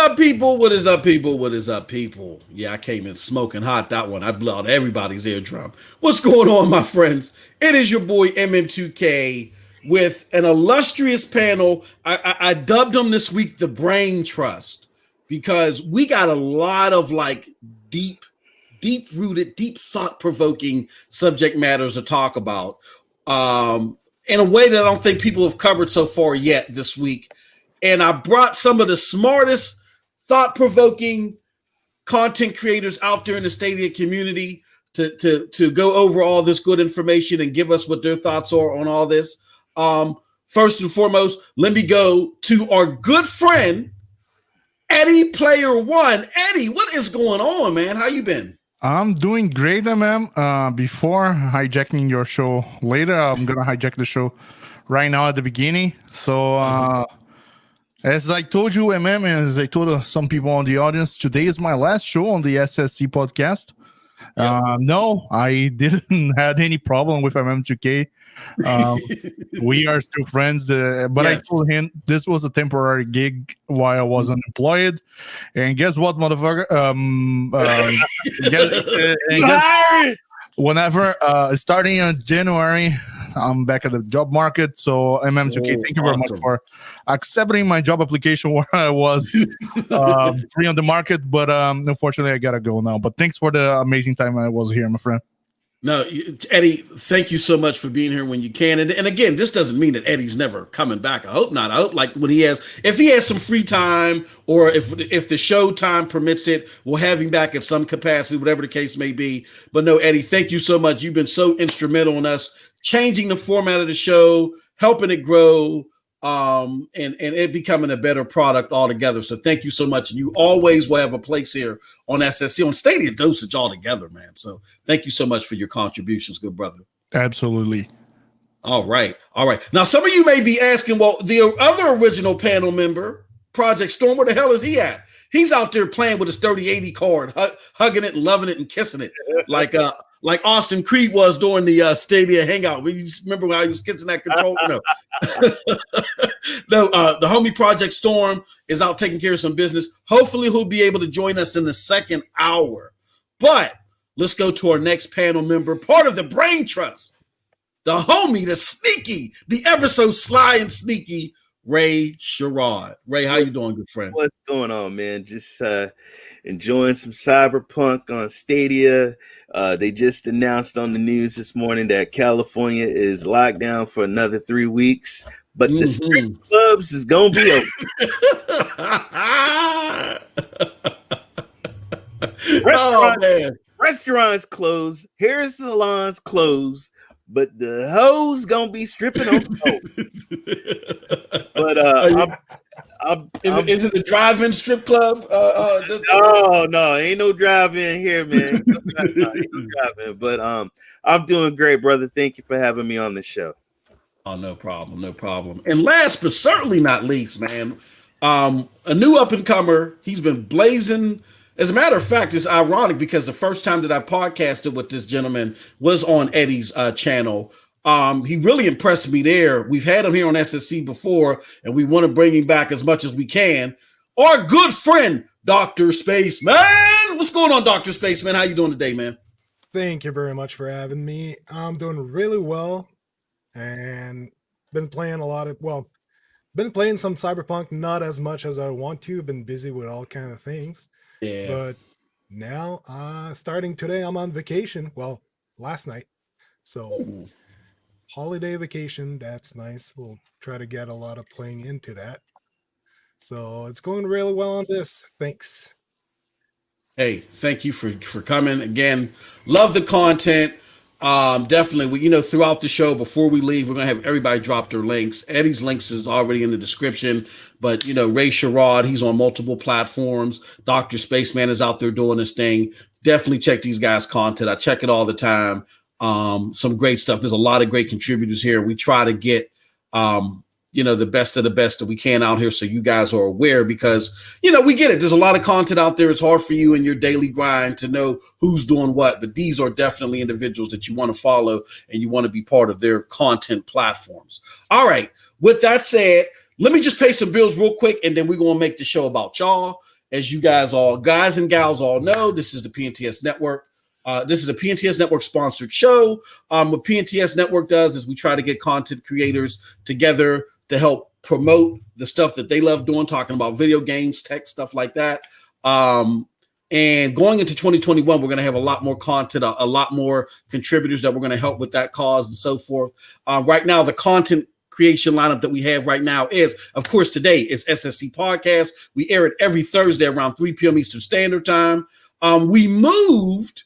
up, people? What is up, people? What is up, people? Yeah, I came in smoking hot that one. I blew out everybody's eardrum. What's going on, my friends? It is your boy MM2K with an illustrious panel. I dubbed them this week the Brain Trust because we got a lot of like deep-rooted, deep thought-provoking subject matters to talk about in a way that I don't think people have covered so far yet this week. And I brought some of the smartest, thought-provoking content creators out there in the Stadia community to go over all this good information and give us what their thoughts are on all this. First and foremost, let me go to our good friend, Eddie Player One. Eddie, what is going on, man? How you been? I'm doing great, MM. Before hijacking your show later, I'm going to hijack the show right now at the beginning. So... as I told you, MM, as I told some people on the audience, today is my last show on the SSC podcast. No, I didn't have any problem with MM2K. We are still friends, but yes. I told him this was a temporary gig while I was unemployed. And guess what, motherfucker? Whenever, starting in January, I'm back at the job market. So MM2K, thank you very much for accepting my job application where I was free on the market. But unfortunately, I got to go now. But thanks for the amazing time I was here, my friend. No, Eddie, thank you so much for being here when you can. And again, this doesn't mean that Eddie's never coming back. I hope not. I hope like when if he has some free time or if the show time permits it, we'll have him back at some capacity, whatever the case may be. But no, Eddie, thank you so much. You've been so instrumental in us changing the format of the show, helping it grow, and it becoming a better product altogether. So thank you so much. And you always will have a place here on SSC, on Stadia Dosage altogether, man. So thank you so much for your contributions, good brother. Absolutely. All right. Now, some of you may be asking, well, the other original panel member, Project Storm, where the hell is he at? He's out there playing with his 3080 card, hugging it and loving it and kissing it like Austin Creed was during the Stadia hangout. You remember when I was kissing that controller? No. The homie Project Storm is out taking care of some business. Hopefully he'll be able to join us in the second hour. But let's go to our next panel member, part of the Brain Trust, the homie, the sneaky, the ever so sly and sneaky Ray Sherrod. Ray, how you doing, good friend? What's going on, man? Just enjoying some Cyberpunk on Stadia. They just announced on the news this morning that California is locked down for another 3 weeks, but the strip clubs is gonna be open. Restaurants closed, hair salons closed, but the hoes gonna be stripping on hoes. But is it a drive-in strip club? No, ain't no drive-in here, man. Ain't no drive-in. But I'm doing great, brother. Thank you for having me on the show. Oh, no problem. And last but certainly not least, man, a new up-and-comer. He's been blazing. As a matter of fact, it's ironic because the first time that I podcasted with this gentleman was on Eddie's channel. He really impressed me there. We've had him here on SSC before, and we want to bring him back as much as we can. Our good friend, Dr. Spaceman. What's going on, Dr. Spaceman? How you doing today, man? Thank you very much for having me. I'm doing really well and been playing some Cyberpunk, not as much as I want to. Been busy with all kind of things. Yeah. But now, starting today, I'm on vacation. Well, last night. So, holiday vacation, that's nice. We'll try to get a lot of playing into that. So, it's going really well on this. Thanks. Hey, thank you for coming. Again, love the content. Definitely, throughout the show, before we leave, we're going to have everybody drop their links. Eddie's links is already in the description, but, Ray Sherrod, he's on multiple platforms. Dr. Spaceman is out there doing this thing. Definitely check these guys' content. I check it all the time. Some great stuff. There's a lot of great contributors here. We try to get, the best of the best that we can out here so you guys are aware because, we get it. There's a lot of content out there. It's hard for you in your daily grind to know who's doing what, but these are definitely individuals that you want to follow and you want to be part of their content platforms. All right. With that said, let me just pay some bills real quick and then we're going to make the show about y'all. as you guys and gals all know, this is the PNTS Network. This is a PNTS Network sponsored show. What PNTS Network does is we try to get content creators together to help promote the stuff that they love doing, talking about video games, tech, stuff like that. And going into 2021, we're going to have a lot more content, a lot more contributors that we're going to help with that cause and so forth. Right now, the content creation lineup that we have right now is, of course, today is SSC Podcast. We air it every Thursday around 3 p.m. Eastern Standard Time. We moved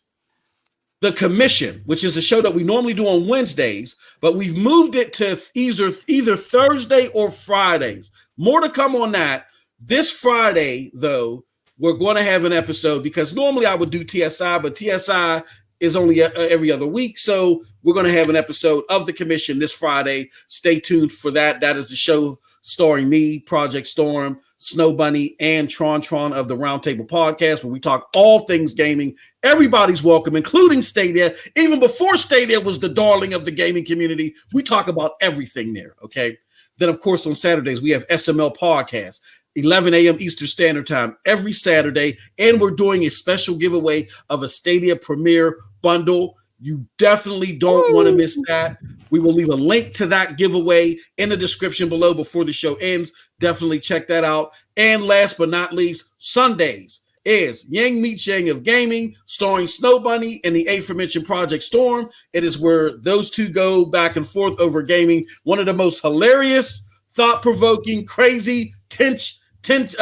The Commission, which is a show that we normally do on Wednesdays, but we've moved it to either Thursday or Fridays. More to come on that. This Friday, though, we're going to have an episode because normally I would do TSI, but TSI is only every other week. So we're going to have an episode of The Commission this Friday. Stay tuned for that. That is the show starring me, Project Storm, Snow Bunny, and Tron of the Roundtable Podcast, where we talk all things gaming. Everybody's welcome, including Stadia. Even before Stadia was the darling of the gaming community, we talk about everything there, okay? Then, of course, on Saturdays, we have SML Podcast, 11 a.m. Eastern Standard Time every Saturday, and we're doing a special giveaway of a Stadia Premier bundle. You definitely don't want to miss that. We will leave a link to that giveaway in the description below before the show ends. Definitely check that out. And last but not least, Sundays is Yang Meets Yang of Gaming, starring Snow Bunny and the aforementioned Project Storm. It is where those two go back and forth over gaming. One of the most hilarious, thought-provoking, crazy, tension-filled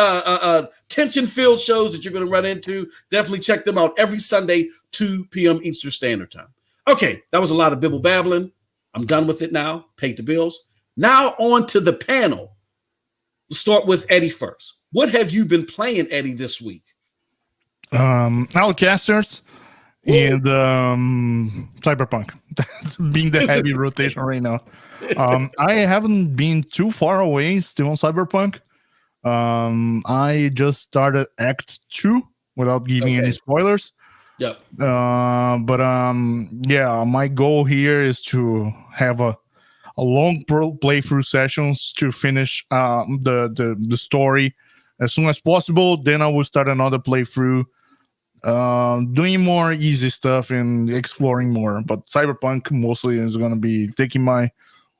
shows that you're going to run into. Definitely check them out every Sunday, 2 p.m. Eastern Standard Time. Okay, that was a lot of bibble babbling. I'm done with it now. Paid the bills. Now on to the panel. We'll start with Eddie first. What have you been playing, Eddie, this week? Outcasters and Cyberpunk. That's being the heavy rotation right now. I haven't been too far away still on Cyberpunk. I just started Act 2 without giving any spoilers. Yep. Yeah, my goal here is to have a long playthrough sessions to finish the story as soon as possible. Then I will start another playthrough, doing more easy stuff and exploring more. But Cyberpunk mostly is going to be taking my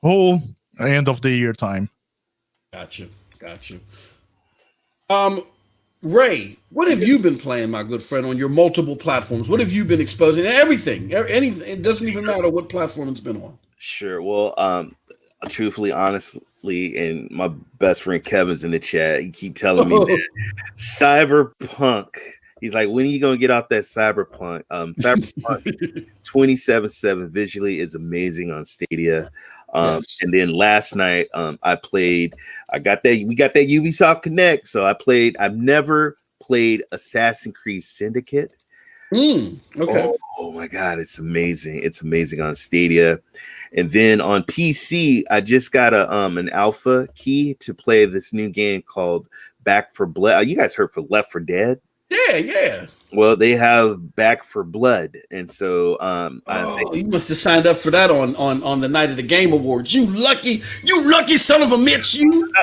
whole end of the year time. Got you. Ray, what have you been playing, my good friend, on your multiple platforms? What have you been exposing? Anything. It doesn't even matter what platform it's been on. Sure. Well, truthfully, honestly, and my best friend Kevin's in the chat. He keep telling me that Cyberpunk. He's like, when are you gonna get off that Cyberpunk? Cyberpunk 2077 visually is amazing on Stadia. Yes. And then last night, we got that Ubisoft Connect. So I've never played Assassin's Creed Syndicate. Okay. Oh my God, it's amazing. It's amazing on Stadia. And then on PC, I just got an alpha key to play this new game called Back 4 Blood. You guys heard for Left 4 Dead? Yeah. Well, they have Back 4 Blood, and so you must have signed up for that on the night of the Game Awards. You lucky son of a bitch, you.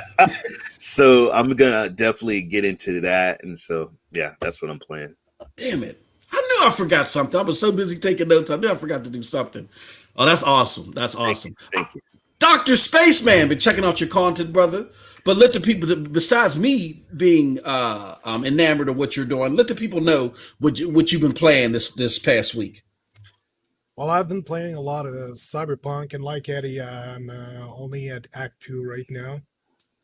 So I'm gonna definitely get into that, and so yeah, that's what I'm playing. Damn it! I knew I forgot something. I was so busy taking notes. I knew I forgot to do something. Oh, that's awesome. That's awesome. Thank you. Dr. Spaceman, been checking out your content, brother. But let the people, besides me being enamored of what you're doing, let the people know what you've been playing this past week. Well, I've been playing a lot of Cyberpunk, and like Eddie, I'm only at Act 2 right now.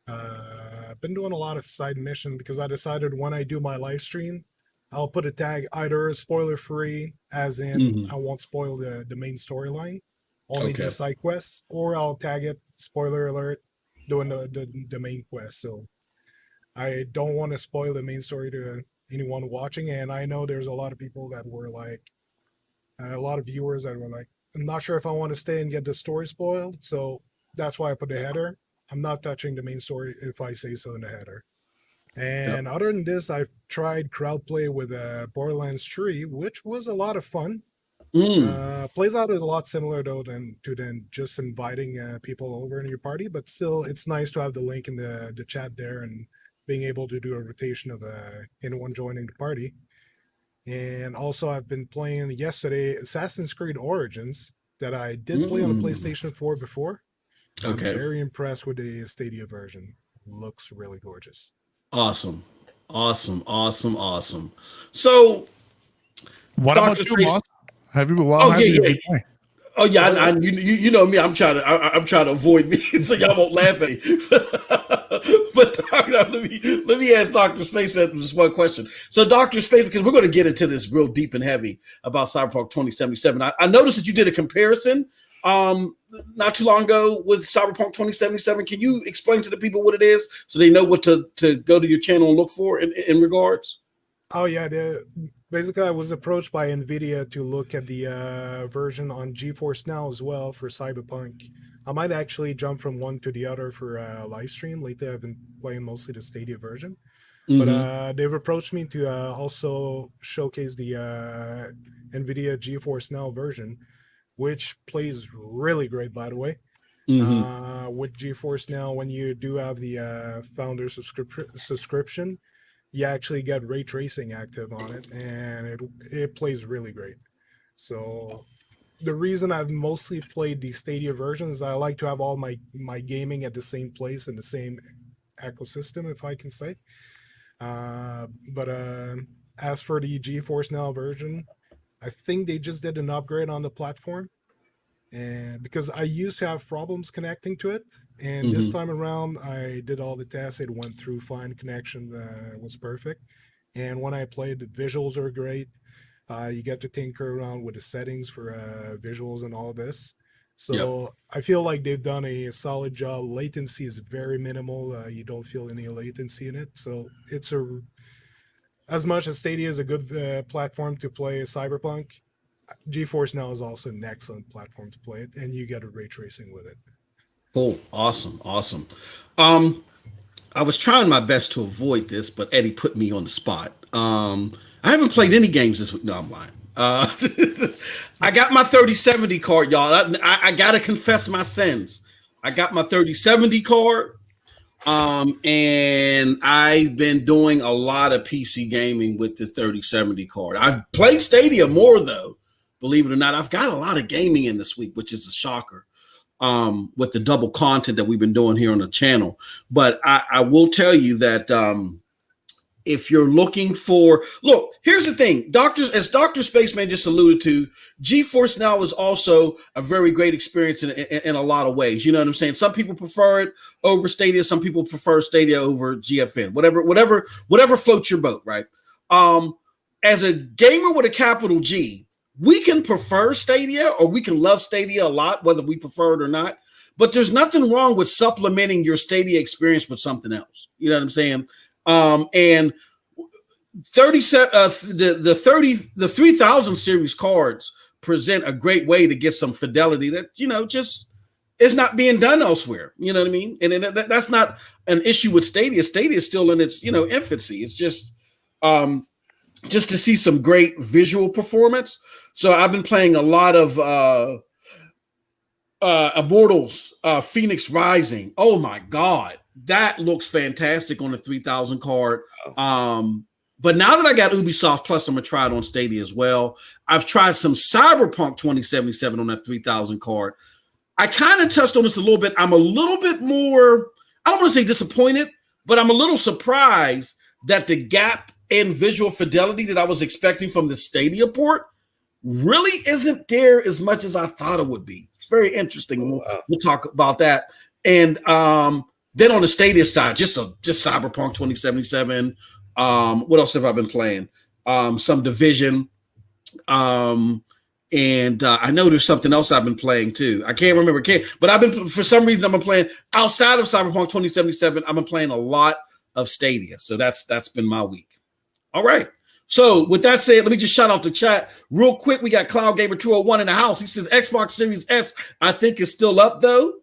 I've been doing a lot of side mission because I decided when I do my live stream, I'll put a tag either spoiler free, as in I won't spoil the main storyline, only do side quests, or I'll tag it spoiler alert doing the main quest. So I don't want to spoil the main story to anyone watching, and I know there's a lot of people that were like, a lot of viewers that were like, I'm not sure if I want to stay and get the story spoiled, so that's why I put the header. I'm not touching the main story if I say so in the header. And other than this, I've tried crowd play with Borderlands 3, which was a lot of fun. Plays out a lot similar though than just inviting people over in your party, but still it's nice to have the link in the chat there and being able to do a rotation of anyone joining the party. And also, I've been playing yesterday Assassin's Creed Origins that I did play on the PlayStation 4 before. Okay. I'm very impressed with the Stadia version. Looks really gorgeous. Awesome. So, What Dr. about you, Space- boss? Have you? Well, Oh, have yeah, you yeah. been playing? Oh yeah, you know me. I'm trying to avoid me, so y'all won't laugh at me. But let me ask Dr. Spaceman just one question. So, Dr. Space, because we're going to get into this real deep and heavy about Cyberpunk 2077. I noticed that you did a comparison not too long ago with Cyberpunk 2077. Can you explain to the people what it is so they know what to go to your channel and look for in regards? Oh yeah, basically I was approached by Nvidia to look at the version on Geforce Now as well for Cyberpunk. I might actually jump from one to the other for live stream. Lately I've been playing mostly the Stadia version. But they've approached me to also showcase the Nvidia Geforce Now version, which plays really great, by the way. With Geforce Now, when you do have the founder subscription, you actually get ray tracing active on it, and it plays really great. So the reason I've mostly played the Stadia version is I like to have all my gaming at the same place in the same ecosystem, if I can say. But as for the GeForce Now version, I think they just did an upgrade on the platform, and because I used to have problems connecting to it, and this time around I did all the tests. It went through fine. Connection was perfect, and when I played, the visuals are great. You get to tinker around with the settings for visuals and all this. So I feel like they've done a solid job. Latency is very minimal. You don't feel any latency in it. So it's as much as Stadia is a good platform to play Cyberpunk, GeForce Now is also an excellent platform to play it, and you get a ray tracing with it. Cool. Awesome. I was trying my best to avoid this, but Eddie put me on the spot. I haven't played any games this week. No, I'm lying. I got my 3070 card, y'all. I gotta confess my sins. I got my 3070 card, and I've been doing a lot of PC gaming with the 3070 card. I've played Stadia more though, believe it or not. I've got a lot of gaming in this week, which is a shocker. With the double content that we've been doing here on the channel, but I will tell you that if you're looking for, look, here's the thing, as Dr. Spaceman just alluded to, GeForce Now is also a very great experience in a lot of ways. You know what I'm saying? Some people prefer it over Stadia. Some people prefer Stadia over GFN. Whatever floats your boat, right? As a gamer with a capital G, we can prefer Stadia or we can love Stadia a lot, whether we prefer it or not. But there's nothing wrong with supplementing your Stadia experience with something else. You know what I'm saying? And the 3000 series cards present a great way to get some fidelity that, just is not being done elsewhere. You know what I mean? And that's not an issue with Stadia. Stadia is still in its, infancy. It's just to see some great visual performance. So I've been playing a lot of Immortals, Phoenix Rising. Oh my God. That looks fantastic on the 3000 card. But now that I got Ubisoft Plus, I'm going to try it on Stadia as well. I've tried some Cyberpunk 2077 on that 3000 card. I kind of touched on this a little bit. I'm a little bit more, I don't want to say disappointed, but I'm a little surprised that the gap in visual fidelity that I was expecting from the Stadia port really isn't there as much as I thought it would be. Very interesting. We'll talk about that. And then on the Stadia side, just Cyberpunk 2077. What else have I been playing? Some Division. And I know there's something else I've been playing too. I can't remember. But for some reason, I've been playing outside of Cyberpunk 2077. I've been playing a lot of Stadia. So that's been my week. All right. So with that said, let me just shout out the chat real quick. We got Cloud Gamer 201 in the house. He says Xbox Series S, I think, is still up though.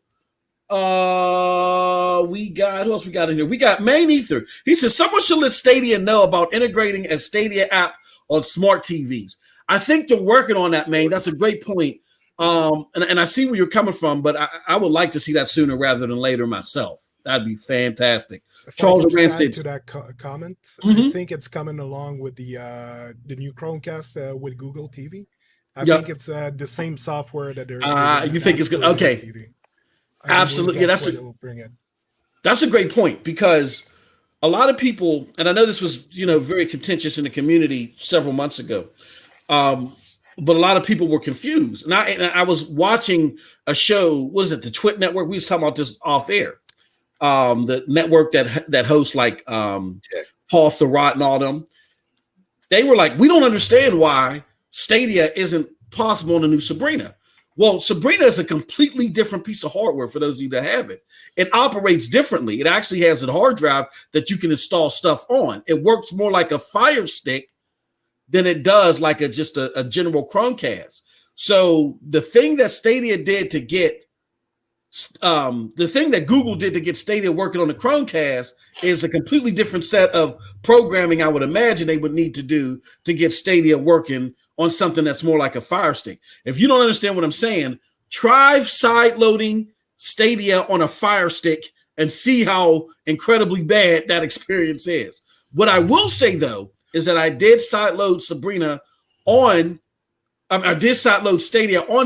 We got, who else we got in here? We got Main Ether. He says someone should let Stadia know about integrating a Stadia app on smart TVs. I think they're working on that, Main. That's a great point. And I see where you're coming from, but I would like to see that sooner rather than later myself. That'd be fantastic. If Charles I could Rand just add said, to that comment, I Mhm. think it's coming along with the new Chromecast with Google TV. I Yep. think it's the same software that they're gonna You think have it's good? for their Okay, TV. I believe absolutely. Yeah, that's what it will bring in. that's a great point because a lot of people, and I know this was very contentious in the community several months ago, but a lot of people were confused. And I was watching a show. What is it? The Twit Network. We was talking about this off air. The network that hosts like Paul Thurrott and all them. They were like, we don't understand why Stadia isn't possible on the new Sabrina. Well, Sabrina is a completely different piece of hardware for those of you that have it. It operates differently. It actually has a hard drive that you can install stuff on. It works more like a Fire Stick than it does like just a general Chromecast. So the thing that Stadia did to get the thing that Google did to get Stadia working on the Chromecast is a completely different set of programming I would imagine they would need to do to get Stadia working on something that's more like a Fire Stick. If you don't understand what I'm saying, try side loading Stadia on a Fire Stick and see how incredibly bad that experience is. What I will say though is that I did side load Stadia on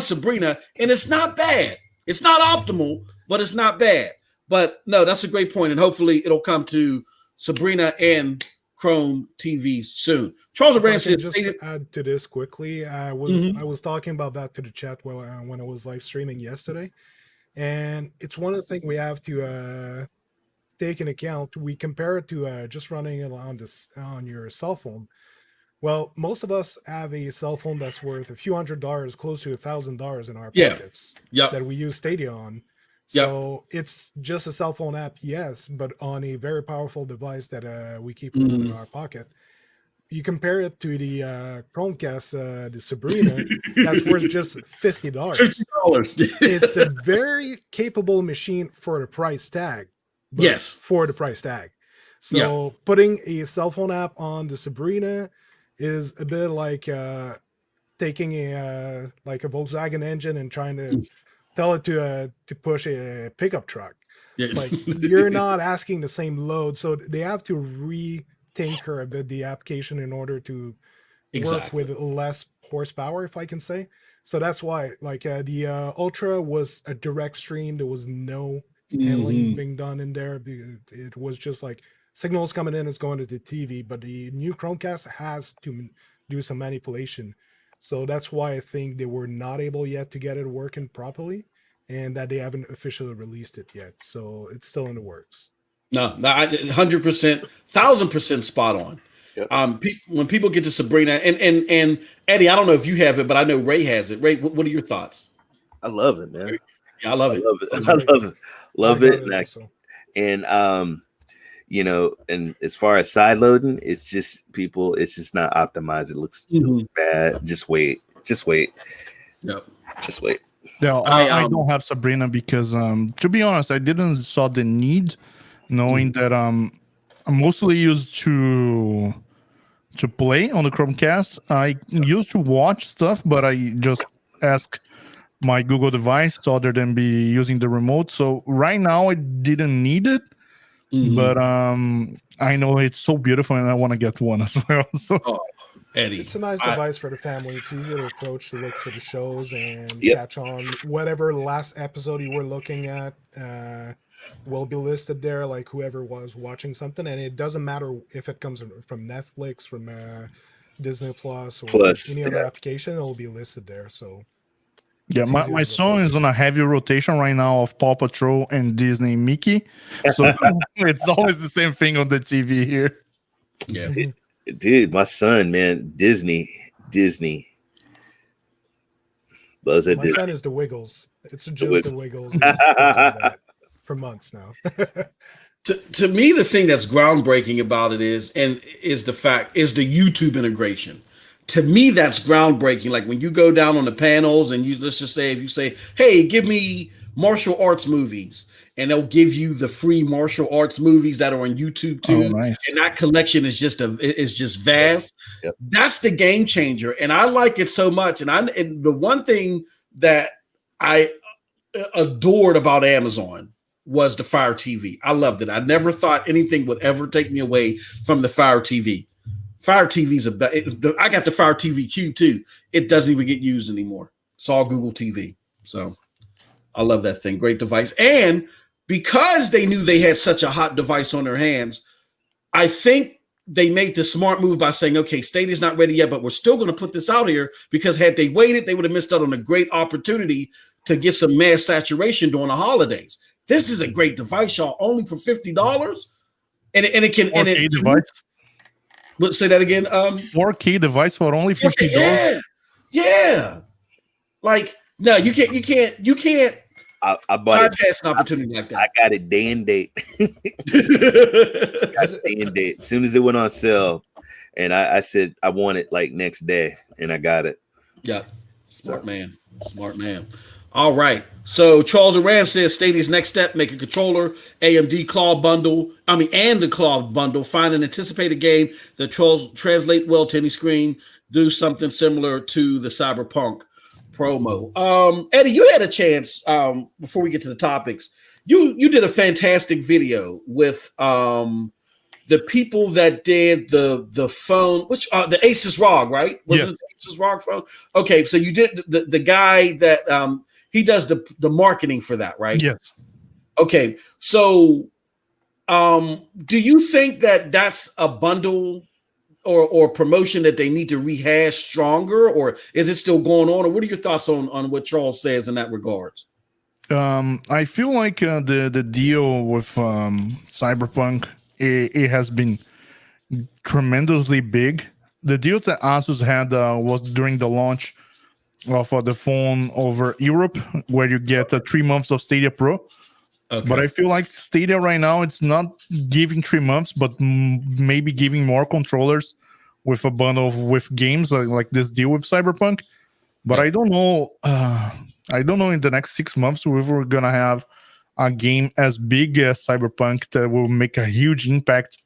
Sabrina, and it's not bad. It's not optimal, but it's not bad. But no, that's a great point, and hopefully it'll come to Sabrina and Chrome TV soon. Charles If I Rand can says, just add to this quickly. I was talking about that to the chat when I was live streaming yesterday, and it's one of the things we have to take into account. We compare it to just running it on your cell phone. Well, most of us have a cell phone that's worth a few $100s, close to $1,000 in our pockets that we use Stadia on. So it's just a cell phone app, yes, but on a very powerful device that we keep in our pocket. You compare it to the Chromecast, the Sabrina, that's worth just $50. $50. It's a very capable machine for the price tag. Yes. For the price tag. So putting a cell phone app on the Sabrina is a bit like taking a Volkswagen engine and trying to tell it to push a pickup truck. Yes. It's like you're not asking the same load, so they have to retinker a bit the application in order to work with less horsepower, if I can say. So that's why, like the Ultra was a direct stream. There was no handling being done in there. It was just like signals coming in, it's going to the TV, but the new Chromecast has to do some manipulation. So that's why I think they were not able yet to get it working properly, and that they haven't officially released it yet. So it's still in the works. No, 100%, 1,000% spot on. Yep. When people get to Sabrina and Eddie, I don't know if you have it, but I know Ray has it. Ray, what are your thoughts? I love it, man. Yeah, I love it. Love it. And and as far as side loading, it's just not optimized. It looks bad. Just wait. Yep. Just wait. Yeah, I don't have Sabrina because to be honest, I didn't saw the need, knowing that I'm mostly used to play on the Chromecast. I used to watch stuff, but I just ask my Google device other than be using the remote. So right now I didn't need it. But I know it's so beautiful and I want to get one as well. So Eddie, it's a nice device for the family. It's easy to approach to look for the shows and catch on whatever last episode you were looking at will be listed there, like whoever was watching something. And it doesn't matter if it comes from Netflix, from Disney Plus, or any other application, it'll be listed there. So yeah, my son is on a heavy rotation right now of Paw Patrol and Disney Mickey. So it's always the same thing on the TV here. Yeah. Dude, my son, man, Disney. My son is the Wiggles. It's just the Wiggles. He's stuck on that for months now. To me, the thing that's groundbreaking about it is the YouTube integration. To me, that's groundbreaking. Like when you go down on the panels and let's just say, if you say, hey, give me martial arts movies, and they'll give you the free martial arts movies that are on YouTube too. Nice. And that collection is just vast. Yep. That's the game changer. And I like it so much. And the one thing that I adored about Amazon was the Fire TV. I loved it. I never thought anything would ever take me away from the Fire TV. Fire TV's I got the Fire TV Cube too. It doesn't even get used anymore. It's all Google TV. So I love that thing. Great device. And because they knew they had such a hot device on their hands, I think they made the smart move by saying, okay, Stadia's not ready yet, but we're still going to put this out here, because had they waited, they would have missed out on a great opportunity to get some mass saturation during the holidays. This is a great device, y'all, only for $50. And it can, 4K device. Let's say that again. 4K device for only $50. Yeah. Like, no, you can't I bought it. bypass an opportunity like that. I got it day and date. Day and date. As soon as it went on sale, and I said I want it like next day, and I got it. Yeah. Smart man. All right. So Charles Aram says Stadia's next step, make a controller, AMD Cloud bundle. And the Cloud bundle. Find an anticipated game that translate well to any screen. Do something similar to the Cyberpunk promo. Eddie, you had a chance before we get to the topics. You did a fantastic video with the people that did the phone, which the Asus ROG, right? Was it the Asus ROG phone? Okay, so you did the guy that he does the marketing for that, right? Yes. Okay, so do you think that that's a bundle or promotion that they need to rehash stronger, or is it still going on? Or what are your thoughts on what Charles says in that regard? I feel like the deal with Cyberpunk, it has been tremendously big. The deal that Asus had was during the launch of the phone over Europe, where you get 3 months of Stadia Pro. Okay. But I feel like Stadia right now, it's not giving 3 months, but maybe giving more controllers with a bundle with games like this deal with Cyberpunk. But I don't know. I don't know in the next 6 months if we're gonna have a game as big as Cyberpunk that will make a huge impact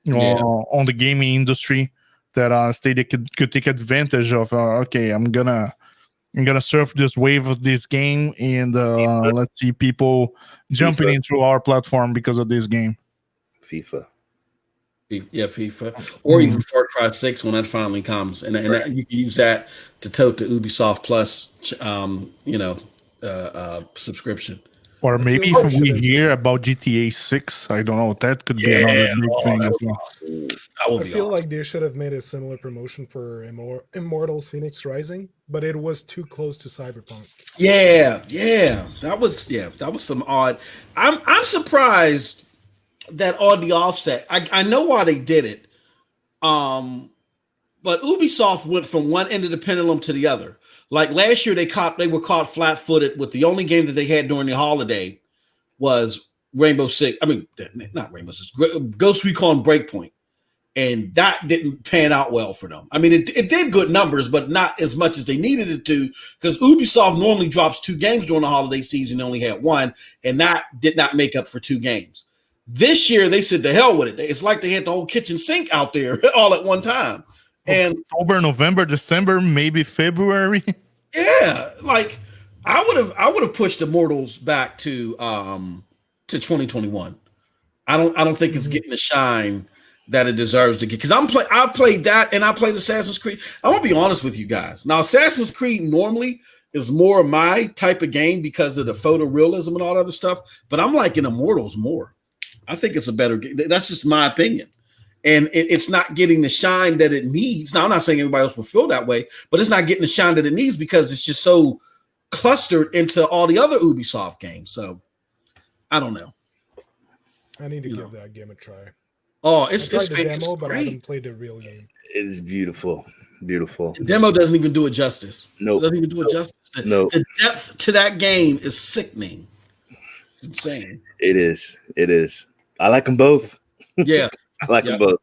on the gaming industry. That Stadia could take advantage of. Okay, I'm gonna surf this wave of this game, and let's see people jumping into our platform because of this game. FIFA. Yeah, FIFA, or even Far Cry 6 when that finally comes, and that, you can use that to tote the Ubisoft Plus, subscription. Or maybe if we hear about GTA 6, I don't know, that could be another big thing as well. I feel like they should have made a similar promotion for Immortals Phoenix Rising, but it was too close to Cyberpunk. Yeah, that was some odd. I'm surprised that on the offset, I know why they did it, but Ubisoft went from one end of the pendulum to the other. Like last year, they were caught flat-footed with the only game that they had during the holiday was Rainbow Six. I mean, not Rainbow Six, Ghost Recon Breakpoint, and that didn't pan out well for them. I mean, it did good numbers, but not as much as they needed it to, because Ubisoft normally drops 2 games during the holiday season. They only had 1, and that did not make up for 2 games. This year, they said, "The hell with it." It's like they had the whole kitchen sink out there all at one time. And October, November, December, maybe February. Yeah, like I would have pushed Immortals back to 2021. I don't think it's getting the shine that it deserves to get, because I played that and I played Assassin's Creed. I want to be honest with you guys. Now, Assassin's Creed normally is more my type of game because of the photorealism and all that other stuff, but I'm liking Immortals more. I think it's a better game. That's just my opinion. And it's not getting the shine that it needs. Now, I'm not saying everybody else will feel that way, but it's not getting the shine that it needs because it's just so clustered into all the other Ubisoft games. So, I don't know. I need to give that game a try. Oh, I tried the demo, but I haven't played the real game. It is beautiful. Beautiful. The demo doesn't even do it justice. Nope. It doesn't even do it justice. The depth to that game is sickening. It's insane. It is. I like them both. Yeah. I like them both.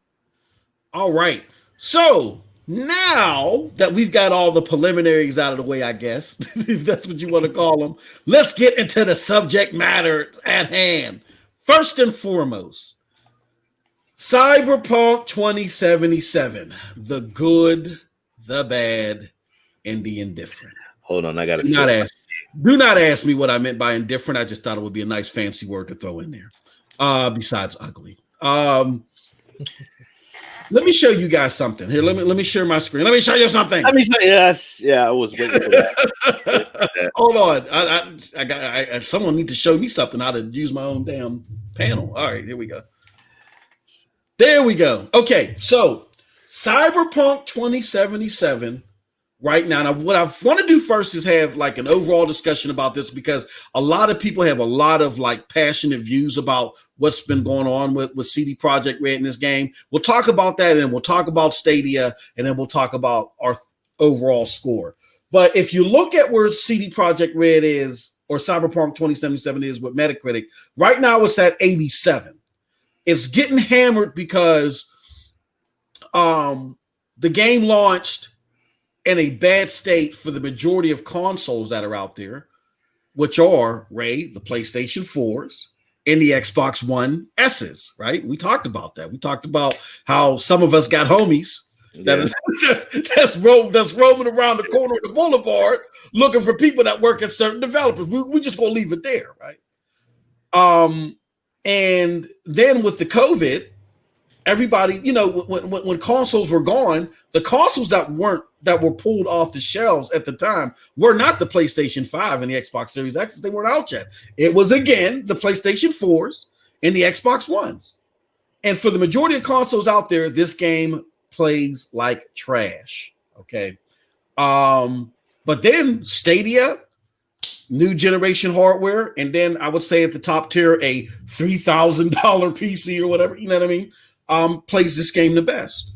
All right. So now that we've got all the preliminaries out of the way, I guess, if that's what you want to call them, let's get into the subject matter at hand. First and foremost, Cyberpunk 2077, the good, the bad, and the indifferent. Hold on, I gotta not ask. Do not ask me what I meant by indifferent. I just thought it would be a nice fancy word to throw in there. Besides ugly. Let me show you guys something. Here, let me share my screen. Let me show you something. Let me say yes. Yeah, I was waiting for that. Hold on. I got someone need to show me something how to use my own damn panel. All right, here we go. There we go. Okay, so Cyberpunk 2077 right now. Now, what I want to do first is have like an overall discussion about this because a lot of people have a lot of like passionate views about what's been going on with CD Projekt Red in this game. We'll talk about that, and we'll talk about Stadia, and then we'll talk about our overall score. But if you look at where CD Projekt Red is, or Cyberpunk 2077 is with Metacritic, right now it's at 87. It's getting hammered because the game launched in a bad state for the majority of consoles that are out there, which are, Ray, the PlayStation 4s and the Xbox One S's, right? We talked about that. We talked about how some of us got homies that's roaming around the corner of the boulevard looking for people that work at certain developers. We just gonna leave it there, right? And then with the COVID, everybody, when consoles were gone, the consoles that were pulled off the shelves at the time were not the PlayStation 5 and the Xbox Series X. They weren't out yet. It was again the PlayStation 4s and the Xbox Ones. And for the majority of consoles out there, this game plays like trash. Okay. But then Stadia, new generation hardware, and then I would say at the top tier, a $3,000 PC or whatever, you know what I mean? Plays this game the best.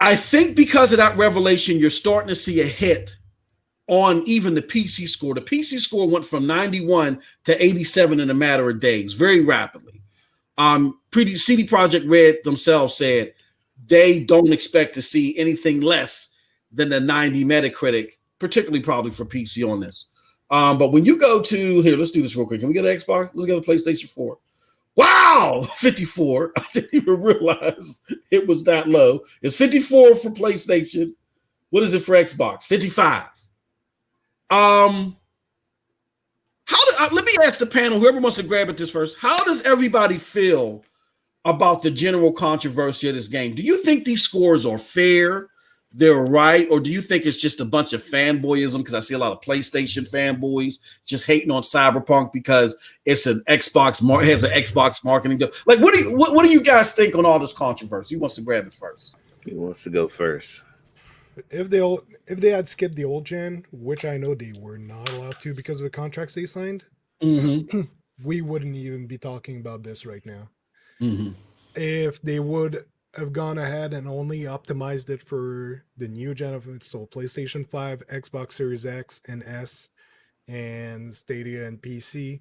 I think because of that revelation, you're starting to see a hit on even the PC score. The PC score went from 91 to 87 in a matter of days, very rapidly. CD Projekt Red themselves said they don't expect to see anything less than the 90 Metacritic, particularly probably for PC on this. But when you go to here, let's do this real quick. Can we get an Xbox? Let's get a PlayStation 4. Wow, 54. I didn't even realize it was that low. It's 54 for PlayStation. What is it for Xbox? 55. Let me ask the panel, whoever wants to grab at this first. How does everybody feel about the general controversy of this game? Do you think these scores are fair? They're right, or do you think it's just a bunch of fanboyism? Because I see a lot of PlayStation fanboys just hating on Cyberpunk because it's an Xbox has an Xbox marketing deal. Like, what do you guys think on all this controversy? Who wants to grab it first? He wants to go first. If they had skipped the old gen, which I know they were not allowed to because of the contracts they signed, we wouldn't even be talking about this right now. If they would have gone ahead and only optimized it for the new gen of so PlayStation 5, Xbox Series X and S, and Stadia and PC,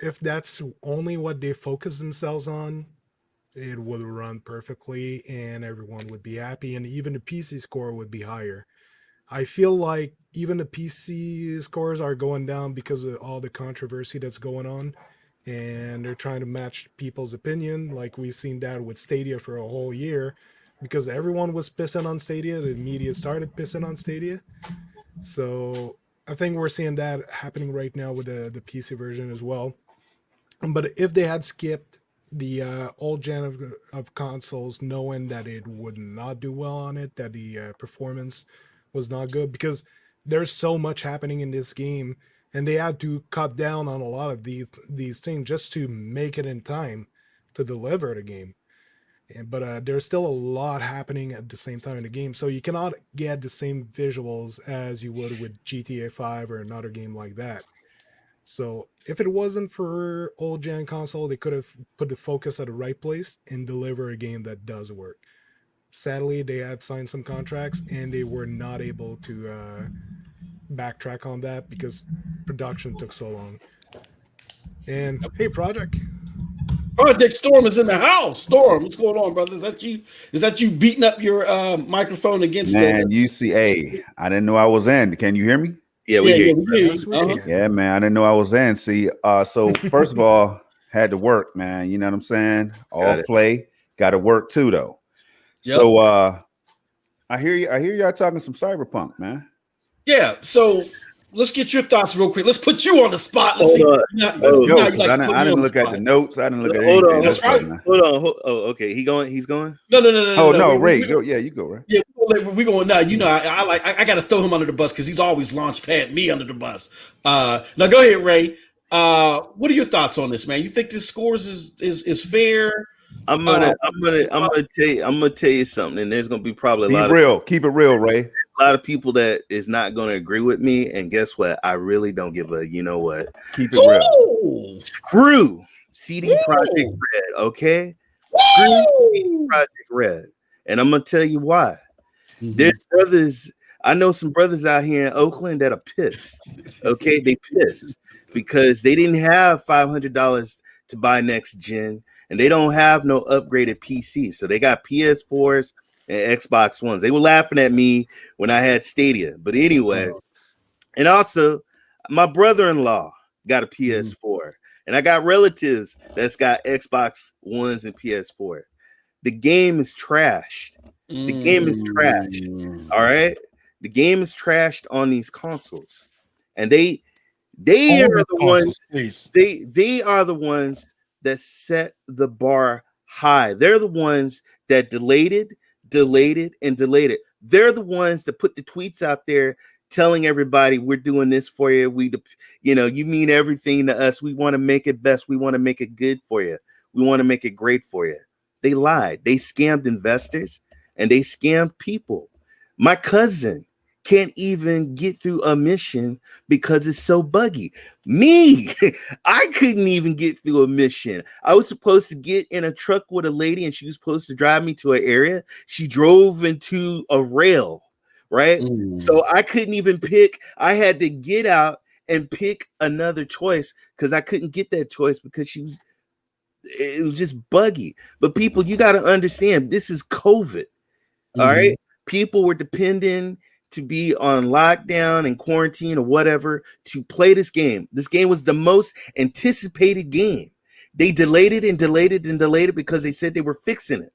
if that's only what they focus themselves on, it would run perfectly and everyone would be happy, and even the PC score would be higher. I feel like even the PC scores are going down because of all the controversy that's going on, and they're trying to match people's opinion. Like we've seen that with Stadia for a whole year, because everyone was pissing on Stadia. The media started pissing on Stadia. So I think we're seeing that happening right now with the PC version as well. But if they had skipped the old gen of consoles, knowing that it would not do well on it, that the performance was not good, because there's so much happening in this game, and they had to cut down on a lot of these things just to make it in time to deliver the game. But there's still a lot happening at the same time in the game, so you cannot get the same visuals as you would with GTA 5 or another game like that. So if it wasn't for old gen console, they could have put the focus at the right place and deliver a game that does work. Sadly, they had signed some contracts and they were not able to backtrack on that because production took so long. And hey, Project Storm is in the house. Storm, what's going on, brother? Is that you? Is that you beating up your microphone against Man, UCA. I didn't know I was in. Can you hear me? Yeah, we hear you. Yes, we can. Yeah, man. I didn't know I was in. See, so first of all, had to work, man. You know what I'm saying? All play, got to work too, though. Yep. So I hear y'all talking some Cyberpunk, man. Yeah. So let's get your thoughts real quick. Let's put you on the spot. Let's see. Hold on. You know, Let's you know go. how you like to put I me on didn't the look at spot. the notes. I didn't look at Hold anything. on. That's right. Hold on. Oh, okay. He's going. No. Oh no, We- Ray, we- go. Yeah, you go, Ray. Yeah, we going now. You know, I got to throw him under the bus because he's always launch pad me under the bus. Now go ahead, Ray. What are your thoughts on this, man? You think this scores is fair? I'm gonna tell you something, and there's gonna be probably Be real. Keep it real, Ray. a lot of people that is not gonna agree with me. And guess what? I really don't give a you know what. Keep it real. Ooh. Screw CD Projekt Red, okay? Screw CD Projekt Red. And I'm gonna tell you why. Mhm. There's brothers. I know some brothers out here in Oakland that are pissed. Okay, they pissed because they didn't have $500 to buy next gen, and they don't have no upgraded PC. So they got PS4s and Xbox Ones. They were laughing at me when I had Stadia. But anyway, and also my brother-in-law got a PS4, and I got relatives that's got Xbox Ones and PS4. The game is trashed. The game is trashed. All right. The game is trashed on these consoles, and they All are the the ones. consoles, please. They are the ones that set the bar high. They're the ones that delayed it. They're the ones that put the tweets out there telling everybody we're doing this for you. You mean everything to us. We want to make it best. We want to make it good for you. We want to make it great for you. They lied. They scammed investors and they scammed people. My cousin can't even get through a mission because it's so buggy. Me, I couldn't even get through a mission. I was supposed to get in a truck with a lady and she was supposed to drive me to an area. She drove into a rail, right? So I couldn't even pick. I had to get out and pick another choice because I couldn't get that choice because it was just buggy. But people, you got to understand, this is COVID. All right. People were depending to be on lockdown and quarantine or whatever to play this game. This game was the most anticipated game. They delayed it because they said they were fixing it.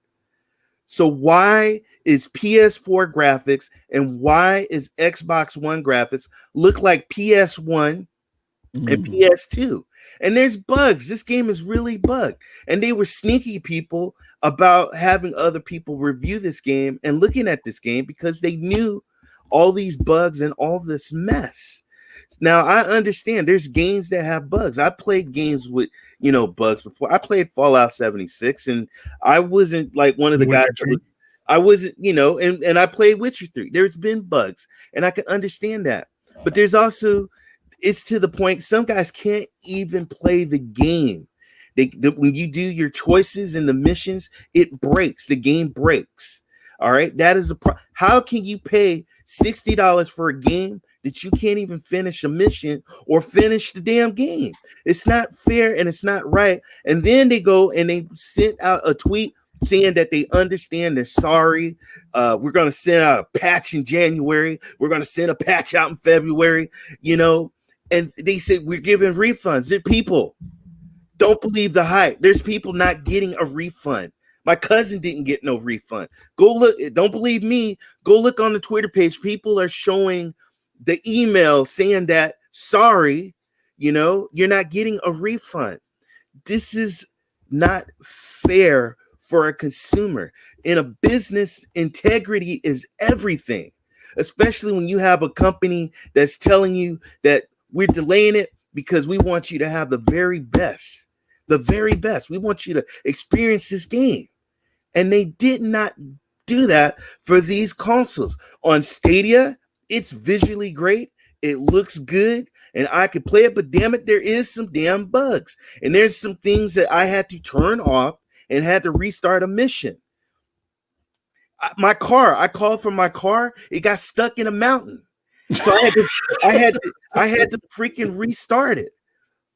So why is PS4 graphics and why is Xbox One graphics look like PS1 and PS2? And there's bugs. This game is really bugged. And they were sneaky people about having other people review this game and looking at this game because they knew all these bugs and all this mess. Now, I understand there's games that have bugs. I played games with, bugs before. I played Fallout 76, and I wasn't like one of the guys. I wasn't, and I played Witcher 3. There's been bugs, and I can understand that. But there's also, it's to the point some guys can't even play the game. When you do your choices and the missions, it breaks. The game breaks. All right, that is how can you pay $60 for a game that you can't even finish a mission or finish the damn game? It's not fair and it's not right. And then they go and they sent out a tweet saying that they understand, they're sorry. We're going to send out a patch in January. We're going to send a patch out in February, and they said we're giving refunds. People don't believe the hype. There's people not getting a refund. My cousin didn't get no refund. Go look. Don't believe me. Go look on the Twitter page. People are showing the email saying that, sorry, you're not getting a refund. This is not fair for a consumer. In a business, integrity is everything, especially when you have a company that's telling you that we're delaying it because we want you to have the very best. The very best. We want you to experience this game. And they did not do that for these consoles. On Stadia, it's visually great. It looks good. And I could play it. But damn it, there is some damn bugs. And there's some things that I had to turn off and had to restart a mission. I called for my car. It got stuck in a mountain. So I had to freaking restart it.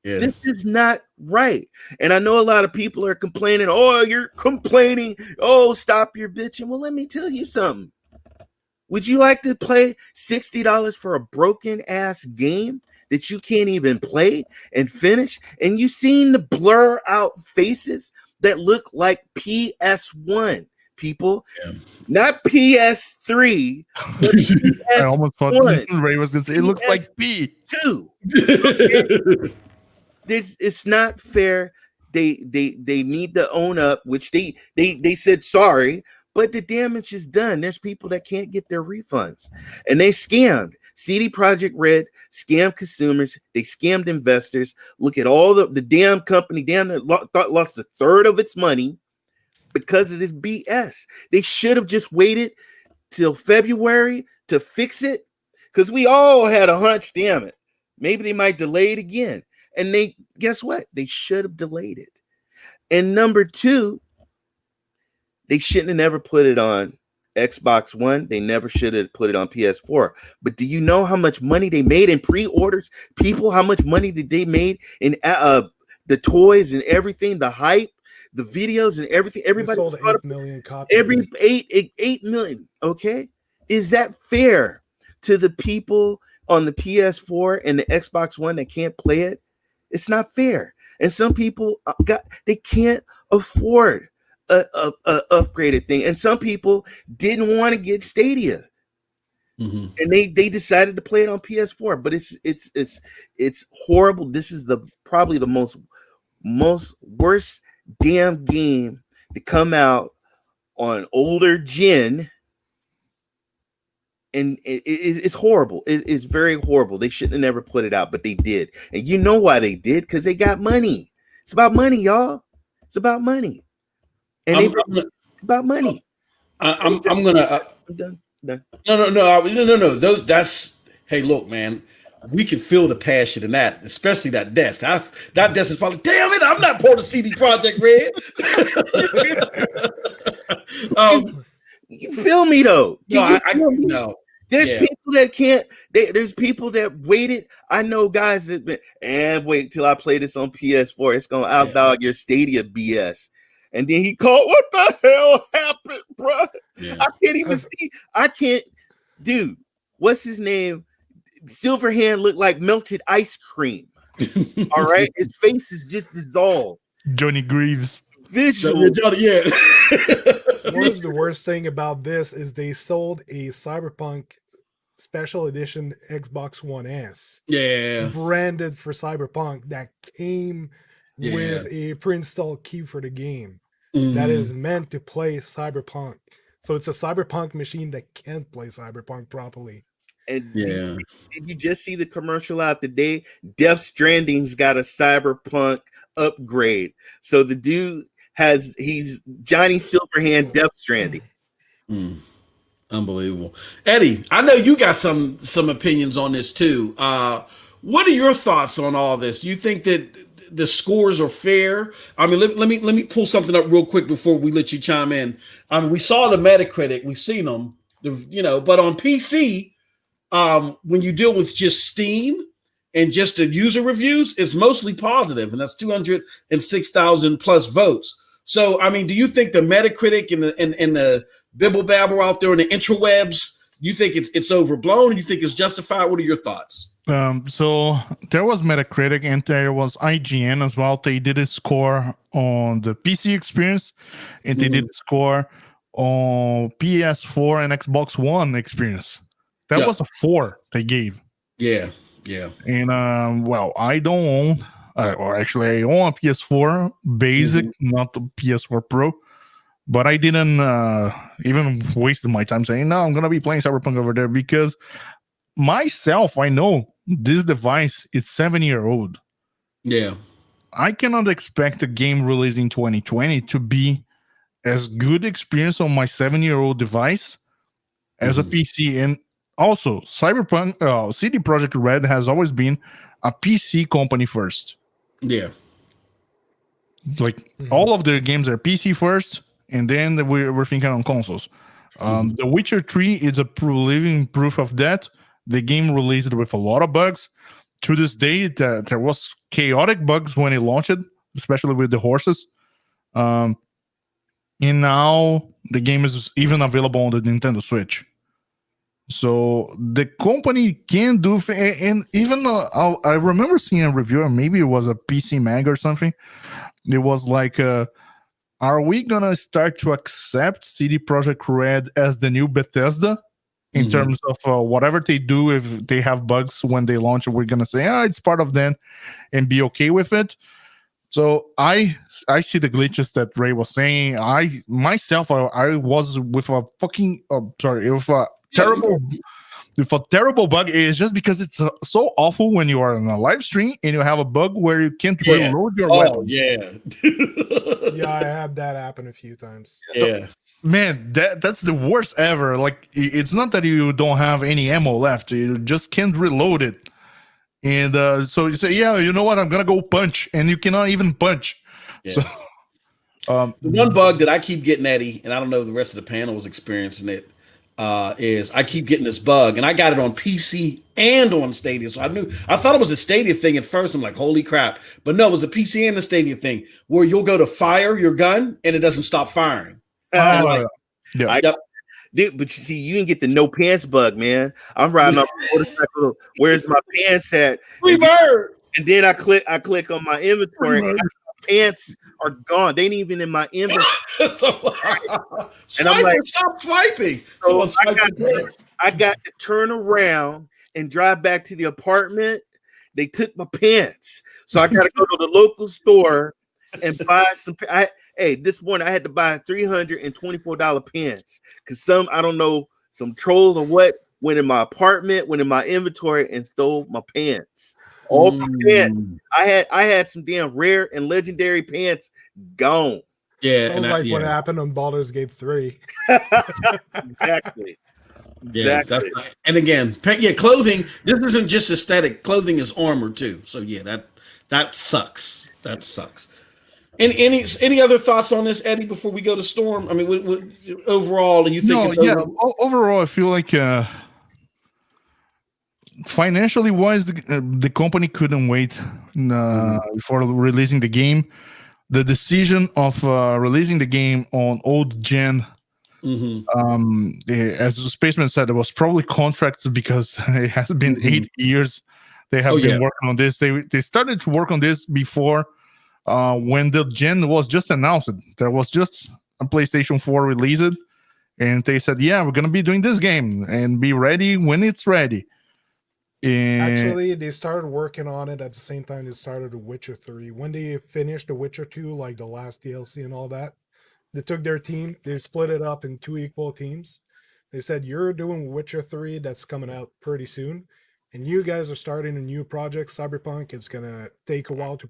Yeah. This is not right. And I know a lot of people are complaining. Oh, you're complaining. Oh, stop your bitching. Well, let me tell you something. Would you like to pay $60 for a broken ass game that you can't even play and finish? And you seen the blur out faces that look like PS1, people. Yeah. Not PS3, but I almost thought PS1, Ray was going to say, it looks like P. PS2. It's not fair. They need to own up, which they said sorry, but the damage is done. There's people that can't get their refunds, and they scammed. CD Projekt Red scammed consumers. They scammed investors. Look at all the damn company. Lost a third of its money because of this BS. They should have just waited till February to fix it, because we all had a hunch. Damn it, maybe they might delay it again. And they, guess what? They should have delayed it. And number two, they shouldn't have never put it on Xbox One. They never should have put it on PS4. But do you know how much money they made in pre-orders? People, how much money did they made in the toys and everything, the hype, the videos and everything? Everybody sold 8 million copies. Every 8 million. Okay, is that fair to the people on the PS4 and the Xbox One that can't play it? It's not fair. And some people they can't afford a upgraded thing. And some people didn't want to get Stadia. Mm-hmm. And they decided to play it on PS4. But it's horrible. This is probably the most worst damn game to come out on older gen. And it's horrible. It's very horrible. They shouldn't have never put it out, but they did. And you know why they did? Because they got money. It's about money, y'all. It's about money. And it's about money. I'm gonna. I'm done. No. That's. Hey, look, man. We can feel the passion in that, especially that desk. That desk is probably, damn it, I'm not part of CD Projekt Red. You feel me though? No. There's people that can't. There's people that waited. I know guys that been and wait till I play this on PS4. It's gonna outdog your Stadia BS. And then he called. What the hell happened, bro? Yeah. I can't even see. I can't, dude. What's his name? Silverhand looked like melted ice cream. All right, his face is just dissolved. Johnny Greaves. Visual. What is the worst thing about this is they sold a Cyberpunk special edition Xbox One S. Yeah. Branded for Cyberpunk that came with a pre-installed key for the game that is meant to play Cyberpunk. So it's a Cyberpunk machine that can't play Cyberpunk properly. And did you just see the commercial out today? Death Stranding's got a Cyberpunk upgrade. So the dude he's Johnny Silverhand Death Stranding. Unbelievable. Eddie, I know you got some opinions on this too. What are your thoughts on all this? You think that the scores are fair? I mean, let me pull something up real quick before we let you chime in. We saw the Metacritic, we've seen them, but on PC, when you deal with just Steam and just the user reviews, it's mostly positive, and that's 206,000 plus votes. So, I mean, do you think the Metacritic and the bibble babble out there in the interwebs, you think it's overblown? Or you think it's justified? What are your thoughts? So there was Metacritic and there was IGN as well. They did a score on the PC experience, and they did a score on PS4 and Xbox One experience. That was a 4 they gave. Yeah. And I don't own, or actually I own a PS4 Basic, not the PS4 Pro. But I didn't even waste my time saying, no, I'm going to be playing Cyberpunk over there, because myself, I know this device is 7-year-old. Yeah. I cannot expect a game released in 2020 to be as good experience on my 7-year-old device as a PC. And also, Cyberpunk, CD Projekt Red has always been a PC company first. Yeah. Like, all of their games are PC first, and then we're thinking on consoles. The Witcher 3 is a living proof of that. The game released with a lot of bugs. To this day, there was chaotic bugs when it launched, especially with the horses. And now the game is even available on the Nintendo Switch. So the company can do, and even I remember seeing a review, or maybe it was a PC Mag or something. It was like are we gonna start to accept CD Projekt Red as the new Bethesda in terms of whatever they do? If they have bugs when they launch, we're gonna say, it's part of them, and be okay with it. So I see the glitches that Ray was saying. I myself, I was with a fucking with a terrible bug. Is just because it's so awful when you are in a live stream and you have a bug where you can't reload your weapon. Yeah. Yeah, I had that happen a few times. Yeah. Man, that's the worst ever. Like, it's not that you don't have any ammo left, you just can't reload it. And so you say, yeah, you know what, I'm gonna go punch, and you cannot even punch. Yeah. So the one bug that I keep getting, Eddie, and I don't know if the rest of the panel was experiencing it, is I keep getting this bug, and I got it on PC and on Stadia. So I thought it was a Stadia thing at first. I'm like, holy crap. But no, it was a PC and a Stadia thing where you'll go to fire your gun and it doesn't stop firing. Dude, but you see, you didn't get the no pants bug, man. I'm riding up a motorcycle. Where's my pants at? And then I click on my inventory. And my pants are gone. They ain't even in my inventory. And I'm like, stop swiping. So I got to turn around and drive back to the apartment. They took my pants, so I got to go to the local store and buy some. This morning I had to buy $324 pants because I don't know, some troll or what went in my apartment, went in my inventory and stole my pants. All my pants. I had some damn rare and legendary pants gone. Yeah, sounds like what happened on Baldur's Gate 3. Exactly. Yeah, and again, clothing. This isn't just aesthetic. Clothing is armor too. So yeah, that sucks. That sucks. And any other thoughts on this, Eddie? Before we go to Storm, I mean, what overall, do you think? Overall, I feel like financially wise, the company couldn't wait for releasing the game. The decision of releasing the game on old gen. As the Spaceman said, it was probably contracted because it has been 8 years they have been working on this. They started to work on this before when the gen was just announced. There was just a PlayStation 4 released, and they said, yeah, we're gonna be doing this game and be ready when it's ready. And actually, they started working on it at the same time they started The Witcher 3. When they finished The Witcher 2, like the last DLC and all that, they took their team, they split it up in 2 equal teams. They said, you're doing Witcher 3, that's coming out pretty soon. And you guys are starting a new project, Cyberpunk. It's going to take a while to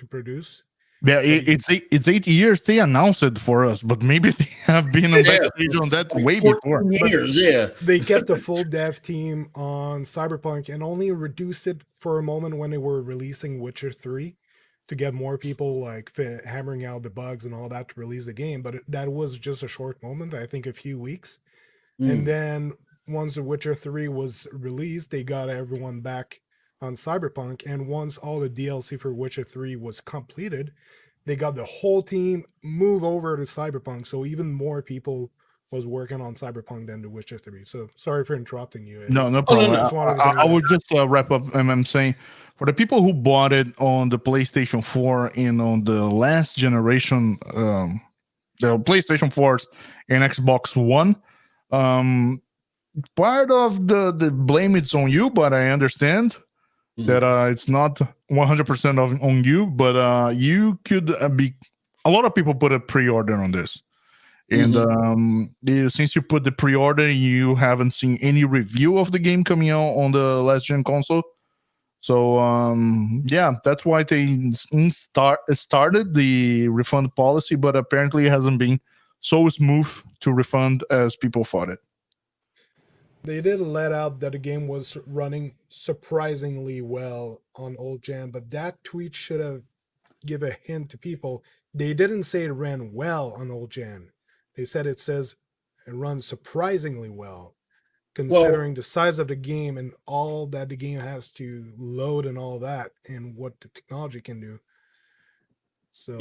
produce. Yeah, it's 8 years they announced it for us, but maybe they have been on backstage on that like way before. Years, They kept a full dev team on Cyberpunk and only reduced it for a moment when they were releasing Witcher 3. To get more people like hammering out the bugs and all that to release the game. But that was just a short moment, I think a few weeks. And then once The Witcher 3 was released, they got everyone back on Cyberpunk. And once all the DLC for Witcher 3 was completed, they got the whole team move over to Cyberpunk. So even more people was working on Cyberpunk than The Witcher 3. So sorry for interrupting you. No problem. I would just wrap up. I'm saying, for the people who bought it on the PlayStation 4 and on the last generation, the PlayStation 4s and Xbox One, part of the blame it's on you, but I understand that it's not 100% on you, but you could be. A lot of people put a pre-order on this. And since you put the pre-order, you haven't seen any review of the game coming out on the last gen console. So that's why they started the refund policy, but apparently it hasn't been so smooth to refund as people thought it. They did let out that the game was running surprisingly well on old gen, but that tweet should have given a hint to people. They didn't say it ran well on old gen. They said it runs surprisingly well, considering the size of the game and all that the game has to load and all that, and what the technology can do. So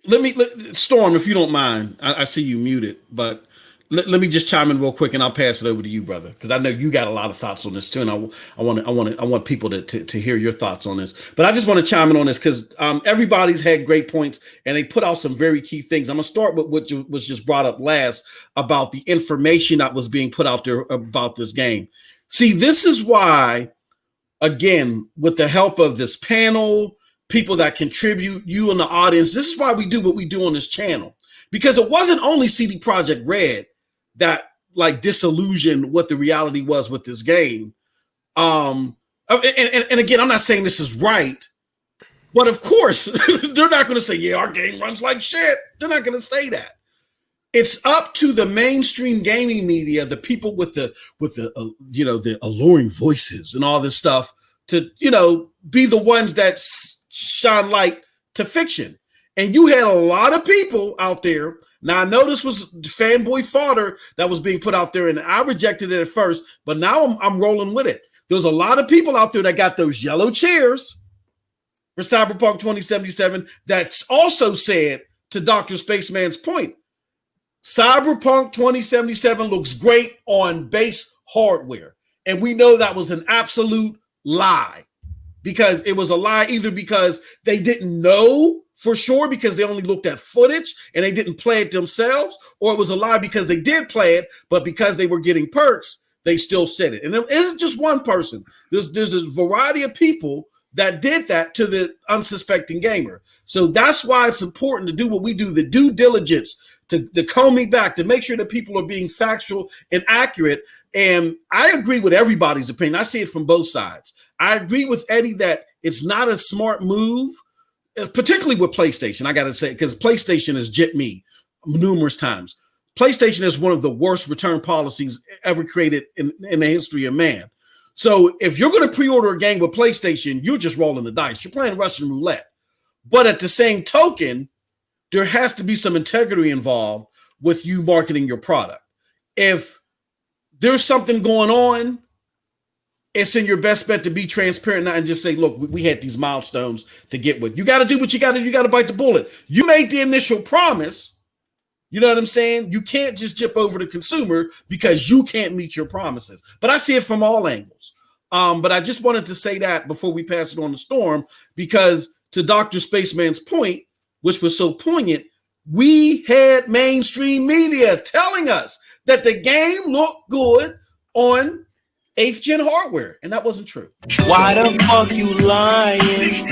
Let Storm, if you don't mind. I see you muted, but let me just chime in real quick, and I'll pass it over to you, brother, because I know you got a lot of thoughts on this too, and I want people to hear your thoughts on this. But I just want to chime in on this because everybody's had great points, and they put out some very key things. I'm gonna start with what was just brought up last about the information that was being put out there about this game. See, this is why, again, with the help of this panel, people that contribute, you and the audience, this is why we do what we do on this channel. Because it wasn't only CD Projekt Red that like disillusioned what the reality was with this game. And again, I'm not saying this is right, but of course they're not going to say, yeah, our game runs like shit. They're not going to say that. It's up to the mainstream gaming media, the people with the the alluring voices and all this stuff to, be the ones that shine light to fiction. And you had a lot of people out there. Now, I know this was fanboy fodder that was being put out there, and I rejected it at first, but now I'm rolling with it. There's a lot of people out there that got those yellow chairs for Cyberpunk 2077 that's also said, to Dr. Spaceman's point, Cyberpunk 2077 looks great on base hardware. And we know that was an absolute lie, because it was a lie either because they didn't know for sure because they only looked at footage and they didn't play it themselves, or it was a lie because they did play it, but because they were getting perks, they still said it. And it isn't just one person. There's a variety of people that did that to the unsuspecting gamer. So that's why it's important to do what we do, the due diligence, to combing back, to make sure that people are being factual and accurate. And I agree with everybody's opinion. I see it from both sides. I agree with Eddie that it's not a smart move, particularly with PlayStation. I got to say, because PlayStation has jipped me numerous times. PlayStation is one of the worst return policies ever created in the history of man. So if you're going to pre-order a game with PlayStation, you're just rolling the dice. You're playing Russian roulette. But at the same token, there has to be some integrity involved with you marketing your product. If there's something going on, it's in your best bet to be transparent and just say, look, we had these milestones to get with. You got to do what you got to do. You got to bite the bullet. You made the initial promise. You know what I'm saying? You can't just jip over the consumer because you can't meet your promises. But I see it from all angles. But I just wanted to say that before we pass it on to Storm, because to Dr. Spaceman's point, which was so poignant, we had mainstream media telling us that the game looked good on 8th gen hardware, and that wasn't true. Why the fuck you lying?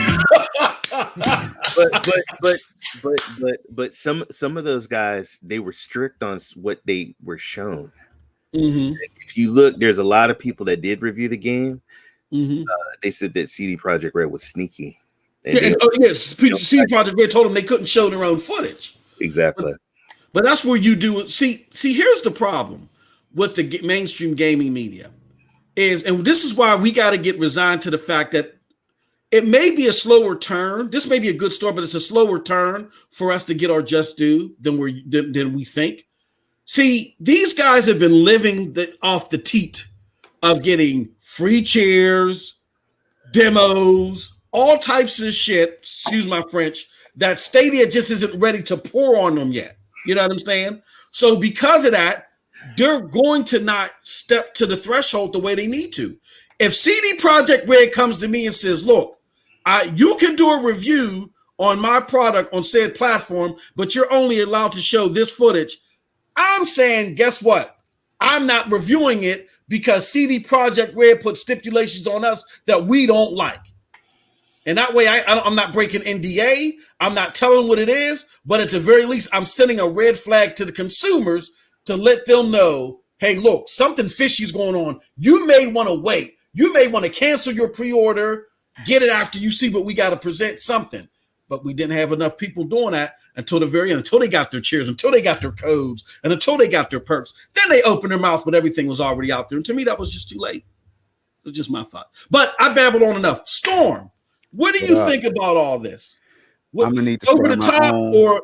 but some of those guys, they were strict on what they were shown. Mm-hmm. If you look, there's a lot of people that did review the game. Mm-hmm. They said that CD Projekt Red was sneaky. Yes, CD Projekt Red told them they couldn't show their own footage. Exactly. But that's where you do it. See, here's the problem with the mainstream gaming media is, and this is why we got to get resigned to the fact that it may be a slower turn. This may be a good start, but it's a slower turn for us to get our just due than we think. See, these guys have been living off the teat of getting free chairs, demos, all types of shit, excuse my French, that Stadia just isn't ready to pour on them yet. You know what I'm saying? So because of that, they're going to not step to the threshold the way they need to. If CD Projekt Red comes to me and says, look, you can do a review on my product on said platform, but you're only allowed to show this footage, I'm saying, guess what? I'm not reviewing it because CD Projekt Red put stipulations on us that we don't like. And that way, I'm not breaking NDA. I'm not telling them what it is, but at the very least, I'm sending a red flag to the consumers to let them know, hey, look, something fishy is going on. You may want to wait. You may want to cancel your pre-order, get it after you see what we got to present, something. But we didn't have enough people doing that until the very end, until they got their chairs, until they got their codes, and until they got their perks. Then they opened their mouth, but everything was already out there. And to me, that was just too late. It was just my thought. But I babbled on enough. Storm, what do you think about all this? I'm gonna need to over the top or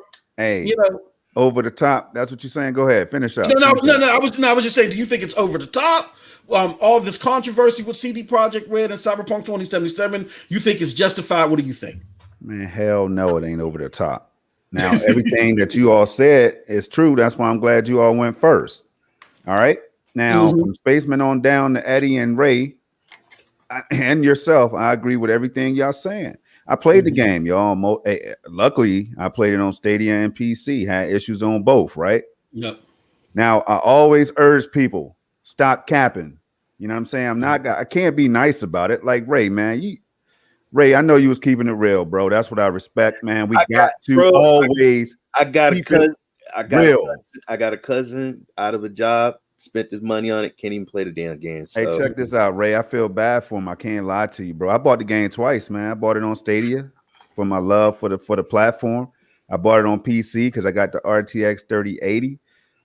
over the top. That's what you're saying. Go ahead, finish up. No. I was just saying. Do you think it's over the top? All this controversy with CD Projekt Red and Cyberpunk 2077. You think it's justified? What do you think? Man, hell no, it ain't over the top. Now, everything that you all said is true. That's why I'm glad you all went first. All right. Now, from Spaceman on down to Eddie and Ray and yourself, I agree with everything y'all saying. I played the game, y'all. Luckily, I played it on Stadia and PC. Had issues on both, right? Yep. Now, I always urge people, stop capping. You know what I'm saying? I can't be nice about it. Like Ray, man, Ray, I know you was keeping it real, bro. That's what I respect, man. We got to always. I got a cousin. I got a cousin out of a job. Spent his money on it. Can't even play the damn game. So. Hey, check this out, Ray. I feel bad for him. I can't lie to you, bro. I bought the game twice, man. I bought it on Stadia for my love for the platform. I bought it on PC because I got the RTX 3080.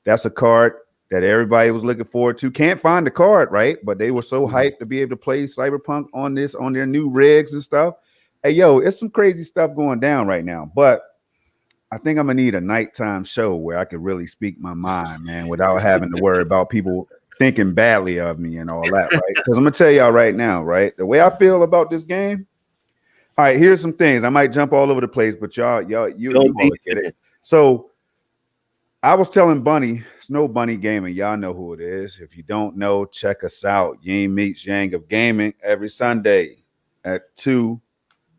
That's a card that everybody was looking forward to. Can't find the card, right? But they were so hyped to be able to play Cyberpunk on their new rigs and stuff. Hey, yo, it's some crazy stuff going down right now. But I think I'm gonna need a nighttime show where I could really speak my mind, man, without having to worry about people thinking badly of me and all that, right? Because I'm gonna tell y'all right now, right? The way I feel about this game. All right, here's some things. I might jump all over the place, but you all get it. So I was telling Bunny, Snow Bunny Gaming. Y'all know who it is. If you don't know, check us out. Ying meets Yang of Gaming every Sunday at 2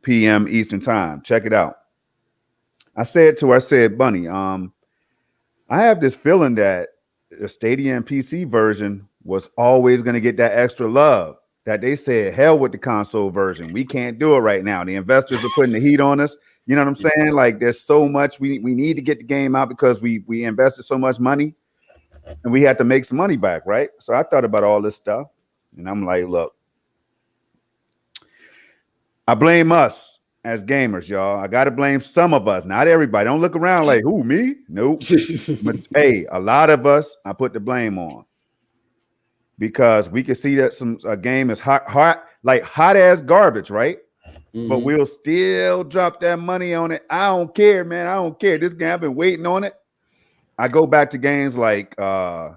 p.m. Eastern Time. Check it out. I said, Bunny, I have this feeling that the Stadia and PC version was always going to get that extra love. That they said, hell with the console version. We can't do it right now. The investors are putting the heat on us. You know what I'm saying? Like, there's so much we need to get the game out because we invested so much money and we had to make some money back, right? So I thought about all this stuff, and I'm like, look, I blame us as gamers, y'all. I got to blame some of us, not everybody. Don't look around like, who, me? Nope. But hey, a lot of us, I put the blame on because we can see that a game is hot as garbage, right? But we'll still drop that money on it. I don't care, man. I don't care. This game, I've been waiting on it. I go back to games like because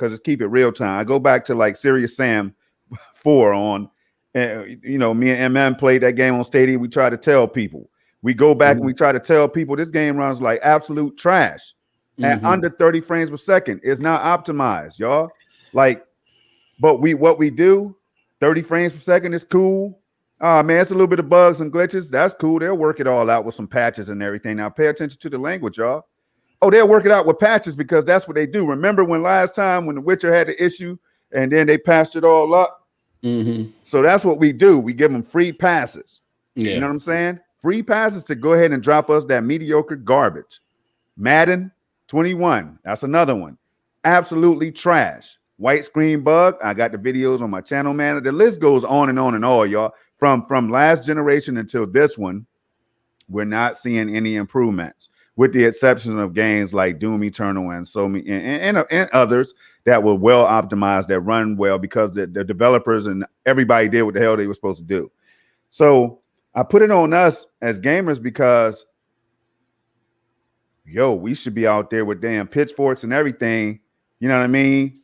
it's keep it real time. I go back to like Serious Sam 4 on. You know, me and MM played that game on Stadia. We try to tell people. We go back and we try to tell people this game runs like absolute trash at under 30 frames per second. It's not optimized, y'all. Like, but what we do, 30 frames per second is cool. Man, it's a little bit of bugs and glitches. That's cool. They'll work it all out with some patches and everything. Now, pay attention to the language, y'all. Oh, they'll work it out with patches because that's what they do. Remember when last time when The Witcher had the issue and then they patched it all up? So that's what we do. We give them free passes. Yeah. You know what I'm saying? Free passes to go ahead and drop us that mediocre garbage. Madden 21. That's another one. Absolutely trash. White screen bug. I got the videos on my channel, man. The list goes on and all, y'all. From last generation until this one, we're not seeing any improvements, with the exception of games like Doom Eternal and so many and others that were well optimized, that run well because the developers and everybody did what the hell they were supposed to do. So I put it on us as gamers because, yo, we should be out there with damn pitchforks and everything. You know what I mean?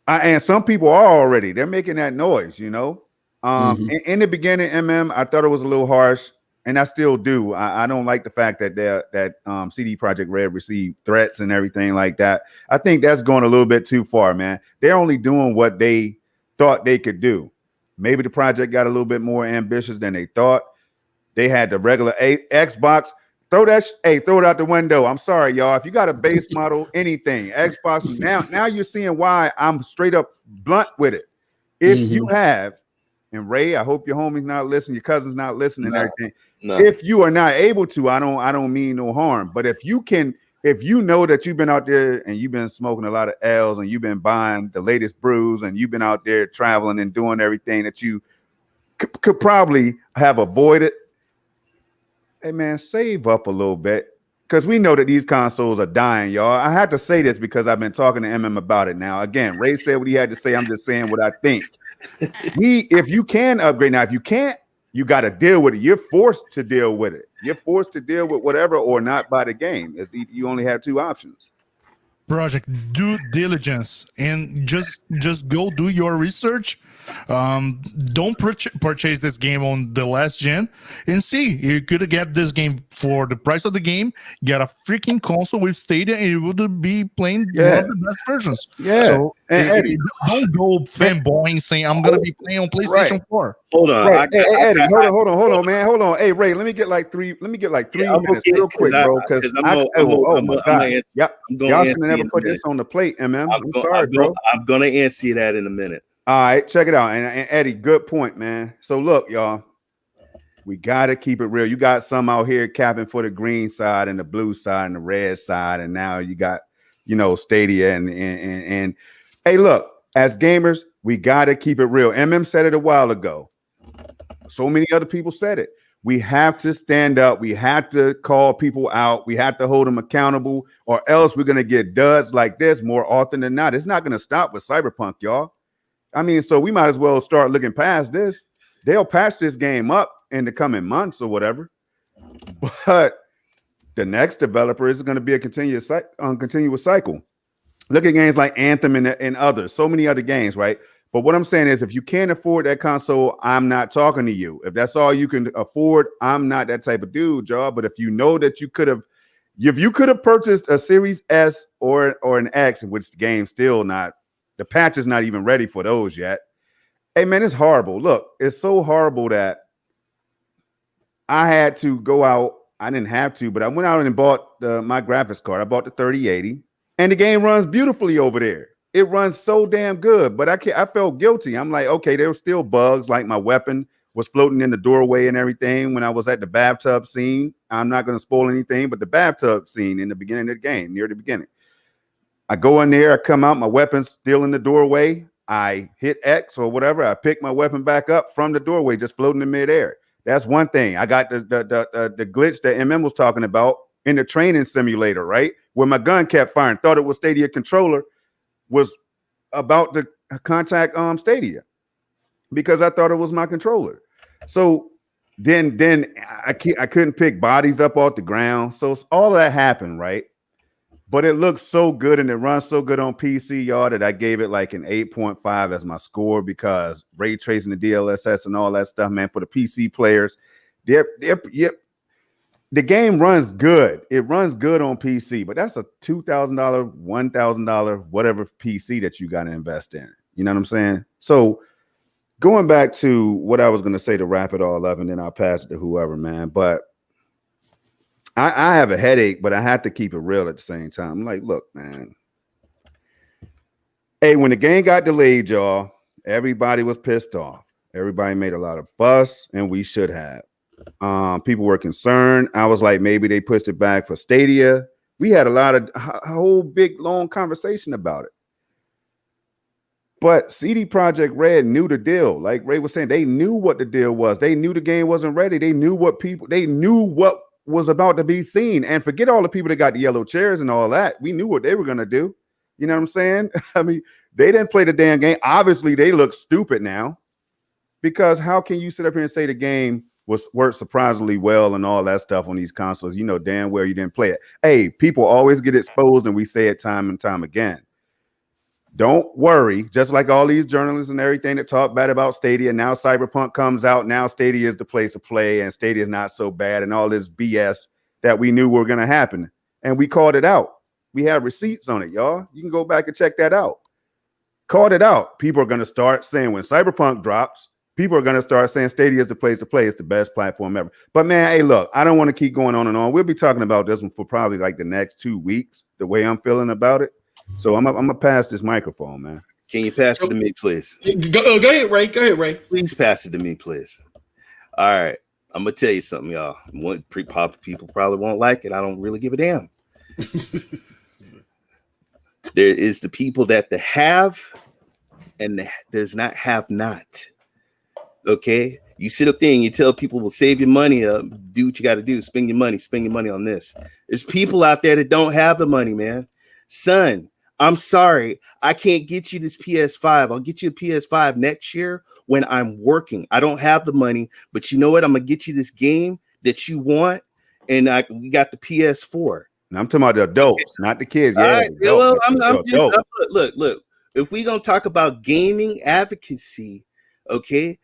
And some people are already. They're making that noise, you know. In the beginning, I thought it was a little harsh. And I still do. I don't like the fact that CD Projekt Red received threats and everything like that. I think that's going a little bit too far, man. They're only doing what they thought they could do. Maybe the project got a little bit more ambitious than they thought. They had the regular Xbox. Throw it out the window. I'm sorry, y'all. If you got a base model, anything, Xbox, now you're seeing why I'm straight up blunt with it. If you have, and Ray, I hope your homie's not listening, your cousin's not listening and everything. No. If you are not able to, I don't mean no harm. But if you know that you've been out there and you've been smoking a lot of L's and you've been buying the latest brews and you've been out there traveling and doing everything that you could probably have avoided, hey man, save up a little bit because we know that these consoles are dying, y'all. I had to say this because I've been talking to MM about it now. Again, Ray said what he had to say. I'm just saying what I think. If you can upgrade now, if you can't, you got to deal with it. You're forced to deal with it. You're forced to deal with whatever or not buy the game. You only have two options. project, due diligence, and just go do your research. Don't purchase this game on the last gen, and see, you could get this game for the price of the game, get a freaking console with Stadia, and you would be playing one of the best versions. Yeah. So And Eddie, don't go fanboying saying I'm gonna be playing on PlayStation 4. Hold on. right. Eddie, hold on, man. Hold on. Hey, Ray, let me get like 3 minutes real quick, bro. Because my God. Yep. Y'all should have never put this on the plate, MM. I'm sorry, bro. I'm gonna answer you that in a minute. All right, check it out. And Eddie, good point, man. So look, y'all, we gotta keep it real. You got some out here capping for the green side and the blue side and the red side, and now you got, Stadia and hey, look, as gamers, we gotta keep it real. MM said it a while ago. So many other people said it. We have to stand up. We have to call people out. We have to hold them accountable, or else we're gonna get duds like this more often than not. It's not gonna stop with Cyberpunk, y'all. I mean, so we might as well start looking past this. They'll patch this game up in the coming months or whatever. But the next developer is going to be a continuous cycle. Look at games like Anthem and others, so many other games, right? But what I'm saying is, if you can't afford that console, I'm not talking to you. If that's all you can afford, I'm not that type of dude, y'all. But if you know that you could have purchased a Series S or an X, in which the game's still not, the patch is not even ready for those yet. Hey, man, it's horrible. Look, it's so horrible that I had to go out. I didn't have to, but I went out and bought my graphics card. I bought the 3080, and the game runs beautifully over there. It runs so damn good, but I felt guilty. I'm like, okay, there were still bugs, like my weapon was floating in the doorway and everything when I was at the bathtub scene. I'm not going to spoil anything, but the bathtub scene in the beginning of the game, near the beginning. I go in there, I come out, my weapon's still in the doorway. I hit X or whatever. I pick my weapon back up from the doorway, just floating in midair. That's one thing. I got the glitch that MM was talking about in the training simulator, right? Where my gun kept firing, thought it was Stadia controller, was about to contact Stadia because I thought it was my controller. So then I couldn't pick bodies up off the ground. So all of that happened, right? But it looks so good and it runs so good on PC, y'all, that I gave it like an 8.5 as my score, because ray tracing the DLSS and all that stuff, man, for the PC players, the game runs good. It runs good on PC, but that's a $2,000, $1,000, whatever PC that you got to invest in. You know what I'm saying? So going back to what I was going to say to wrap it all up, and then I'll pass it to whoever, man. But I have a headache, but I have to keep it real at the same time. I'm like, look, man. Hey, when the game got delayed, y'all, everybody was pissed off. Everybody made a lot of fuss, and we should have. People were concerned. I was like, maybe they pushed it back for Stadia. We had a whole big, long conversation about it. But CD Projekt Red knew the deal. Like Ray was saying, they knew what the deal was. They knew the game wasn't ready. They knew what was about to be seen. And forget all the people that got the yellow chairs and all that. We knew what they were going to do. You know what I'm saying? I mean, they didn't play the damn game. Obviously, they look stupid now, because how can you sit up here and say the game worked surprisingly well and all that stuff on these consoles? You know damn well you didn't play it. Hey, people always get exposed, and we say it time and time again. Don't worry. Just like all these journalists and everything that talk bad about Stadia, now Cyberpunk comes out. Now Stadia is the place to play, and Stadia is not so bad, and all this BS that we knew were going to happen. And we called it out. We have receipts on it, y'all. You can go back and check that out. Called it out. People are going to start saying when Cyberpunk drops, people are going to start saying Stadia is the place to play. It's the best platform ever. But man, hey, look, I don't want to keep going on and on. We'll be talking about this one for probably like the next 2 weeks, the way I'm feeling about it. So I'm gonna pass this microphone, man. Can you pass it to me, please? Go ahead, Ray. Go ahead, Ray. Please pass it to me, please. All right. I'm gonna tell you something, y'all. People probably won't like it. I don't really give a damn. There is the people that the have and does not have not. Okay. You sit up there and you tell people, will save your money up, do what you got to do, spend your money on this. There's people out there that don't have the money, man. Son, I'm sorry, I can't get you this PS5. I'll get you a PS5 next year when I'm working. I don't have the money, but you know what? I'm gonna get you this game that you want, and we got the PS4. And I'm talking about the adults, not the kids. All Yeah, right. the adults. Well, I'm The just adults. look. If we gonna talk about gaming advocacy, okay,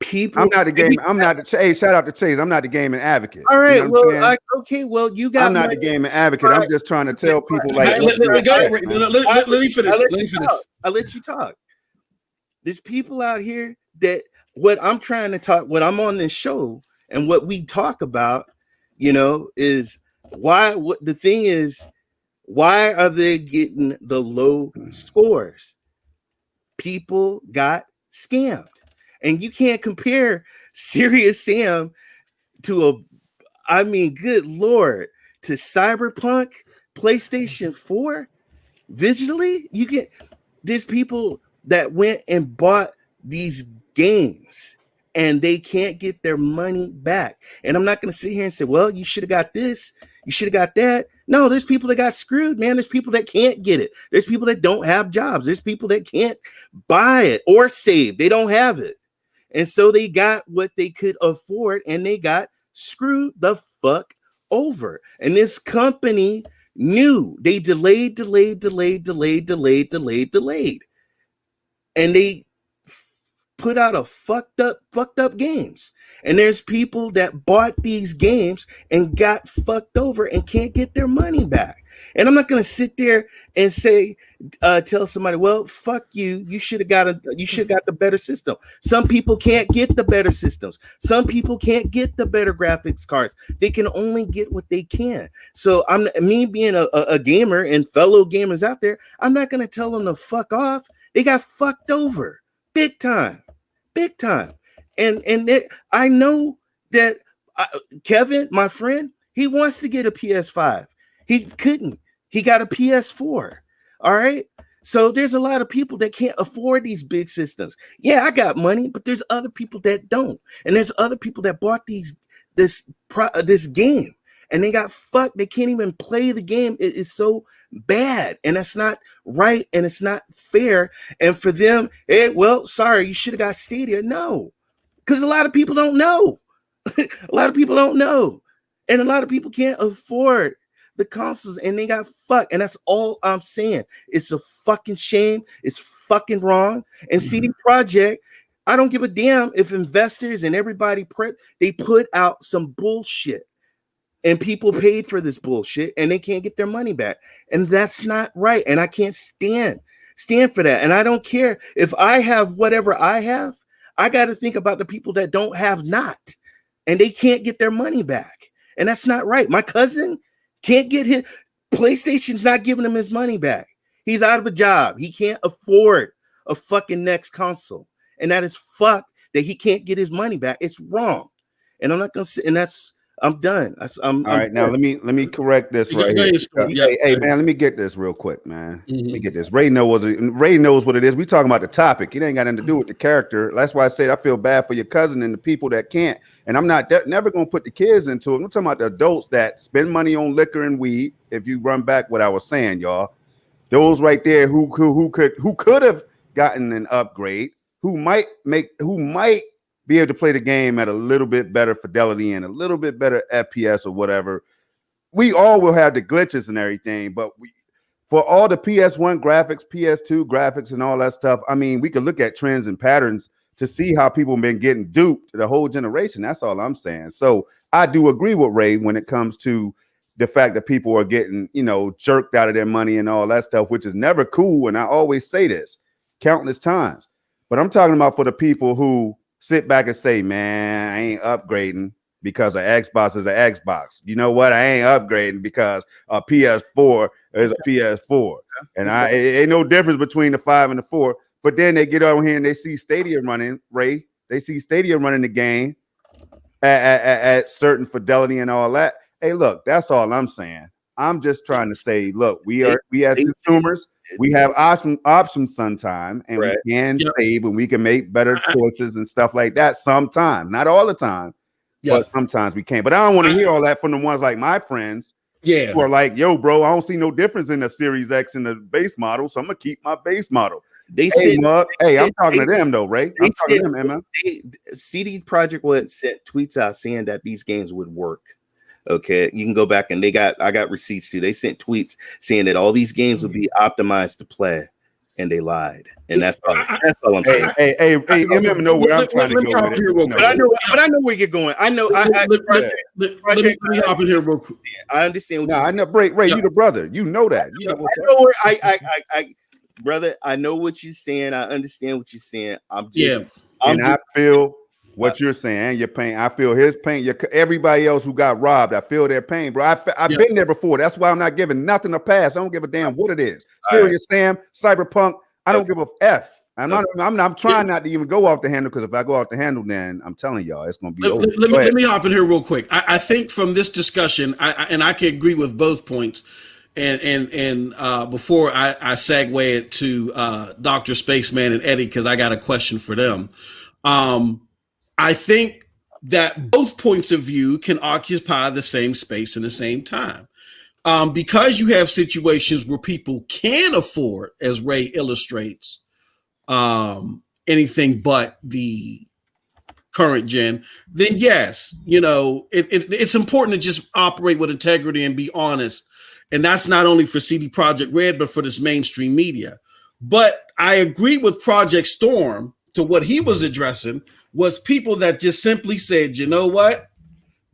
people. I'm not the game. I'm not the. Hey, shout out to Chase. I'm not the gaming advocate. All You know right. what I'm saying? Okay. Well, you got. I'm not the gaming advocate. I'm just trying to tell people like. Let me finish. Let Let me finish. I'll let you talk. There's people out here that what I'm trying to talk, what I'm on this show, and what we talk about, is why. What the thing is, why are they getting the low scores? People got scammed, and you can't compare Serious Sam to good Lord, to Cyberpunk, PlayStation 4. Visually, there's people that went and bought these games and they can't get their money back. And I'm not going to sit here and say, well, you should have got this, you should have got that. No, there's people that got screwed, man. There's people that can't get it. There's people that don't have jobs. There's people that can't buy it or save. They don't have it. And so they got what they could afford and they got screwed the fuck over. And this company knew. They delayed. And they put out a fucked up games. And there's people that bought these games and got fucked over and can't get their money back. And I'm not going to sit there and say, tell somebody, well, fuck you. You should have got the better system. Some people can't get the better systems. Some people can't get the better graphics cards. They can only get what they can. So me being a gamer and fellow gamers out there, I'm not going to tell them to fuck off. They got fucked over big time. And I know that Kevin, my friend, he wants to get a PS5. He couldn't. He got a PS4. All right. So there's a lot of people that can't afford these big systems. Yeah, I got money, but there's other people that don't. And there's other people that bought this game and they got fucked. They can't even play the game. It is so bad, and that's not right, and it's not fair. And for them, sorry, you should have got Stadia. No, because a lot of people don't know. A lot of people don't know, and a lot of people can't afford the consoles, and they got fucked. And that's all I'm saying. It's a fucking shame. It's fucking wrong. And CD Projekt, I don't give a damn if investors and everybody they put out some bullshit. And people paid for this bullshit and they can't get their money back. And that's not right. And I can't stand for that. And I don't care if I have whatever I have. I got to think about the people that don't have not. And they can't get their money back. And that's not right. My cousin can't get his PlayStation's not giving him his money back. He's out of a job. He can't afford a fucking next console. And that is fucked that he can't get his money back. It's wrong. And I'm not going to say, and that's, I'm done. All right, now let me correct this right here. Hey, man, let me get this real quick, man. Let me get this. Ray knows what it is. We talking about the topic. It ain't got nothing to do with the character. That's why I said I feel bad for your cousin and the people that can't. And I'm not never gonna put the kids into it. I'm talking about the adults that spend money on liquor and weed. If you run back what I was saying, y'all, those right there who could have gotten an upgrade, who might be able to play the game at a little bit better fidelity and a little bit better FPS or whatever. We all will have the glitches and everything, but for all the PS1 graphics, PS2 graphics, and all that stuff, I mean, we could look at trends and patterns to see how people have been getting duped the whole generation. That's all I'm saying. So I do agree with Ray when it comes to the fact that people are getting, jerked out of their money and all that stuff, which is never cool. And I always say this countless times, but I'm talking about for the people who sit back and say, man, I ain't upgrading because an Xbox is an Xbox. You know what? I ain't upgrading because a PS4 is a PS4. And it ain't no difference between the 5 and the 4. But then they get on here and they see Stadia running, Ray. They see Stadia running the game at certain fidelity and all that. Hey, look, that's all I'm saying. I'm just trying to say, look, we as consumers, we have options sometimes, and we can save and we can make better choices and stuff like that sometimes. Not all the time, but sometimes we can. But I don't want to hear all that from the ones like my friends who are like, yo, bro, I don't see no difference in the Series X and the base model, so I'm going to keep my base model. I'm talking to them, though, Ray. I'm talking to them, Emma. CD Projekt sent tweets out saying that these games would work. Okay, you can go back and I got receipts too. They sent tweets saying that all these games will be optimized to play, and they lied. And that's all I'm saying. Hey, MM know where I'm trying to go with it. But I know where you're going. I know. Let me hop in here real quick. I understand what you're I know, Ray, you the brother. You know that. You know what's up. Brother, I know what you're saying. I understand what you're saying. I feel what you're saying. Your pain. I feel his pain. Everybody else who got robbed, I feel their pain, bro. I've been there before. That's why I'm not giving nothing a pass. I don't give a damn what it is. Serious Sam, Cyberpunk. I don't give a F. I'm trying not to even go off the handle, because if I go off the handle, then I'm telling y'all it's going to be over. Let me hop in here real quick. I think from this discussion, I can agree with both points. And before I segue it to Dr. Spaceman and Eddie, because I got a question for them. I think that both points of view can occupy the same space in the same time. Because you have situations where people can afford, as Ray illustrates, anything but the current gen, then yes, it's important to just operate with integrity and be honest. And that's not only for CD Projekt Red, but for this mainstream media. But I agree with Project Storm to what he was addressing was people that just simply said, you know what?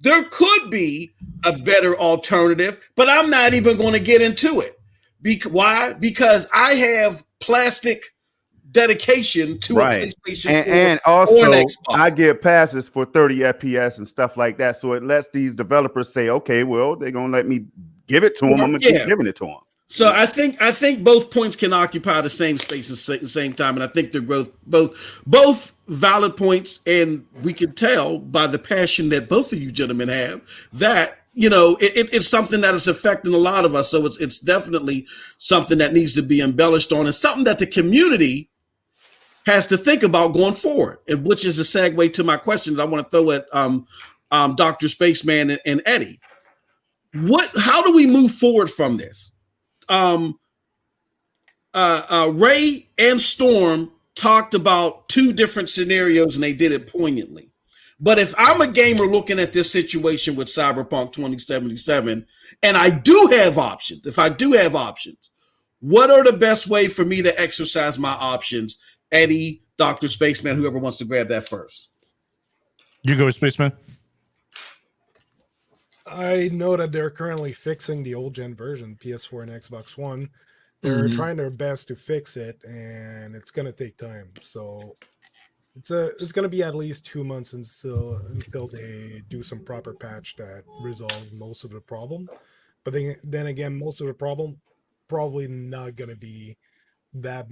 There could be a better alternative, but I'm not even going to get into it. Why? Because I have plastic dedication to a PlayStation 4 and also or an Xbox. I get passes for 30 FPS and stuff like that. So it lets these developers say, okay, well, they're going to let me give it to them. I'm going to keep giving it to them. So I think both points can occupy the same space at the same time, and I think they're both valid points. And we can tell by the passion that both of you gentlemen have that it's something that is affecting a lot of us. So it's definitely something that needs to be embellished on, and something that the community has to think about going forward. And which is a segue to my question that I want to throw at Dr. Spaceman and Eddie. How do we move forward from this? Ray and Storm talked about two different scenarios, and they did it poignantly. But if I'm a gamer looking at this situation with Cyberpunk 2077, and I do have options, what are the best way for me to exercise my options? Eddie, Dr. Spaceman, whoever wants to grab that first. You go, Spaceman. I know that they're currently fixing the old gen version, PS4 and Xbox One. They're trying their best to fix it, and it's gonna take time. So it's gonna be at least 2 months until they do some proper patch that resolves most of the problem. But then again, most of the problem probably not gonna be that.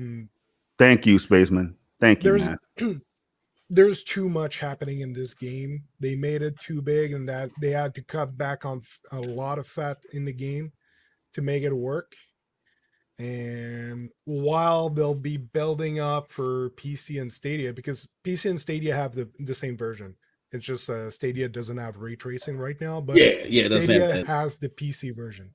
Thank you, Spaceman. Thank you, man. There's too much happening in this game. They made it too big, and that they had to cut back on a lot of fat in the game to make it work. And while they'll be building up for PC and Stadia, because PC and Stadia have the same version, it's just Stadia doesn't have ray tracing right now, but Stadia has the PC version.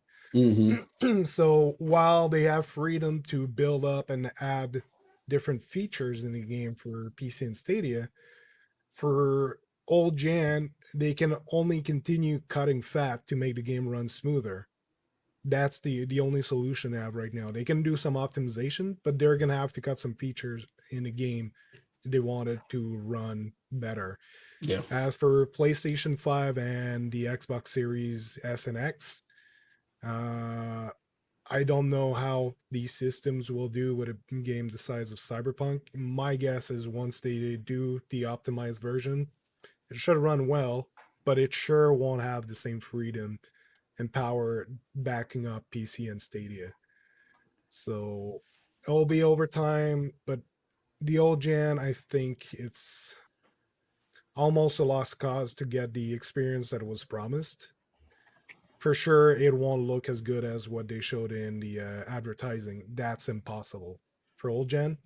So while they have freedom to build up and add different features in the game for PC and Stadia, for old gen, they can only continue cutting fat to make the game run smoother. That's the only solution they have right now. They can do some optimization, but they're going to have to cut some features in the game if they want it to run better. Yeah. As for PlayStation 5 and the Xbox Series S and X, I don't know how these systems will do with a game the size of Cyberpunk. My guess is once they do the optimized version, it should run well, but it sure won't have the same freedom and power backing up PC and Stadia. So it'll be over time, but the old gen, I think it's almost a lost cause to get the experience that was promised. For sure, it won't look as good as what they showed in the advertising. That's impossible for old gen,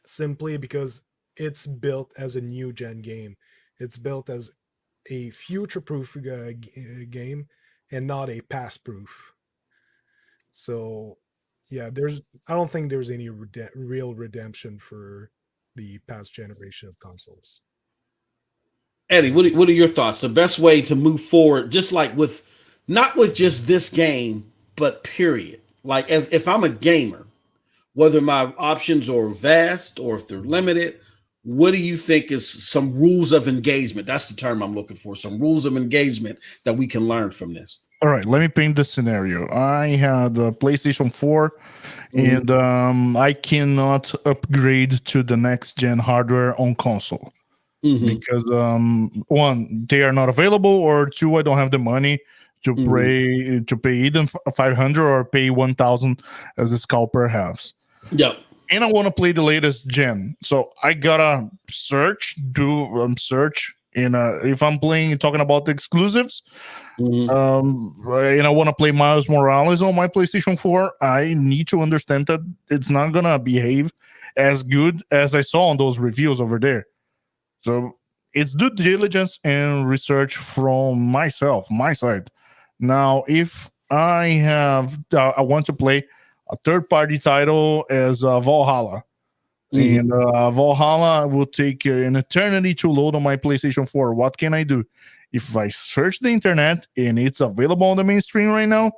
simply because it's built as a new gen game. It's built as a future-proof game and not a past-proof. So, yeah, I don't think there's any real redemption for the past generation of consoles. Eddie, what are your thoughts? The best way to move forward, just like with not with just this game, but period. Like as if I'm a gamer, whether my options are vast or if they're limited, what do you think is some rules of engagement? That's the term I'm looking for. Some rules of engagement that we can learn from this. All right, let me paint the scenario. I had a PlayStation 4, and I cannot upgrade to the next gen hardware on console because one, they are not available, or two, I don't have the money to pay either 500 or pay 1,000 as the scalper has. Yep. And I want to play the latest gen, so I gotta search, and if I'm talking about the exclusives, and I want to play Miles Morales on my PlayStation 4, I need to understand that it's not gonna behave as good as I saw on those reviews over there. So it's due diligence and research from my side. Now, if I want to play a third-party title as Valhalla, and Valhalla will take an eternity to load on my PlayStation 4. What can I do? If I search the internet and it's available on the mainstream right now,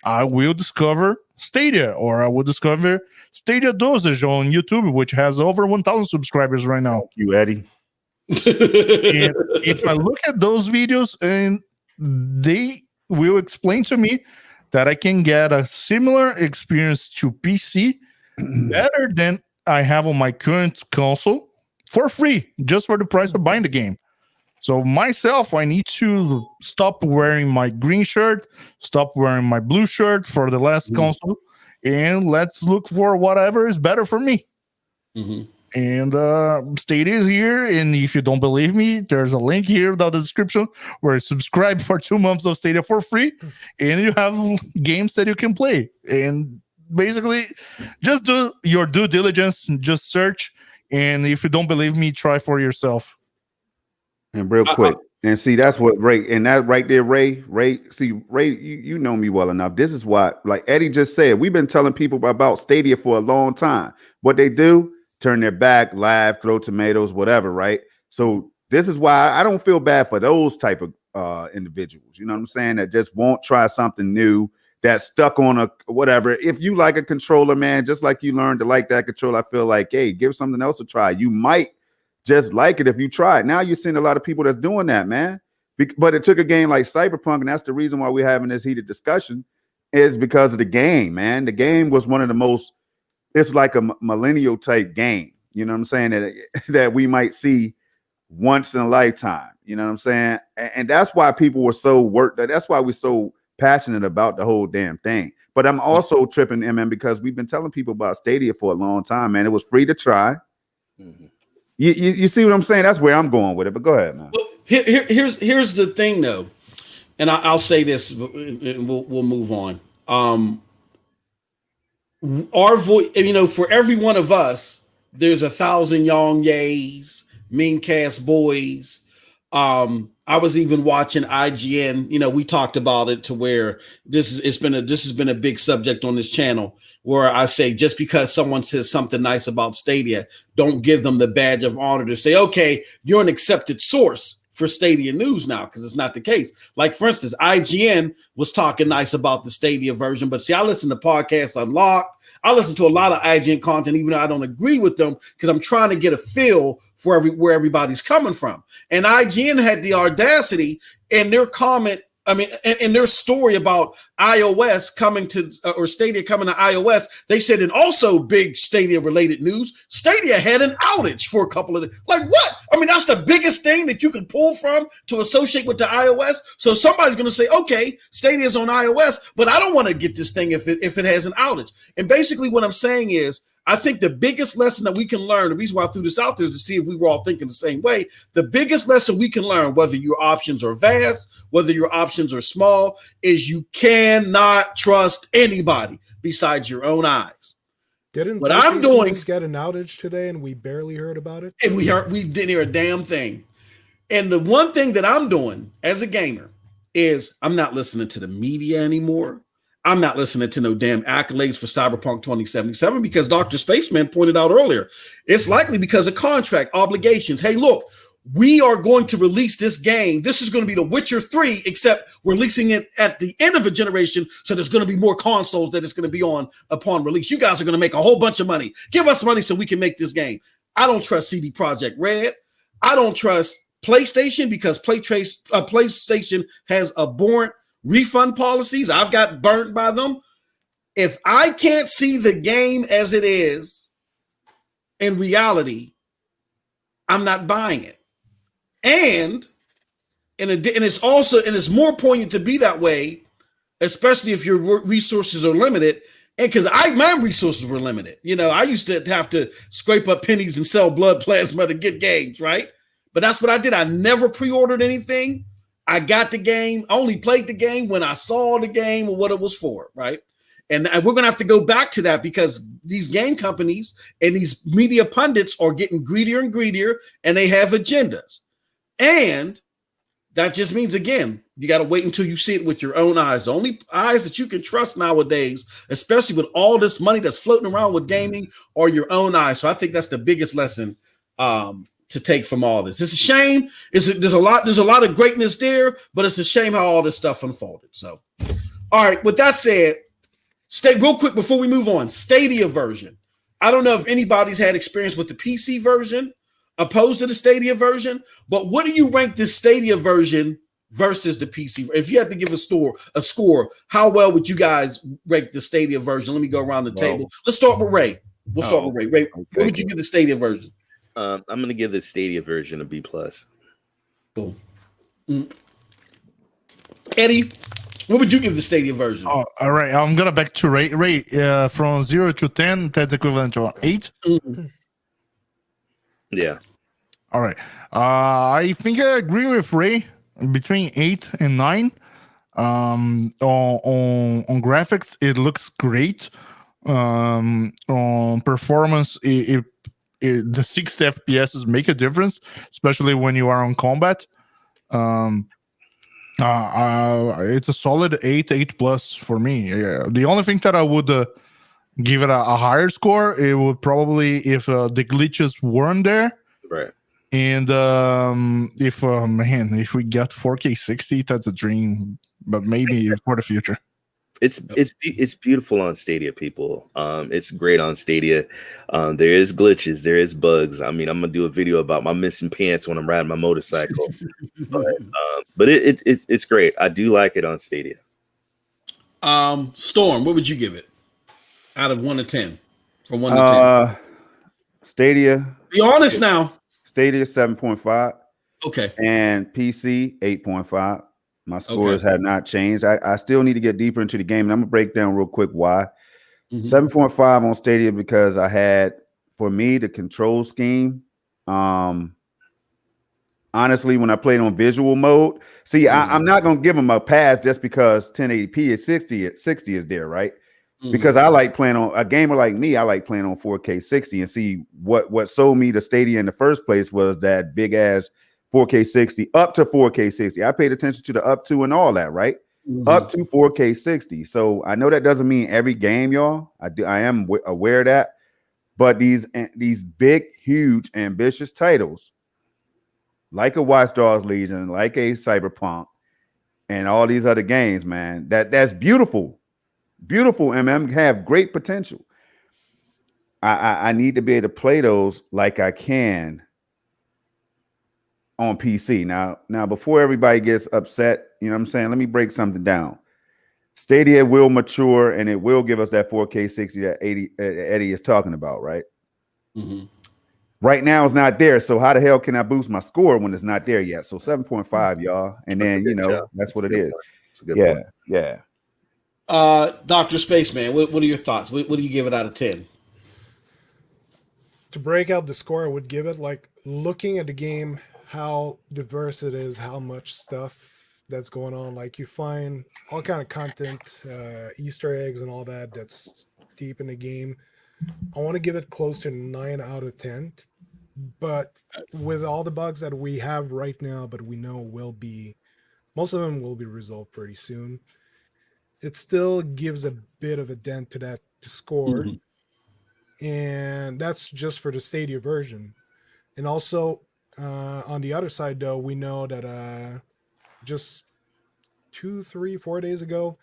I will discover Stadia, or I will discover Stadia Dosage on YouTube, which has over 1,000 subscribers right now. Thank you, Eddie. And if I look at those videos, and they will explain to me that I can get a similar experience to PC better than I have on my current console for free, just for the price of buying the game. So myself, I need to stop wearing my green shirt, stop wearing my blue shirt for the last console, and let's look for whatever is better for me. And Stadia is here, and if you don't believe me, there's a link here in the description where you subscribe for 2 months of Stadia for free, and you have games that you can play. And basically, just do your due diligence, just search, and if you don't believe me, try for yourself. And real quick, and see, that's what Ray, and that right there, Ray, see, Ray, you know me well enough. This is why, like Eddie just said, we've been telling people about Stadia for a long time. What they do, turn their back, laugh, throw tomatoes, whatever, right? So this is why I don't feel bad for those type of individuals. You know what I'm saying? That just won't try something new, that's stuck on a whatever. If you like a controller, man, just like you learned to like that controller, I feel like, hey, give something else a try. You might just like it if you try it. Now you're seeing a lot of people that's doing that, man. But it took a game like Cyberpunk, and that's the reason why we're having this heated discussion, is because of the game, man. The game was one of the most, it's like a millennial type game. You know what I'm saying? That we might see once in a lifetime. You know what I'm saying? And that's why people were so worked. That's why we're so passionate about the whole damn thing. But I'm also tripping, man, because we've been telling people about Stadia for a long time, man. It was free to try. You see what I'm saying? That's where I'm going with it. But go ahead, man. Well, here's the thing, though, and I'll say this, and we'll move on. Our voice, for every one of us, there's 1,000 Young Yays, Mean Cast Boys. I was even watching IGN. We talked about it to where this has been a big subject on this channel, where I say just because someone says something nice about Stadia, don't give them the badge of honor to say, okay, you're an accepted source for Stadia news now, because it's not the case. Like, for instance, IGN was talking nice about the Stadia version, but see, I listen to podcasts Unlocked. I listen to a lot of IGN content, even though I don't agree with them, because I'm trying to get a feel for where everybody's coming from. And IGN had the audacity in their comment, in their story about iOS coming to, or Stadia coming to iOS, they said, and also big Stadia related news, Stadia had an outage for a couple of days. Like, what? That's the biggest thing that you can pull from to associate with the iOS. So somebody's going to say, okay, Stadia's on iOS, but I don't want to get this thing if it has an outage. And basically what I'm saying is, I think the biggest lesson that we can learn, the reason why I threw this out there is to see if we were all thinking the same way. The biggest lesson we can learn, whether your options are vast, whether your options are small, is you cannot trust anybody besides your own eyes. Didn't what I'm doing just get an outage today and we barely heard about it? And we didn't hear a damn thing. And the one thing that I'm doing as a gamer is I'm not listening to the media anymore. I'm not listening to no damn accolades for Cyberpunk 2077, because Dr. Spaceman pointed out earlier, it's likely because of contract obligations. Hey, look, we are going to release this game. This is going to be The Witcher 3, except we're releasing it at the end of a generation, so there's going to be more consoles that it's going to be on upon release. You guys are going to make a whole bunch of money. Give us money so we can make this game. I don't trust CD Projekt Red. I don't trust PlayStation because PlayStation has abhorrent refund policies. I've got burnt by them. If I can't see the game as it is in reality, I'm not buying it. And it's more poignant to be that way, especially if your resources are limited. And because my resources were limited, I used to have to scrape up pennies and sell blood plasma to get games, right? But that's what I did. I never pre-ordered anything. I got the game, only played the game when I saw the game or what it was for, right? And we're going to have to go back to that because these game companies and these media pundits are getting greedier and greedier, and they have agendas. And that just means, again, you got to wait until you see it with your own eyes. The only eyes that you can trust nowadays, especially with all this money that's floating around with gaming, are your own eyes. So I think that's the biggest lesson to take from all this. It's a shame. There's a lot of greatness there, but it's a shame how all this stuff unfolded. So, all right, with that said, stay real quick before we move on. Stadia version. I don't know if anybody's had experience with the PC version opposed to the Stadia version, but what do you rank the Stadia version versus the PC? If you had to give a score, how well would you guys rank the Stadia version? Let me go around the table. Let's start with Ray. We'll start with Ray. Ray, what would you give the Stadia version? I'm going to give the Stadia version a B+. Boom. Eddie, what would you give the Stadia version? Oh, all right. I'm gonna back to Ray. Ray, from 0 to 10, that's equivalent to 8. Yeah. All right. I think I agree with Ray between 8 and 9. On graphics, it looks great. On performance, the 60 FPS make a difference, especially when you are on combat. It's a solid 8 plus for me. Yeah. The only thing that I would give it a higher score, it would probably if the glitches weren't there, right? And if we get 4K 60, that's a dream, but maybe for the future. It's beautiful on Stadia, people. It's great on Stadia. There is glitches, there is bugs. I mean, I'm gonna do a video about my missing pants when I'm riding my motorcycle. but it's great. I do like it on Stadia. Storm, what would you give it out of 1 to 10? From 1 to 10. Stadia. Be honest now. Stadia 7.5. Okay. And PC 8.5. My scores have not changed. I still need to get deeper into the game, and I'm gonna break down real quick why. 7.5 on Stadia because I had, for me, the control scheme. Honestly, when I played on visual mode, see, I'm not gonna give them a pass just because 1080p is 60 is there, right? Because I like playing on a gamer like me. I like playing on 4K 60, and see what sold me to Stadia in the first place was that big ass 4K 60 up to 4K 60. I paid attention to the up to and all that, right? Up to 4K 60. So I know that doesn't mean every game, y'all. I am aware of that. But these big, huge, ambitious titles, like a Watch Dogs Legion, like a Cyberpunk, and all these other games, man, that's beautiful. Beautiful, MM, have great potential. I need to be able to play those like I can on PC. Now, before everybody gets upset, you know what I'm saying? Let me break something down. Stadia will mature and it will give us that 4K 60 that Eddie is talking about, right? Right now it's not there. So how the hell can I boost my score when it's not there yet? So 7.5, y'all. And then, that's what it is. Yeah. Dr. Spaceman, what are your thoughts? What do you give it out of 10? To break out the score, I would give it, like, looking at the game, how diverse it is, how much stuff that's going on. Like, you find all kind of content, Easter eggs and all that's deep in the game. I want to give it close to 9 out of 10. But with all the bugs that we have right now, but we know most of them will be resolved pretty soon, it still gives a bit of a dent to that score. And that's just for the Stadia version. And also, On the other side, though, we know that just 2, 3, 4 days ago,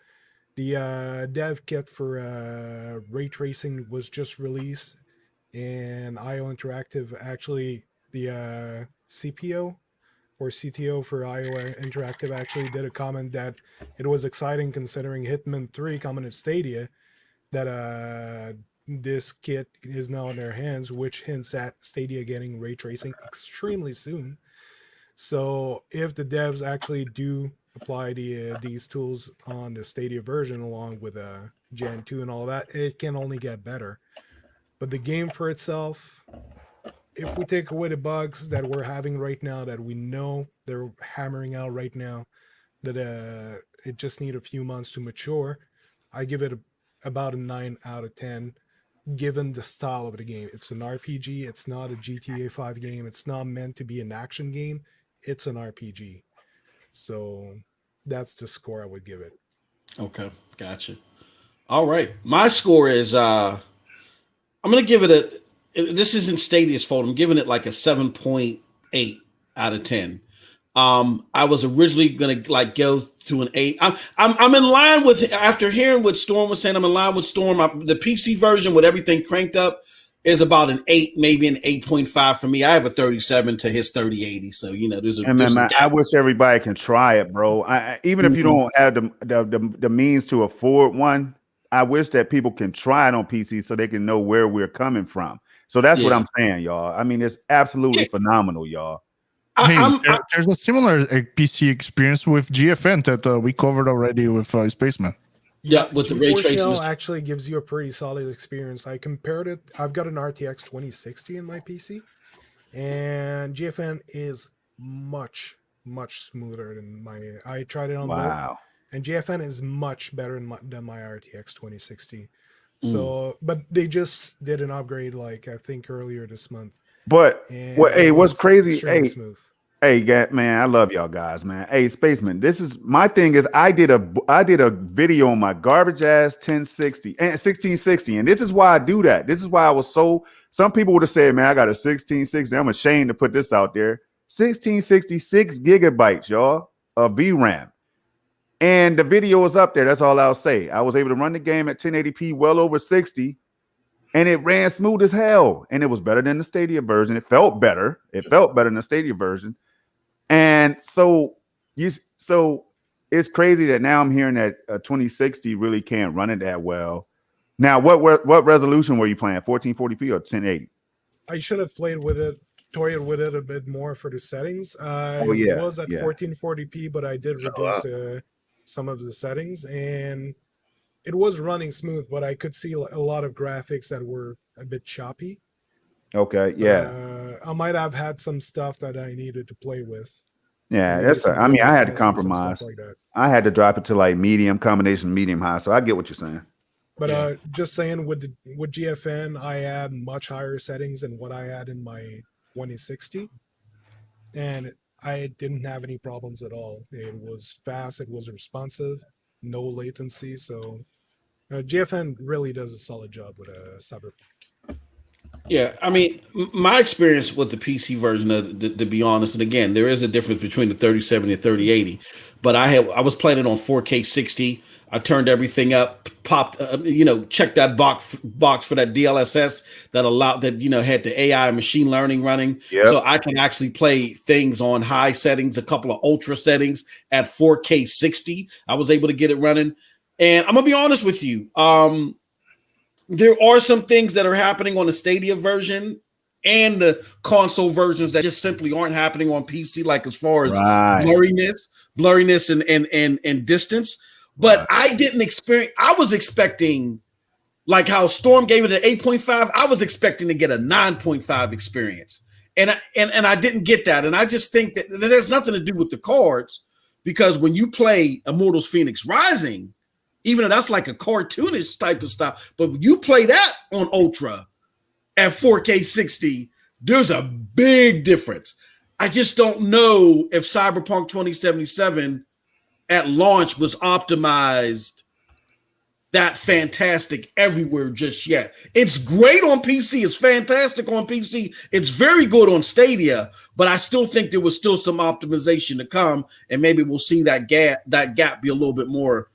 the dev kit for ray tracing was just released, and IO Interactive actually the CPO or CTO for IO Interactive actually did a comment that it was exciting considering Hitman 3 coming to Stadia that this kit is now in their hands, which hints at Stadia getting ray tracing extremely soon. So if the devs actually do apply these tools on the Stadia version along with Gen 2 and all that, it can only get better. But the game for itself, if we take away the bugs that we're having right now, that we know they're hammering out right now, that it just need a few months to mature, I give it about a 9 out of 10, given the style of the game. It's an RPG. It's not a GTA 5 game. It's not meant to be an action game. It's an RPG. So that's the score I would give it. Okay, gotcha. All right, my score is I'm gonna give it a. This isn't Stadia's fault. I'm giving it like a 7.8 out of 10. I was originally gonna like go to an 8. I'm in line with, after hearing what Storm was saying, I'm in line with Storm. The PC version with everything cranked up is about an 8, maybe an 8.5 for me. I have a 37 to his 3080, so there's a, And there's man, a gap. I wish everybody can try it, bro. Even if you don't have the means to afford one, I wish that people can try it on PC so they can know where we're coming from. So that's what I'm saying, y'all. I mean, it's absolutely phenomenal, y'all. There's a similar PC experience with GFN that we covered already with Spaceman. Yeah, with the ray GeForce tracing now actually gives you a pretty solid experience. I compared it. I've got an RTX 2060 in my PC, and GFN is much smoother than my. I tried it on both, and GFN is much better than my RTX 2060. So, but they just did an upgrade, like I think earlier this month. But what's crazy? Smooth. Hey, man, I love y'all guys, man. Hey, Spaceman, this is my thing. Is I did a video on my garbage ass 1060 and 1660, and this is why I do that. This is why I was so. Some people would have said, "Man, I got a 1660." I'm ashamed to put this out there. 1666 gigabytes, y'all, of VRAM, and the video is up there. That's all I'll say. I was able to run the game at 1080p, well over 60. And it ran smooth as hell. And it was better than the Stadia version. It felt better. It felt better than the Stadia version. And so it's crazy that now I'm hearing that 2060 really can't run it that well. Now, what resolution were you playing? 1440p or 1080? I should have toyed with it a bit more for the settings. It was at 1440p, but I did reduce some of the settings, and it was running smooth, but I could see a lot of graphics that were a bit choppy. Okay, yeah. I might have had some stuff that I needed to play with. Yeah, I had to compromise. Like that. I had to drop it to like medium, combination medium high. So I get what you're saying. But just saying, with GFN, I had much higher settings than what I had in my 2060, and I didn't have any problems at all. It was fast. It was responsive. No latency. So GFN really does a solid job with Cyberpunk. Yeah, I mean, my experience with the PC version, to be honest, and again, there is a difference between the 3070 and 3080, but I was playing it on 4K 60. I turned everything up, popped, checked that box for that DLSS that allowed that had the AI machine learning running, so I can actually play things on high settings, a couple of ultra settings at 4K 60. I was able to get it running, and I'm gonna be honest with you. There are some things that are happening on the Stadia version and the console versions that just simply aren't happening on PC, like as far as blurriness and distance. But I didn't experience. I was expecting, like how Storm gave it an 8.5. I was expecting to get a 9.5 experience, and I didn't get that. And I just think that there's nothing to do with the cards, because when you play Immortals Phoenix Rising, even though that's like a cartoonish type of stuff, but when you play that on Ultra at 4K 60, there's a big difference. I just don't know if Cyberpunk 2077 at launch was optimized that fantastic everywhere just yet. It's great on PC. It's fantastic on PC. It's very good on Stadia, but I still think there was still some optimization to come, and maybe we'll see that gap be a little bit more,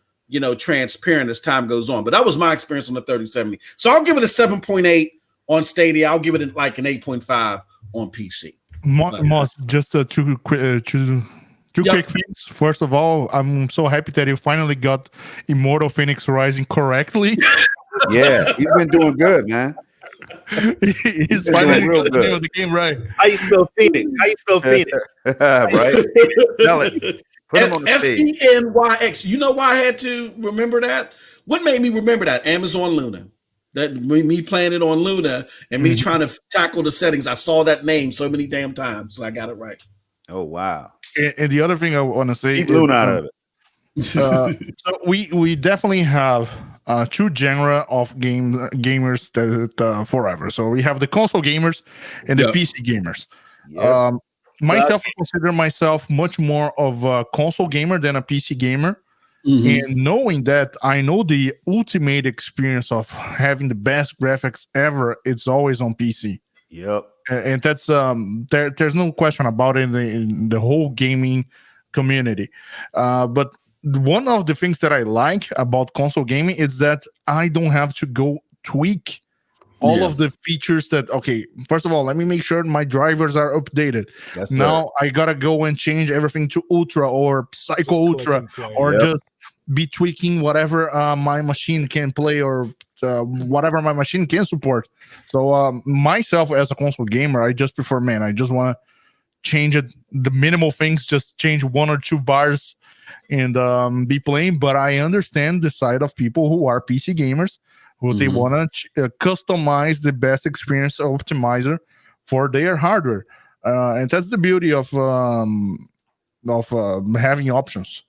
transparent as time goes on. But that was my experience on the 3070. So I'll give it a 7.8 on Stadia. I'll give it like an 8.5 on PC. Moss, just two quick things. First of all, I'm so happy that you finally got Immortal Phoenix Rising correctly. Yeah, he's been doing good, man. He's finally real got the good. name of the game right. How you spell Phoenix? Right? Tell it. Put him on the stage. FENYX. You know why I had to remember that? What made me remember that? Amazon Luna. That me playing it on Luna and me trying to tackle the settings. I saw that name so many damn times, so I got it right. Oh wow! And the other thing I want to say, keep Luna out of it. So we definitely have two genre of gamers that forever. So we have the console gamers and the PC gamers. Yep. Myself, I consider myself much more of a console gamer than a PC gamer. And knowing that, I know the ultimate experience of having the best graphics ever, it's always on PC. Yep. And that's there's no question about it in the whole gaming community. But one of the things that I like about console gaming is that I don't have to go tweak all of the features that, first of all, let me make sure my drivers are updated. Yes, now I gotta go and change everything to Ultra or Psycho Ultra, or just be tweaking whatever my machine can play or whatever my machine can support. So myself as a console gamer, I just prefer, I just want to change it, the minimal things, just change 1 or 2 bars and be playing. But I understand the side of people who are PC gamers, who they want to customize the best experience optimizer for their hardware. And that's the beauty of having options.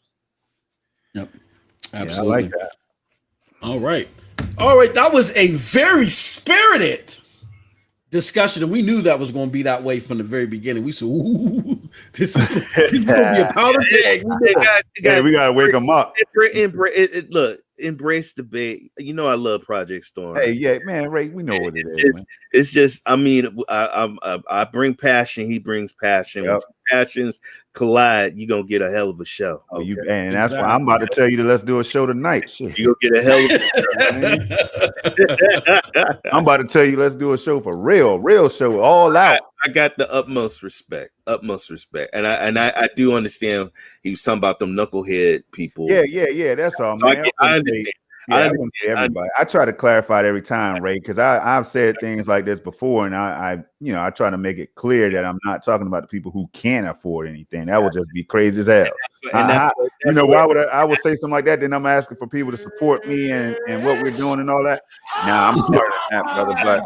Yep. Absolutely. Yeah, I like that. All right. That was a very spirited discussion, and we knew that was going to be that way from the very beginning. We said, "Ooh, this is going to be a powder keg." We got to wake them up. Look, embrace debate. You know I love Project Storm. Hey, yeah, man, Ray, we know what it is. Man. It's just, I mean, I bring passion. He brings passion. When passions collide, you're gonna get a hell of a show. Oh, and that's why I'm about to tell you that let's do a show tonight. Shit. You're gonna get a hell of a show. I'm about to tell you let's do a show for real show, all out. I got the utmost respect, and I do understand he was talking about them knucklehead people. Yeah, that's all, So man. I understand. I wouldn't say everybody. I try to clarify it every time, Ray, because I've said things like this before, and I try to make it clear that I'm not talking about the people who can't afford anything. That would just be crazy as hell. Why would I would say something like that? Then I'm asking for people to support me and what we're doing and all that. Nah, I'm smarter than that, brother. But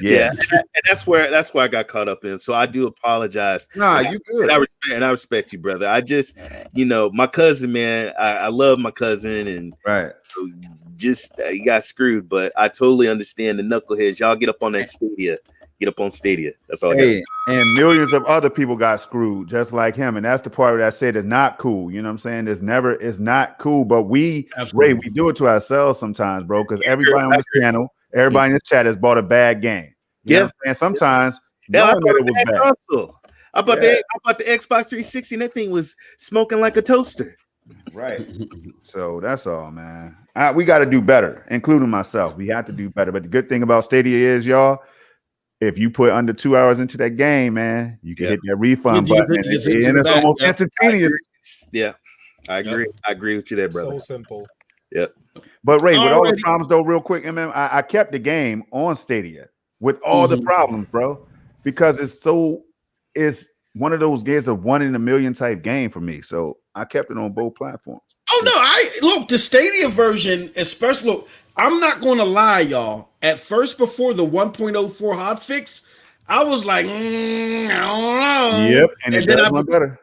and that's where I got caught up in. So I do apologize. Nah, you good. And I respect you, brother. I just, my cousin, man. I love my cousin, and just he got screwed. But I totally understand the knuckleheads. Y'all get up on that Stadia. Get up on Stadia. That's all. And millions of other people got screwed just like him, and that's the part that I said is not cool. You know what I'm saying? It's not cool. But we do it to ourselves sometimes, bro. Because everybody on this channel. Everybody in this chat has bought a bad game. And sometimes I bought it was bad. Console. I bought the Xbox 360, and that thing was smoking like a toaster. Right. So that's all, man. We got to do better, including myself. We have to do better. But the good thing about Stadia is, y'all, if you put under 2 hours into that game, man, you can hit that refund button, and it's almost instantaneous. I agree. I agree with you there, brother. So simple. Yep. But Ray, with all the problems though, real quick, I kept the game on Stadia with all the problems, bro, because it's one of those games of 1 in a million type game for me. So I kept it on both platforms. Oh no, the Stadia version, especially. Look, I'm not going to lie, y'all. At first, before the 1.04 hotfix, I was like, I don't know. Yep, and it does one better.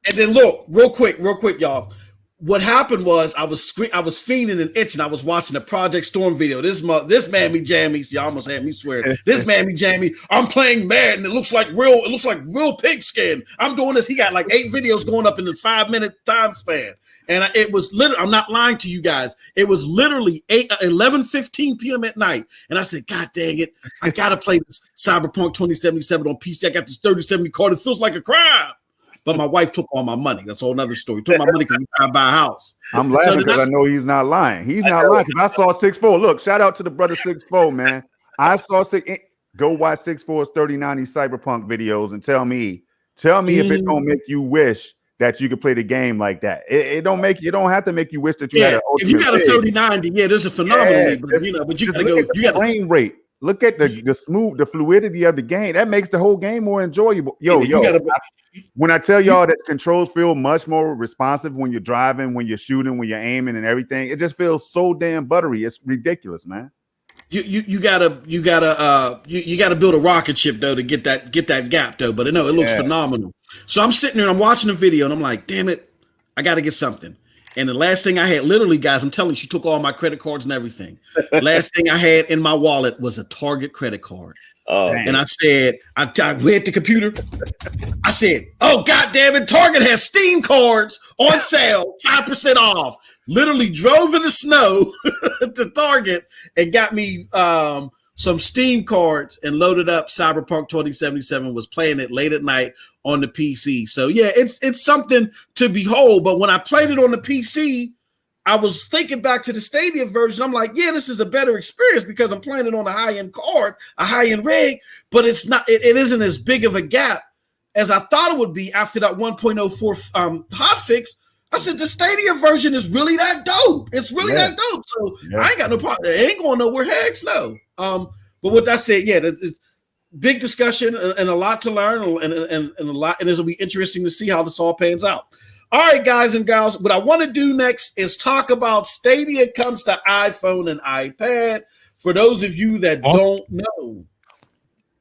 And then look, real quick, y'all. what happened was I was fiending and itching. I was watching a Project Storm video. This Mammy Jammy, you almost had me swear. This Mammy Jammy, I'm playing Madden. It looks like real pigskin. I'm doing this. He got like 8 videos going up in the 5-minute time span. And it was literally, I'm not lying to you guys. It was literally 11:15 p.m. at night. And I said, God dang it. I got to play this Cyberpunk 2077 on PC. I got this 3070 card. It feels like a crime. But my wife took all my money. That's a whole other story. Took my money because we tried to buy a house. I'm laughing because I know he's not lying. He's not lying because I saw 6'4". Look, shout out to the brother 6'4", man. I saw 6. Go watch 6'4's 3090 Cyberpunk videos and tell me if it don't make you wish that you could play the game like that. It don't have to make you wish that you had an ultimate. If you got a 3090, there's a phenomenal league, but you gotta go. You got frame rate. Look at the fluidity of the game. That makes the whole game more enjoyable. When I tell y'all that controls feel much more responsive when you're driving, when you're shooting, when you're aiming and everything, it just feels so damn buttery. It's ridiculous, man. You gotta build a rocket ship though to get that gap though. But no, it looks phenomenal. So I'm sitting there and I'm watching the video and I'm like, damn it, I gotta get something. And the last thing I had, literally, guys, I'm telling you, she took all my credit cards and everything. Last thing I had in my wallet was a Target credit card. Oh, and I said, I went to the computer. I said, oh, God damn it. Target has Steam cards on sale, 5% off. Literally drove in the snow to Target and got me some Steam cards and loaded up Cyberpunk 2077, was playing it late at night on the PC. So yeah, it's something to behold. But when I played it on the PC, I was thinking back to the Stadia version. I'm like, yeah, this is a better experience because I'm playing it on a high-end card, a high-end rig, but it's not. It isn't as big of a gap as I thought it would be after that 1.04 hotfix. I said the Stadia version is really that dope. It's really that dope. So I ain't got no problem. It ain't going nowhere. Heck no. But with that said, yeah, it's big discussion and a lot to learn and a lot, and it'll be interesting to see how this all pans out. All right, guys and gals, what I want to do next is talk about Stadia comes to iPhone and iPad. For those of you that don't know.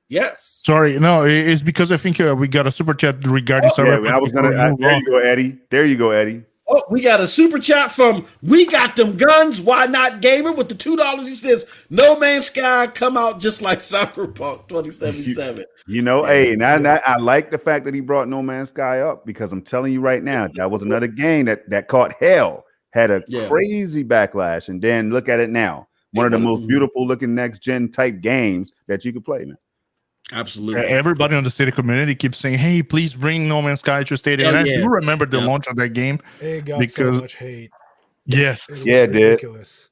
Yes. Sorry, no, it's because I think we got a super chat regarding Cyberpunk. I was gonna. There you go, Eddie. There you go, Eddie. Oh, we got a super chat from We Got Them Guns. Why Not Gamer with the $2? He says, No Man's Sky come out just like Cyberpunk 2077. Hey, I like the fact that he brought No Man's Sky up because I'm telling you right now, that was another game that caught hell, had a crazy backlash, and then look at it now. One of the most beautiful looking next gen type games that you could play, man. Absolutely. Everybody on the Stadia community keeps saying, hey, please bring No Man's Sky to Stadia. And I do remember the launch of that game. It got so much hate. Yes. It was ridiculous.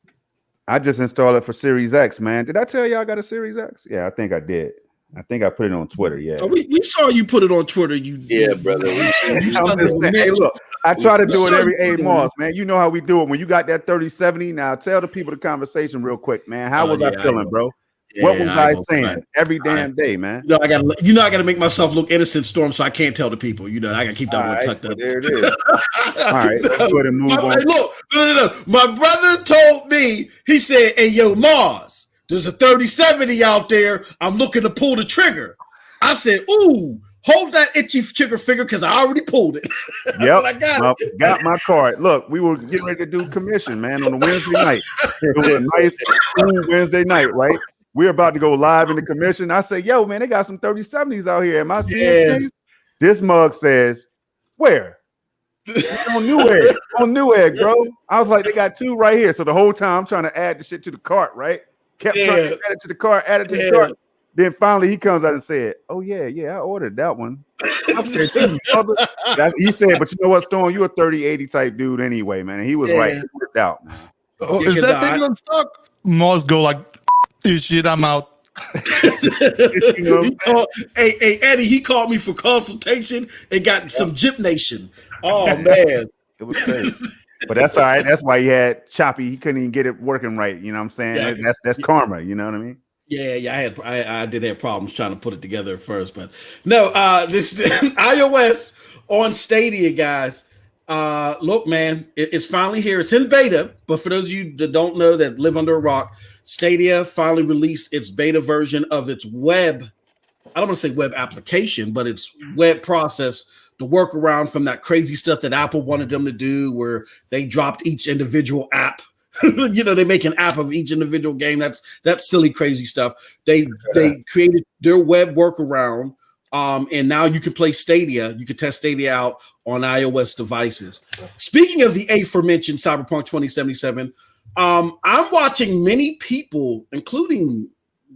I just installed it for Series X, man. Did I tell you I got a Series X? Yeah, I think I did. I think I put it on Twitter. Yeah. Oh, we saw you put it on Twitter. Brother. Hey, look, I try to do it every 8 months, man. You know how we do it. When you got that 3070, now tell the people the conversation real quick, man. How was I feeling, bro? What was I saying every damn day, man? I gotta make myself look innocent, Storm, so I can't tell the people. I gotta keep that one tucked up. There it is. All right, let's go ahead and move on. Hey, look, no. My brother told me, he said, hey, yo, Mars, there's a 3070 out there. I'm looking to pull the trigger. I said, ooh, hold that itchy trigger finger because I already pulled it. Yep, I got my card. Look, we were getting ready to do commission, man, on a Wednesday night. It was a nice cool Wednesday night, right? We're about to go live in the commission. I say, yo, man, they got some 3070s out here. Am I seeing things? This mug says, where? On Newegg. On Newegg, bro. I was like, they got 2 right here. So the whole time I'm trying to add the shit to the cart, right? Kept trying to add it to the cart, add it to the cart. Then finally he comes out and said, oh, yeah, I ordered that one. I said, he said, but you know what, Storm? You a 3080 type dude anyway, man. And he was right. It worked out, man. Is that thing on stock? Must go like, this shit, I'm out. Hey, Eddie, he called me for consultation and got some Gymnation. Oh, man. It was crazy. But that's all right. That's why he had choppy. He couldn't even get it working right. You know what I'm saying? Yeah. That's karma. You know what I mean? Yeah. I did have problems trying to put it together at first, but no. This iOS on Stadia, guys. Look, man, it's finally here. It's in beta, but for those of you that don't know, that live under a rock, Stadia finally released its beta version of its web. I don't want to say web application, but its web process the workaround from that crazy stuff that Apple wanted them to do, where they dropped each individual app. They make an app of each individual game. That's silly, crazy stuff. They created their web workaround, and now you can play Stadia. You can test Stadia out on iOS devices. Speaking of the aforementioned Cyberpunk 2077, I'm watching many people, including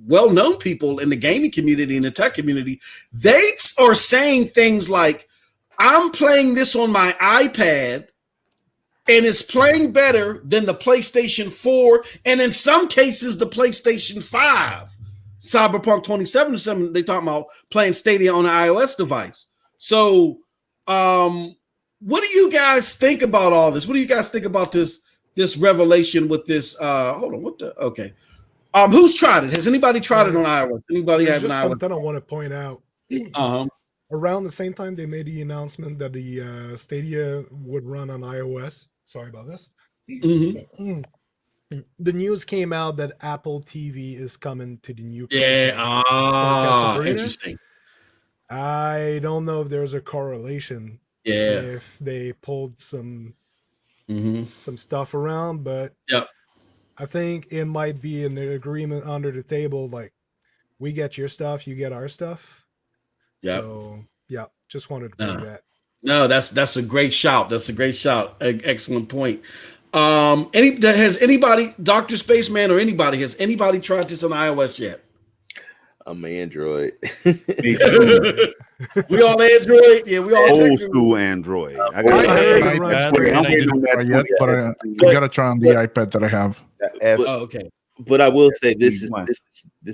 well-known people in the gaming community and the tech community. They are saying things like, I'm playing this on my iPad and it's playing better than the PlayStation 4, and in some cases, the PlayStation 5. Cyberpunk 2077, they talking about playing Stadia on an iOS device. So, what do you guys think about all this? What do you guys think about this revelation with this? Hold on, okay. Who's tried it? Has anybody tried it on iOS? Anybody have an just iOS? something I want to point out. Uh-huh. Around the same time they made the announcement that the Stadia would run on iOS. Sorry about this. Mm-hmm. The news came out that Apple TV is coming to the new. Interesting. I don't know if there's a correlation. Yeah. If they pulled some stuff around, but yep. I think it might be an agreement under the table, like we get your stuff, you get our stuff. Yep. So yeah, just wanted to bring that. No, that's a great shout. That's a great shout. Excellent point. Has anybody, Dr. Spaceman or anybody, has anybody tried this on iOS yet? I'm an Android. We all Android? Yeah, we all old school Android. I gotta try on the iPad that I have. Okay. But I will say this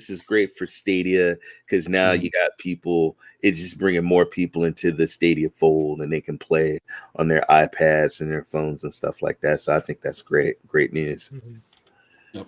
is great for Stadia, because now you got people. It's just bringing more people into the Stadia fold, and they can play on their iPads and their phones and stuff like that. So I think that's great news. Yep.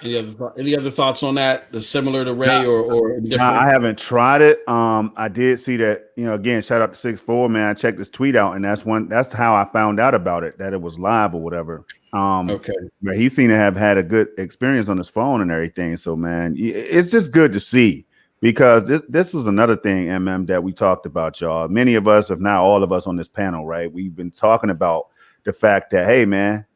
Any other thoughts on that? Similar to Ray or different? No, I haven't tried it. I did see that. Again, shout out to 6'4", man. I checked this tweet out, and that's how I found out about it, that it was live or whatever. Okay. But he seemed to have had a good experience on his phone and everything. So, man, it's just good to see, because this was another thing, that we talked about, y'all. Many of us, if not all of us on this panel, right? We've been talking about the fact that, hey, man,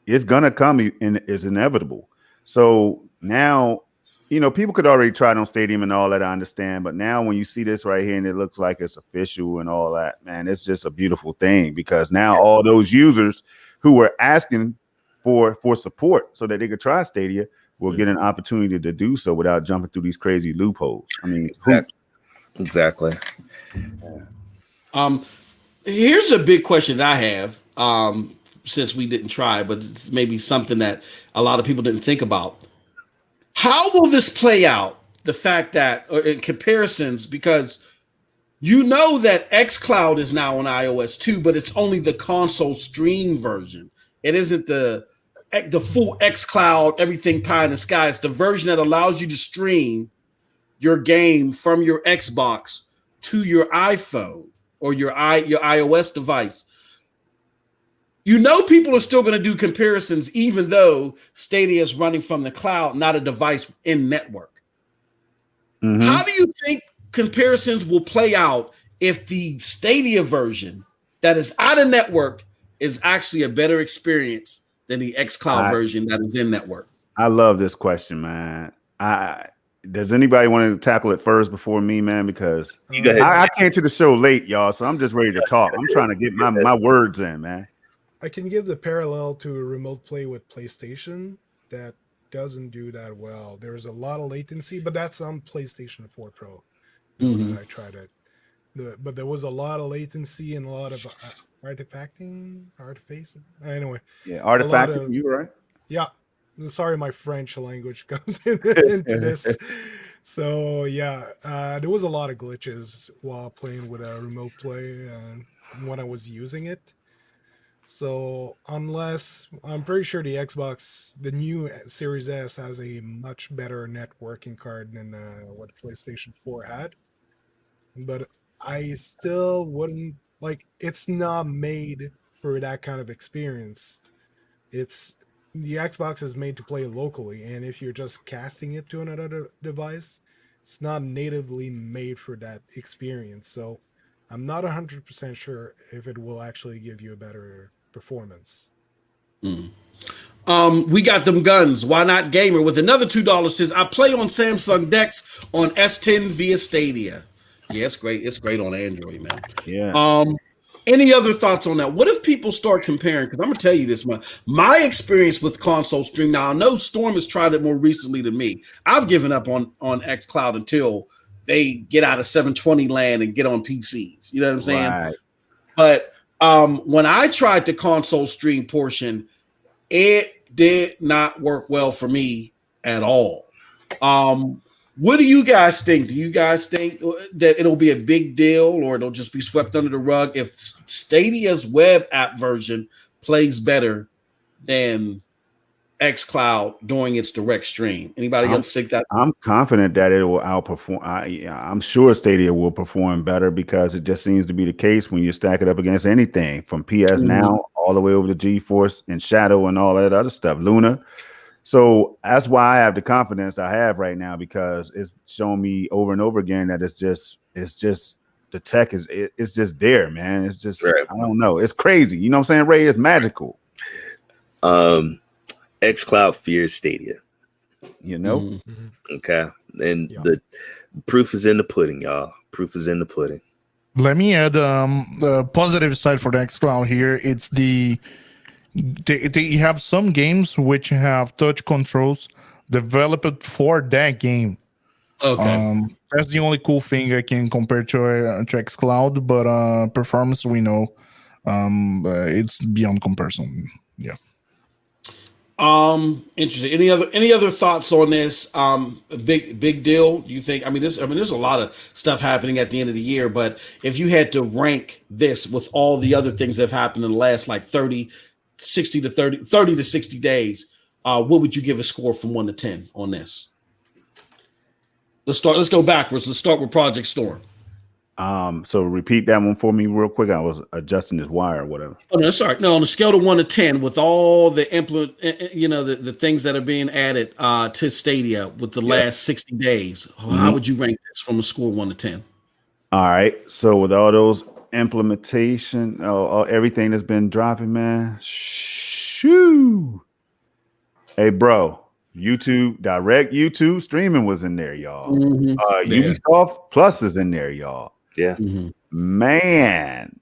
it's gonna come and it's inevitable. So now, people could already try it on Stadium and all that, I understand. But now when you see this right here and it looks like it's official and all that, man, it's just a beautiful thing, because now all those users who were asking for support so that they could try Stadia will get an opportunity to do so without jumping through these crazy loopholes. I mean, exactly. Here's a big question that I have, since we didn't try, but it's maybe something that a lot of people didn't think about. How will this play out? The fact that, or in comparisons, because that Xcloud is now on iOS too, but it's only the console stream version. It isn't the full Xcloud, everything pie in the sky. It's the version that allows you to stream your game from your Xbox to your iPhone or your iOS device. People are still going to do comparisons, even though Stadia is running from the cloud, not a device in network. Mm-hmm. How do you think comparisons will play out if the Stadia version that is out of network is actually a better experience than the Xcloud version that is in network? I love this question, man. Does anybody want to tackle it first before me, man? Because I came to the show late, y'all, so I'm just ready to talk. I'm trying to get my words in, man. I can give the parallel to a remote play with PlayStation that doesn't do that well. There's a lot of latency, but that's on PlayStation 4 Pro. I tried it. But there was a lot of latency and a lot of artifacting. Anyway. Yeah, artifacting, you right? Yeah. Sorry, my French language comes into this. So, yeah, there was a lot of glitches while playing with a remote play when I was using it. So unless, I'm pretty sure the Xbox, the new Series S, has a much better networking card than what PlayStation 4 had. But I still wouldn't, it's not made for that kind of experience. The Xbox is made to play locally, and if you're just casting it to another device, it's not natively made for that experience. So I'm not 100% sure if it will actually give you a better performance. We got them guns. Why not gamer? With another $2 says I play on Samsung Dex on S10 via Stadia. Yeah, it's great. It's great on Android, man. Yeah. Any other thoughts on that? What if people start comparing? Because I'm gonna tell you this, my experience with console stream. Now I know Storm has tried it more recently than me. I've given up on Xcloud until they get out of 720 land and get on PCs. You know what I'm saying? Right. But when I tried the console stream portion, it did not work well for me at all. What do you guys think? Do you guys think that it'll be a big deal or it'll just be swept under the rug if Stadia's web app version plays better than xCloud during its direct stream? Anybody else think that? I'm confident that it will outperform. I'm sure Stadia will perform better because it just seems to be the case when you stack it up against anything from PS Now all the way over to Geforce and Shadow and all that other stuff, Luna. So that's why I have the confidence I have right now, because it's shown me over and over again that it's just the tech it's just there, man. It's just Right. I don't know. It's crazy. You know what I'm saying, Ray? It's magical. xCloud fears Stadia. You know? Mm-hmm. Okay. And Yeah. the proof is in the pudding, y'all. Proof is in the pudding. Let me add the positive side for the xCloud here. It's they have some games which have touch controls developed for that game. Okay. That's the only cool thing I can compare to xCloud, but performance we know it's beyond comparison. Yeah. Interesting. Any other thoughts on this? Big deal. Do you think? I mean, there's a lot of stuff happening at the end of the year, but if you had to rank this with all the other things that have happened in the last like 30 to 60 days, what would you give a score from 1 to 10 on this? Let's go backwards. Let's start with Project Storm. So repeat that one for me real quick. I was adjusting this wire or whatever. Oh no, sorry. No, on a scale of 1 to 10, with all the the things that are being added to Stadia with the last 60 days, how would you rank this from a score 1 to 10? All right. So with all those implementation, everything that's been dropping, man. Shoo. Hey, bro. Direct YouTube streaming was in there, y'all. Ubisoft Plus is in there, y'all. Yeah. Man.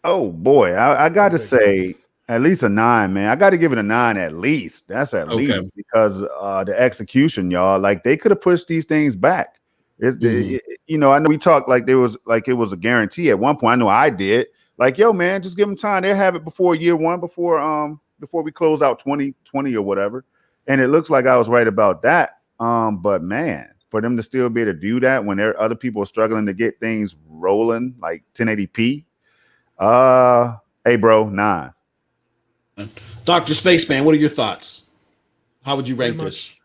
Oh boy. I gotta say at least a 9, man. I gotta give it a 9 at least. That's at least because the execution, y'all, like they could have pushed these things back. I know we talked like it was a guarantee at one point. I know I did. Like, yo, man, just give them time. They'll have it before year one, before we close out 2020 or whatever. And it looks like I was right about that. But man, for them to still be able to do that when there are other people struggling to get things rolling like 1080p. Hey, bro, 9. Dr. Spaceman, what are your thoughts? How would you rank this?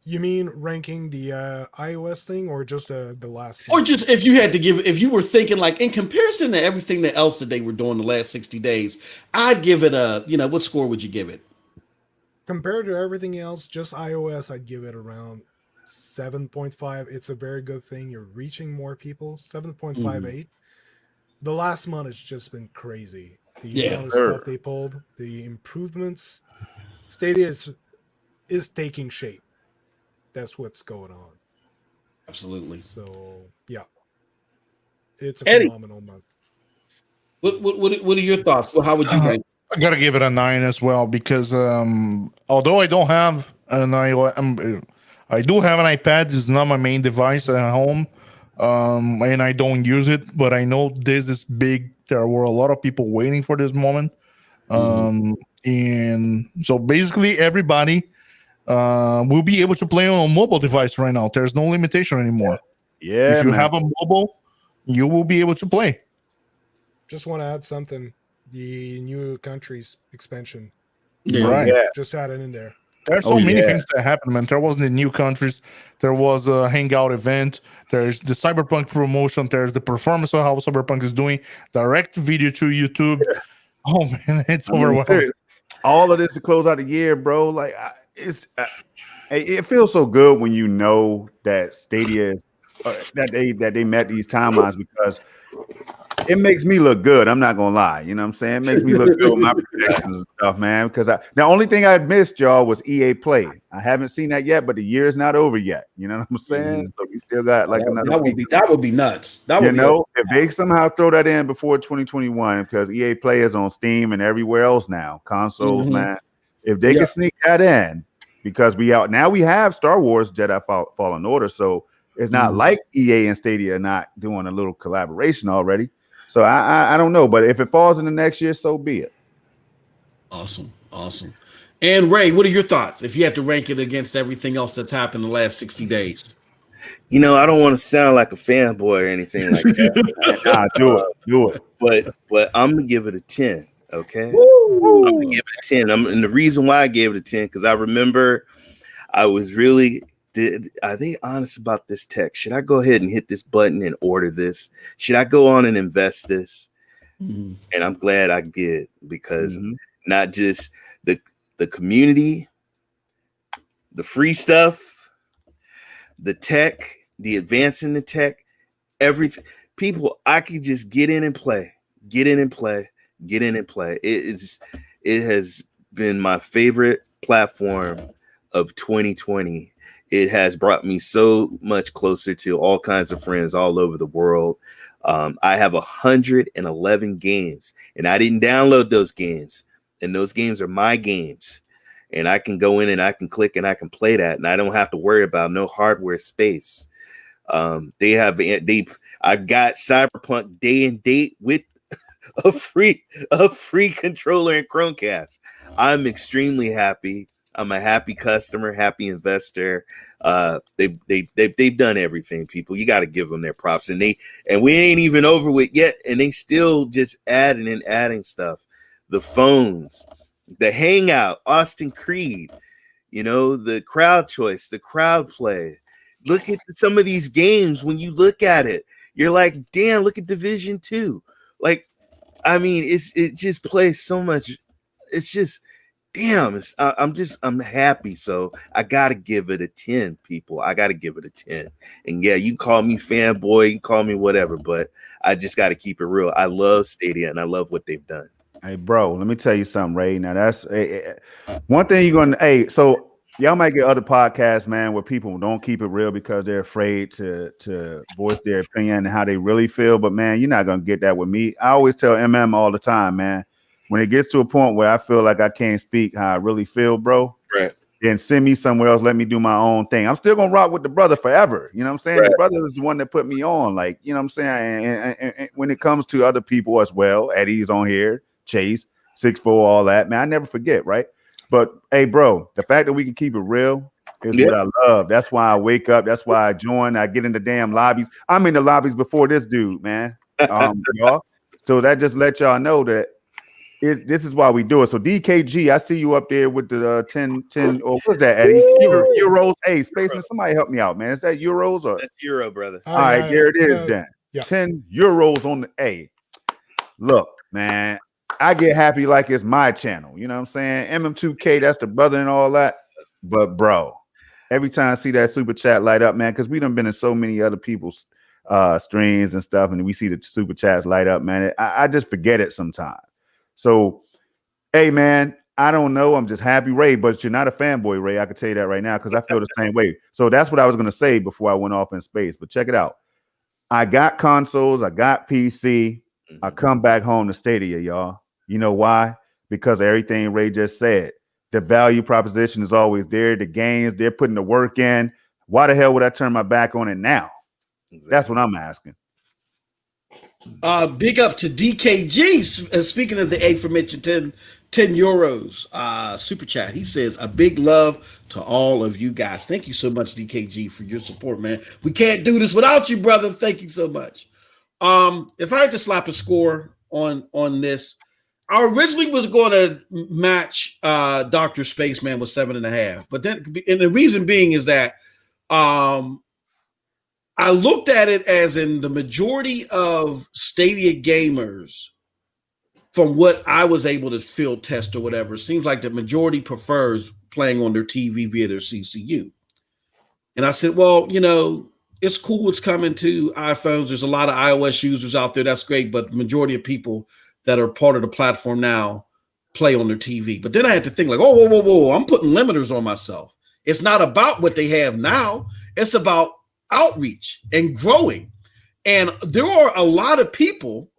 You mean ranking the iOS thing or just the last? Or just if you were thinking like in comparison to everything else that they were doing the last 60 days, I'd give it what score would you give it? Compared to everything else, just iOS, I'd give it around 7.5. It's a very good thing. You're reaching more people. 7.58. The last month has just been crazy. The amount of stuff they pulled, the improvements. Stadia is taking shape. That's what's going on. Absolutely. So yeah, it's a phenomenal month. What are your thoughts? Well, how would you rank? I gotta give it a 9 as well because although I don't have an iOS, I do have an iPad. It's not my main device at home, and I don't use it. But I know this is big. There were a lot of people waiting for this moment, and so basically everybody will be able to play on a mobile device right now. There's no limitation anymore. Yeah, if you have a mobile, you will be able to play. Just want to add something. The new countries expansion. Right. Yeah. Just add it in there. There's so many things that happened, man. There was the new countries. There was a hangout event. There's the Cyberpunk promotion. There's the performance of how Cyberpunk is doing. Direct video to YouTube. Yeah. Oh man, it's overwhelming. All of this to close out the year, bro. Like it feels so good when you know that Stadia is that they met these timelines because it makes me look good. I'm not gonna lie. You know what I'm saying? It makes me look good with my projections and stuff, man. Because the only thing I missed, y'all, was EA Play. I haven't seen that yet, but the year's not over yet. You know what I'm saying? So we still got like another that would be nuts. That would if they somehow throw that in before 2021, because EA Play is on Steam and everywhere else now, consoles, man. If they can sneak that in, because we have Star Wars Jedi Fallen Order, so it's not like EA and Stadia are not doing a little collaboration already. So I don't know, but if it falls in the next year, so be it. Awesome. And Ray, what are your thoughts if you have to rank it against everything else that's happened in the last 60 days? You know, I don't want to sound like a fanboy or anything like that. Do it. But I'm gonna give it a 10. Okay, I'm gonna give it a 10. And the reason why I gave it a 10 because I remember I was really. Are they honest about this tech? Should I go ahead and hit this button and order this? Should I go on and invest this? And I'm glad I did because not just the community, the free stuff, the tech, the advance in the tech, everything. People, I could just get in and play. It has been my favorite platform of 2020. It has brought me so much closer to all kinds of friends all over the world. I have 111 games, and I didn't download those games, and those games are my games. And I can go in and I can click and I can play that, and I don't have to worry about no hardware space. I've got Cyberpunk day and date with a free controller and Chromecast. I'm extremely happy. I'm a happy customer, happy investor. They've done everything, people. You got to give them their props, and we ain't even over with yet, and they still just adding stuff. The phones, the Hangout, Austin Creed, the crowd choice, the crowd play. Look at some of these games. When you look at it, you're like, damn, look at Division 2. Like, I mean, it just plays so much. It's just. Damn, I'm happy. So I got to give it a 10, people. I got to give it a 10. And yeah, you call me fanboy, you call me whatever, but I just got to keep it real. I love Stadia and I love what they've done. Hey, bro, let me tell you something, Ray. Now, that's one thing you're going to, so y'all might get other podcasts, man, where people don't keep it real because they're afraid to voice their opinion and how they really feel. But, man, you're not going to get that with me. I always tell all the time, man. When it gets to a point where I feel like I can't speak how I really feel, bro, right, then send me somewhere else. Let me do my own thing. I'm still going to rock with the brother forever. You know what I'm saying? Right. The brother is the one that put me on. Like, you know what I'm saying? And when it comes to other people as well, Eddie's on here, Chase, 6'4", all that, man, I never forget, right? But, hey, bro, the fact that we can keep it real is what I love. That's why I wake up. That's why I join. I get in the damn lobbies. I'm in the lobbies before this dude, man. Y'all. So that just let y'all know that this is why we do it. So DKG, I see you up there with the 10 or what's that, Eddie? Euros. Hey, Spaceman, somebody help me out, man. Is that euros or that's euro, brother? All right, there it is then. Yeah. 10 euros on the A. Look, man, I get happy like it's my channel. You know what I'm saying? MM2K, that's the brother and all that. But bro, every time I see that super chat light up, man, because we done been in so many other people's streams and stuff, and we see the super chats light up, man. I just forget it sometimes. So, hey, man, I don't know. I'm just happy, Ray, but you're not a fanboy, Ray. I can tell you that right now because I feel the same way. So that's what I was going to say before I went off in space. But check it out. I got consoles. I got PC. I come back home to Stadia, y'all. You know why? Because of everything Ray just said. The value proposition is always there. The games, they're putting the work in. Why the hell would I turn my back on it now? Exactly. That's what I'm asking. Big up to DKG. Speaking of the aforementioned 10 euros super chat, he says a big love to all of you guys. Thank you so much, DKG, for your support, man. We can't do this without you, brother. Thank you so much. If I had to slap a score on this, I originally was going to match Dr. Spaceman with 7.5, but then, and the reason being is that I looked at it as in the majority of Stadia gamers, from what I was able to field test or whatever, seems like the majority prefers playing on their TV via their CCU. And I said, well, it's cool. It's coming to iPhones. There's a lot of iOS users out there. That's great. But the majority of people that are part of the platform now play on their TV. But then I had to think like, oh, whoa, whoa, whoa. I'm putting limiters on myself. It's not about what they have now. It's about outreach and growing. And there are a lot of people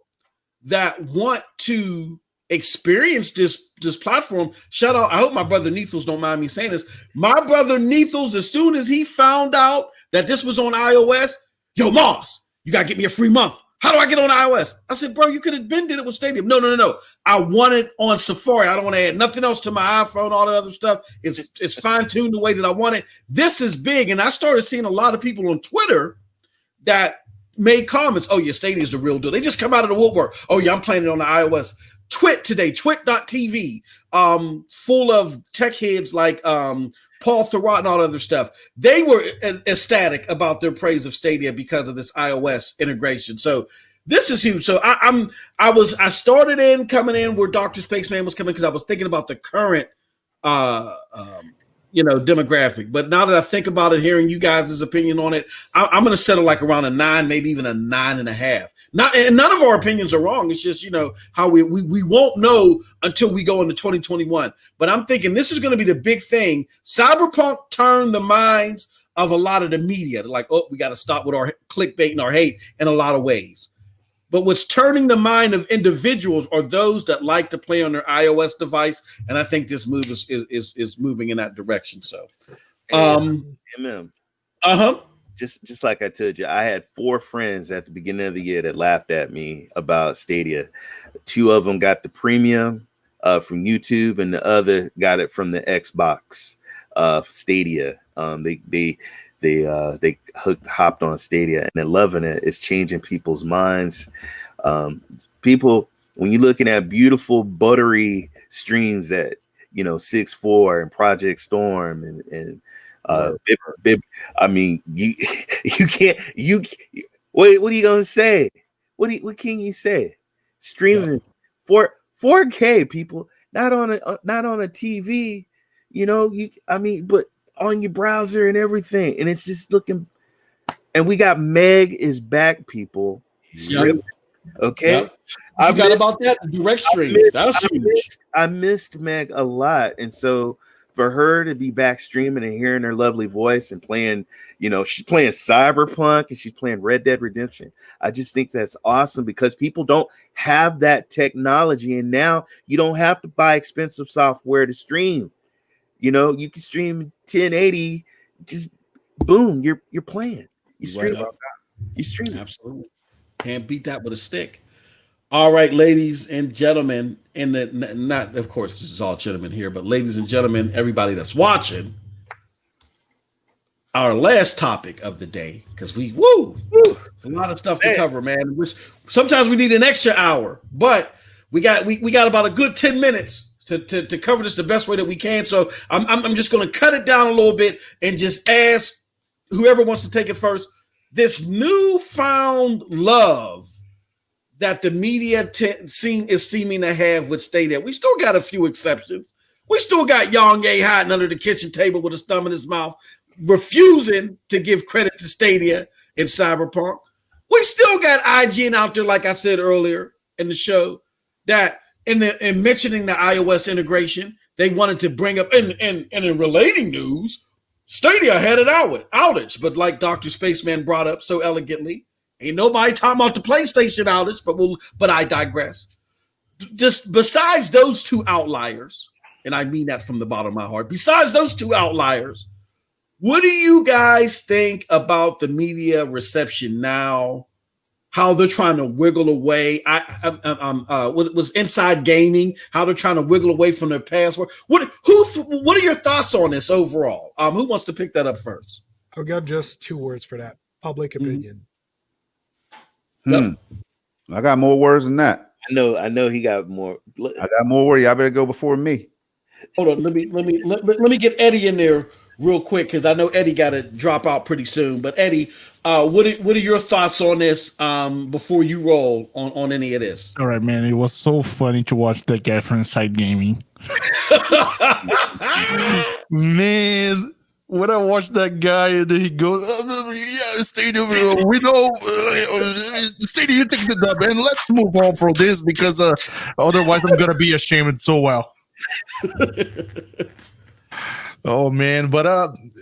that want to experience this platform. Shout out. I hope my brother Nethels don't mind me saying this. My brother Nethels, as soon as he found out that this was on iOS, yo, Moss, you got to get me a free month. How do I get on iOS? I said, bro, you could have been did it with Stadia. No. I want it on Safari. I don't want to add nothing else to my iPhone, all that other stuff. It's fine-tuned the way that I want it. This is big. And I started seeing a lot of people on Twitter that made comments. Oh, yeah, Stadia is the real deal. They just come out of the woodwork. Oh, yeah, I'm playing it on the iOS. Twit today, twit.tv, full of tech heads like Paul Thurrott and all other stuff. They were ecstatic about their praise of Stadia because of this iOS integration. So this is huge. So I started coming in where Dr. Spaceman was coming because I was thinking about the current demographic. But now that I think about it, hearing you guys' opinion on it, I'm going to settle like around a 9, maybe even a 9.5. And none of our opinions are wrong. It's just, how we won't know until we go into 2021. But I'm thinking this is going to be the big thing. Cyberpunk turned the minds of a lot of the media. They're like, oh, we got to stop with our clickbait and our hate in a lot of ways. But what's turning the mind of individuals are those that like to play on their iOS device. And I think this move is moving in that direction. So, Just like I told you, I had 4 friends at the beginning of the year that laughed at me about Stadia. 2 of them got the premium from YouTube, and the other got it from the Xbox Stadia. They hopped on Stadia and they're loving it. It's changing people's minds. People, when you're looking at beautiful buttery streams that 6.4 and Project Storm and I mean, you can't. What are you gonna say? What can you say? Streaming 4K, people, not on a TV. But on your browser and everything, and it's just looking. And we got Meg is back, people. Yep. Okay. Yep. I forgot about that direct stream. That's huge. I missed Meg a lot, and so for her to be back streaming and hearing her lovely voice and playing, she's playing Cyberpunk and she's playing Red Dead Redemption. I just think that's awesome because people don't have that technology, and now you don't have to buy expensive software to stream. You can stream 1080, just boom, you're playing. You stream. Right. You stream. Absolutely. Can't beat that with a stick. All right, ladies and gentlemen, not of course this is all gentlemen here, but ladies and gentlemen, everybody that's watching, our last topic of the day, because it's a lot of stuff to cover, man. Sometimes we need an extra hour, but we got about a good 10 minutes to cover this the best way that we can. So I'm just going to cut it down a little bit and just ask whoever wants to take it first. This newfound love that the media is seeming to have with Stadia. We still got a few exceptions. We still got Yang Ye hiding under the kitchen table with his thumb in his mouth, refusing to give credit to Stadia in Cyberpunk. We still got IGN out there, like I said earlier in the show, that in mentioning the iOS integration, they wanted to bring up, and in relating news, Stadia had an outage, but like Dr. Spaceman brought up so elegantly, ain't nobody talking about the PlayStation outage, but I digress. Just besides those 2 outliers, and I mean that from the bottom of my heart, besides those 2 outliers, what do you guys think about the media reception now? How they're trying to wiggle away? What was Inside Gaming? How they're trying to wiggle away from their password? What are your thoughts on this overall? Who wants to pick that up first? I've got just 2 words for that: public opinion. Yep. I got more words than that. I know he got more. I got more words. Y'all better go before me. Hold on, let me get Eddie in there real quick because I know Eddie got to drop out pretty soon. But Eddie, what are your thoughts on this before you roll on any of this? All right, man. It was so funny to watch that guy from Inside Gaming. Man, when I watched that guy and he goes, yeah, Stadia, we know, Stadia, you take the dub, and let's move on from this because otherwise I'm gonna be ashamed so well. Oh man, but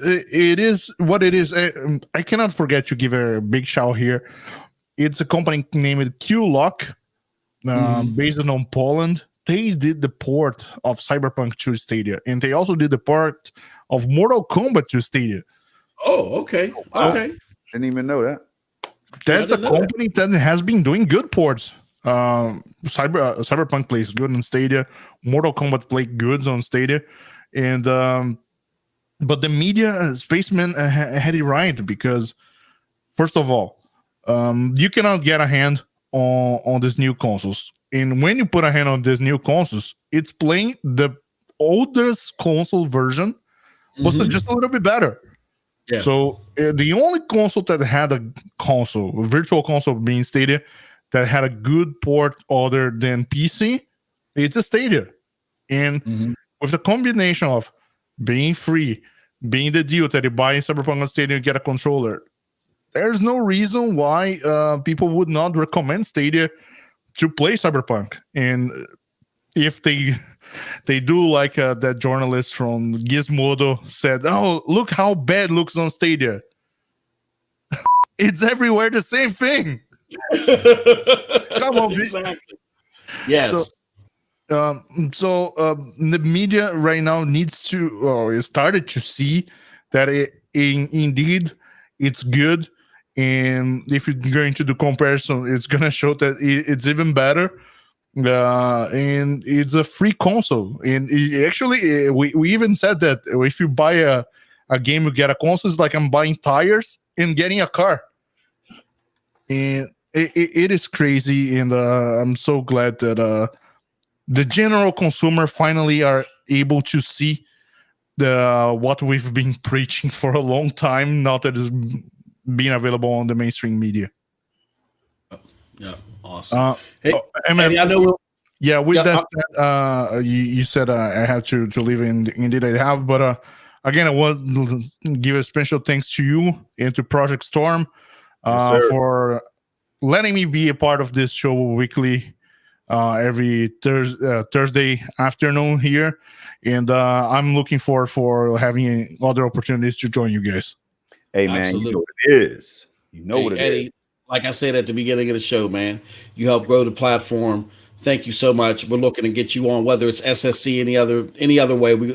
it is what it is. I cannot forget to give a big shout here. It's a company named Qlock, based on Poland. They did the port of Cyberpunk to Stadia, and they also did the port of Mortal Kombat to Stadia. Oh, okay. Wow. Okay. Didn't even know that. That's a company that has been doing good ports. Cyberpunk plays good on Stadia. Mortal Kombat played good on Stadia, and but the media spaceman had it right because, first of all, you cannot get a hand on these new consoles, and when you put a hand on these new consoles, it's playing the oldest console version, but just a little bit better. Yeah. So the only console that had a virtual console being Stadia, that had a good port other than PC, it's a Stadia. And with the combination of being free, being the deal that you buy in Cyberpunk on Stadia and get a controller, there's no reason why people would not recommend Stadia to play Cyberpunk. And if they do like that journalist from Gizmodo said, oh, look how bad looks on Stadia. It's everywhere the same thing. Come on, exactly. Yes. So the media right now needs to, or started to see that indeed it's good. And if you're going to do comparison, it's going to show that it's even better. And it's a free console. And actually, we even said that if you buy a game, you get a console. It's like I'm buying tires and getting a car. And it is crazy. And I'm so glad that the general consumer finally are able to see what we've been preaching for a long time, now that it's being available on the mainstream media. Yeah, awesome. I know. Yeah, with Yeah, that, you said I have to leave. Indeed, I have. But again, I want to give a special thanks to you and to Project Storm for letting me be a part of this show weekly, every Thursday afternoon here. And I'm looking forward for having other opportunities to join you guys. Hey, man, Absolutely. you know what it is. You know what it Eddie, is. like I said at the beginning of the show, man, you helped grow the platform. Thank you so much. We're looking to get you on, whether it's SSC, any other way. We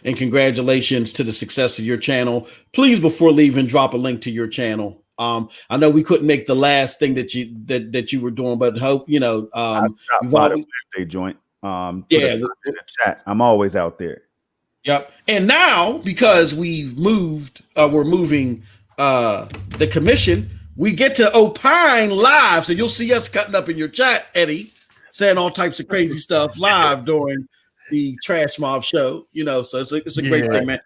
and congratulations to the success of your channel. Please, before leaving, drop a link to your channel. I know we couldn't make the last thing that you were doing, but hope you've always Wednesday joint. Yeah, in the chat. I'm always out there. Yep. And now, because we're moving the commission, we get to opine live. So you'll see us cutting up in your chat, Eddie, saying all types of crazy stuff live during the Trash Mob show. So it's a great thing, man.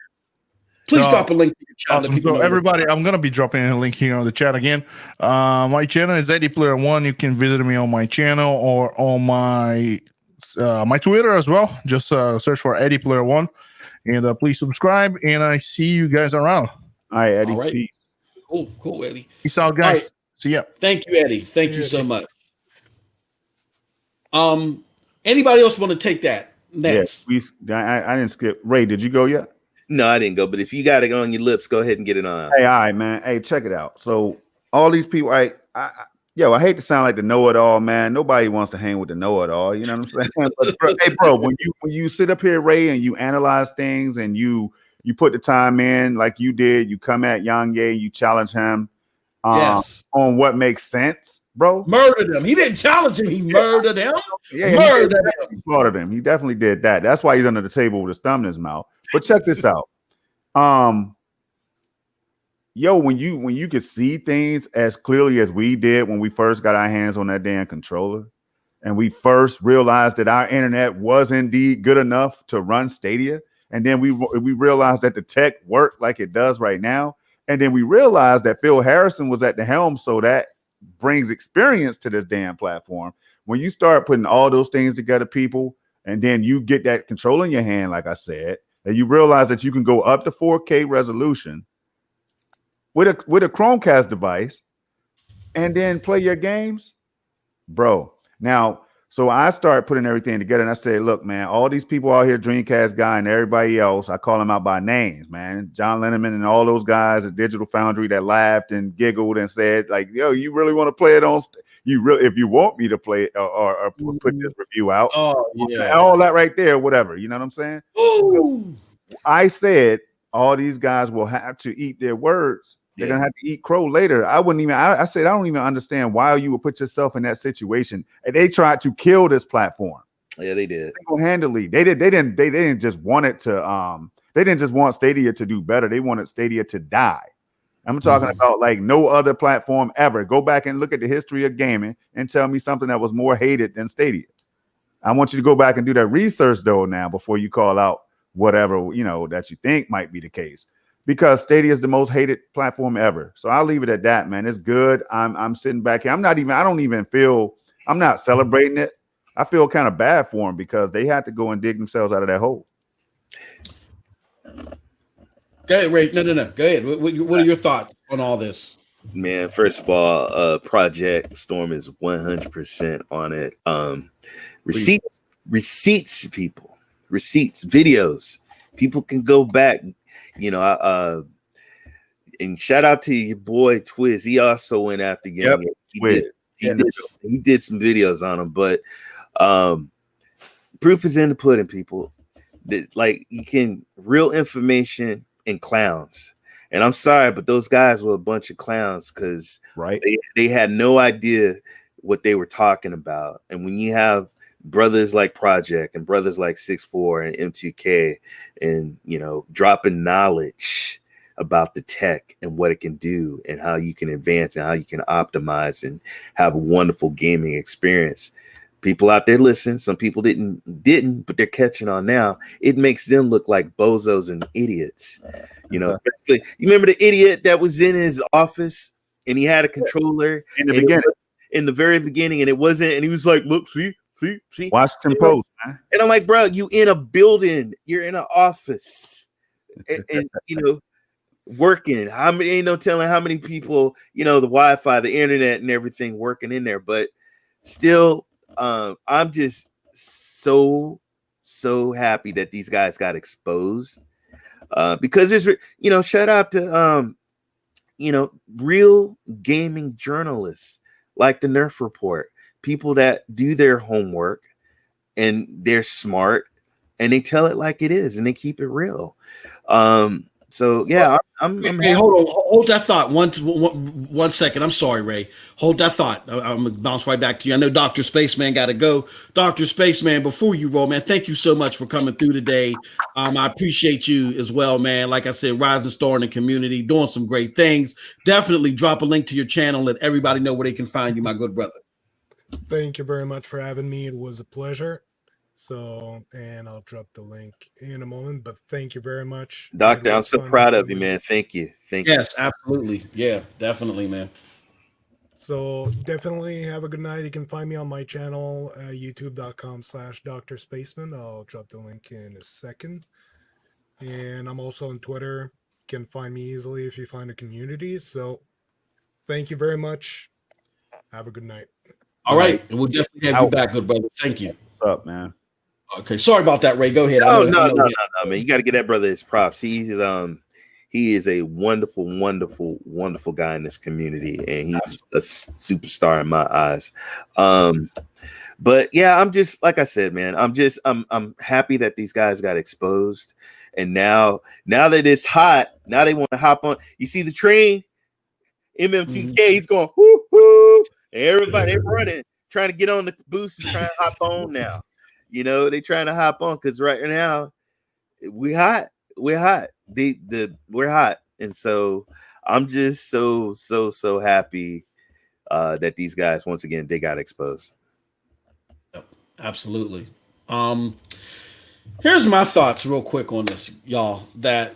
Please drop a link to your channel. Awesome. So everybody, I'm gonna be dropping a link here on the chat again. My channel is Eddie Player One. You can visit me on my channel or on my Twitter as well. Just search for Eddie Player One, and please subscribe. And I see you guys around. All right, Eddie. All right. Peace. Cool, Eddie. Peace out, guys. Right. See ya. Thank you, Eddie. Thank you so much. Anybody else want to take that next? Yes, I didn't skip. Ray, did you go yet? No, I didn't go. But if you got it on your lips, go ahead and get it on. Hey, all right, man. Hey, check it out. So all these people, I hate to sound like the know-it-all, man. Nobody wants to hang with the know-it-all. You know what I'm saying? But, hey, bro, when you sit up here, Ray, and you analyze things and you put the time in like you did, you come at Yang Ye, you challenge him on what makes sense, bro. Murdered him. He didn't challenge him. He murdered him. Yeah, murdered him. He slaughtered him. He definitely did that. That's why he's under the table with his thumb in his mouth. But check this out. When you could see things as clearly as we did when we first got our hands on that damn controller, and we first realized that our internet was indeed good enough to run Stadia, and then we realized that the tech worked like it does right now, and then we realized that Phil Harrison was at the helm, so that brings experience to this damn platform. When you start putting all those things together, people, and then you get that control in your hand, like I said, and you realize that you can go up to 4K resolution with a Chromecast device and then play your games, bro. Now, so I start putting everything together and I say, look, man, all these people out here, Dreamcast guy and everybody else, I call them out by names, man. John Lennon and all those guys at Digital Foundry that laughed and giggled and said, like, yo, you really want to play it on? If you want me to play it or put this review out, all that right there, whatever. You know what I'm saying? Ooh. I said all these guys will have to eat their words. They're gonna have to eat crow later. I wouldn't even. I said I don't even understand why you would put yourself in that situation. And they tried to kill this platform. Yeah, they did Single-handedly. They didn't just want it to. They didn't just want Stadia to do better. They wanted Stadia to die. I'm talking about like no other platform ever. Go back and look at the history of gaming and tell me something that was more hated than Stadia. I want you to go back and do that research though now before you call out whatever that you think might be the case. Because Stadia is the most hated platform ever. So I'll leave it at that, man. It's good. I'm sitting back here. I'm not celebrating it. I feel kind of bad for them because they had to go and dig themselves out of that hole. Go ahead, Ray. No. Go ahead. What are your thoughts on all this? Man, first of all, Project Storm is 100% on it. Receipts, people. Receipts, videos. People can go back. And shout out to your boy Twiz. He also went after getting it. He did some videos on him, but proof is in the pudding, people. That like you can real information and clowns. And I'm sorry, but those guys were a bunch of clowns because they had no idea what they were talking about. And when you have brothers like Project and brothers like 6'4" and M2K and dropping knowledge about the tech and what it can do and how you can advance and how you can optimize and have a wonderful gaming experience. People out there listen. Some people didn't, but they're catching on now. It makes them look like bozos and idiots. You remember the idiot that was in his office and he had a controller in the beginning, in the very beginning, and it wasn't. And he was like, "Look, see." Washington Post, man. And I'm like, bro, you in a building, you're in an office, and working. Ain't no telling how many people, the Wi-Fi, the internet, and everything working in there. But still, I'm just so happy that these guys got exposed. Because there's, shout out to real gaming journalists like the Nerf Report. People that do their homework and they're smart and they tell it like it is and they keep it real. So yeah, I'm Hey, hold that thought one second. I'm sorry, Ray. Hold that thought. I'm gonna bounce right back to you. I know Dr. Spaceman got to go. Dr. Spaceman, before you roll, man, thank you so much for coming through today. I appreciate you as well, man. Like I said, rising star in the community, doing some great things. Definitely drop a link to your channel. Let everybody know where they can find you, my good brother. Thank you very much for having me. It was a pleasure. So, and I'll drop the link in a moment, but thank you very much. Doctor, I'm so proud of you, man. Thank you. Yes, absolutely. Yeah, definitely, man. So definitely have a good night. You can find me on my channel, youtube.com/Dr. Spaceman. I'll drop the link in a second. And I'm also on Twitter. You can find me easily if you find a community. So thank you very much. Have a good night. All right. And we'll definitely have you back, good brother. Thank you. What's up, man? Okay. Sorry about that, Ray. Go ahead. No, man. You got to get that brother his props. He is a wonderful, wonderful, wonderful guy in this community, and he's a superstar in my eyes. But yeah, I'm just like I said, man. I'm happy that these guys got exposed, and now that it's hot, now they want to hop on. You see the train, MMTK, he's going whoo whoo, and everybody they're running, trying to get on the boost and trying to hop on now. They trying to hop on because right now we're hot. We're hot. We're hot, and so I'm just so happy that these guys once again they got exposed. Absolutely. Here's my thoughts real quick on this, y'all. That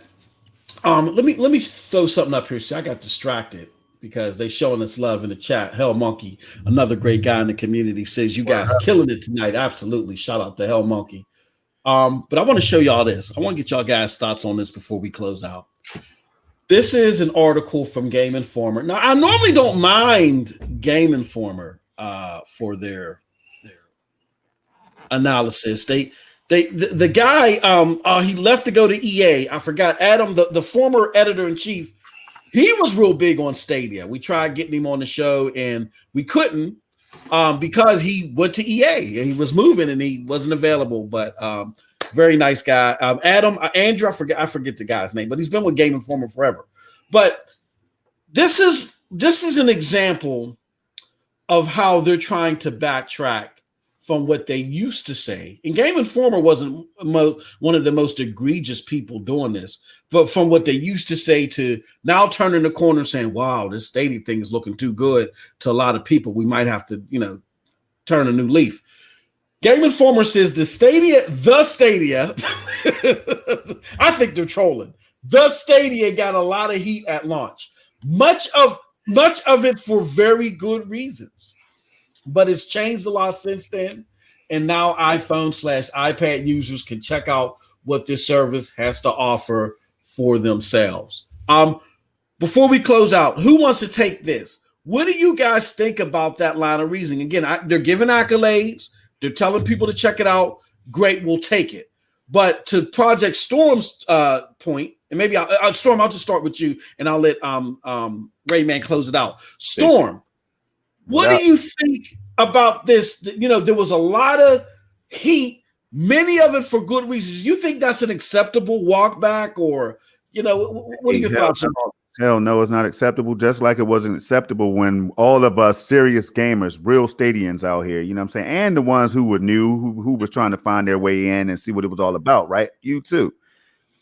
let me throw something up here. See, I got distracted because they showing us love in the chat. Hell Monkey, another great guy in the community, says you guys killing it tonight. Absolutely. Shout out to Hell Monkey. But I want to show y'all this. I want to get y'all guys' thoughts on this before we close out. This is an article from Game Informer. Now, I normally don't mind Game Informer for their analysis. The guy he left to go to EA. I forgot Adam, the former editor in chief. He was real big on Stadia. We tried getting him on the show and we couldn't because he went to EA. He was moving and he wasn't available. But very nice guy. Andrew, I forget the guy's name, but he's been with Game Informer forever. But this is an example of how they're trying to backtrack from what they used to say. And Game Informer wasn't one of the most egregious people doing this, but from what they used to say to now turning the corner and saying, wow, this Stadia thing is looking too good to a lot of people. We might have to, turn a new leaf. Game Informer says the Stadia, I think they're trolling. The Stadia got a lot of heat at launch. Much of it for very good reasons. But it's changed a lot since then. And now iPhone/iPad users can check out what this service has to offer for themselves. Before we close out, who wants to take this? What do you guys think about that line of reasoning? Again, they're giving accolades. They're telling people to check it out. Great, we'll take it. But to Project Storm's point, and maybe Storm, I'll just start with you, and I'll let Rayman close it out. Storm, what do you think about this? There was a lot of heat, many of it for good reasons. You think that's an acceptable walk back, or what are your thoughts on that? Hell no, it's not acceptable. Just like it wasn't acceptable when all of us serious gamers, real Stadians out here, you know what I'm saying, and the ones who were new, who was trying to find their way in and see what it was all about, right? You too.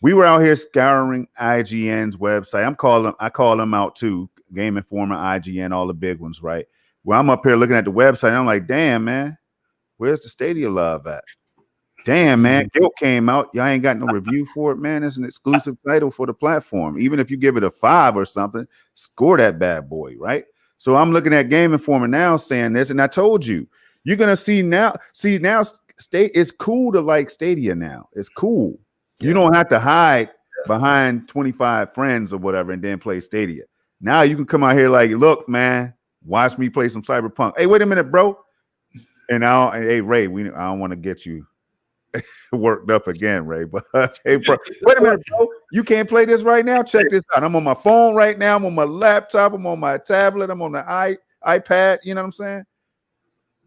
We were out here scouring IGN's website. I call them out too. Game Informer, IGN, all the big ones, right? Well, I'm up here looking at the website and I'm like, damn, man, where's the Stadia love at? Damn, man, Guilt came out. Y'all ain't got no review for it, man. It's an exclusive title for the platform. Even if you give it a 5 or something, score that bad boy, right? So I'm looking at Game Informer now saying this, and I told you, you're gonna see now. It's cool to like Stadia now. It's cool. Yeah. You don't have to hide behind 25 friends or whatever and then play Stadia. Now you can come out here like, look, man, watch me play some Cyberpunk. Hey, wait a minute, bro. And hey, Ray, I don't want to get you worked up again, Ray. But hey, bro, wait a minute, bro. You can't play this right now. Check this out. I'm on my phone right now. I'm on my laptop. I'm on my tablet. I'm on the iPad. You know what I'm saying?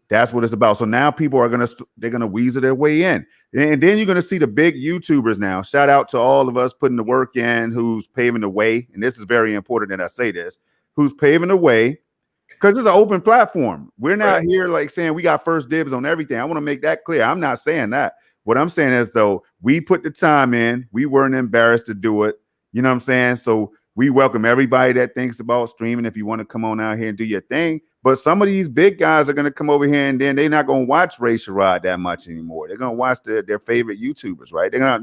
That's what it's about. So now people are gonna weasel their way in, and then you're gonna see the big YouTubers now. Shout out to all of us putting the work in, who's paving the way. And this is very important that I say this. Who's paving the way? Because it's an open platform. We're not here like saying we got first dibs on everything. I want to make that clear. I'm not saying that. What I'm saying is, though, we put the time in. We weren't embarrassed to do it. You know what I'm saying? So we welcome everybody that thinks about streaming if you want to come on out here and do your thing. But some of these big guys are going to come over here and then they're not going to watch Ray Sherrod that much anymore. They're going to watch their favorite YouTubers, right? They're not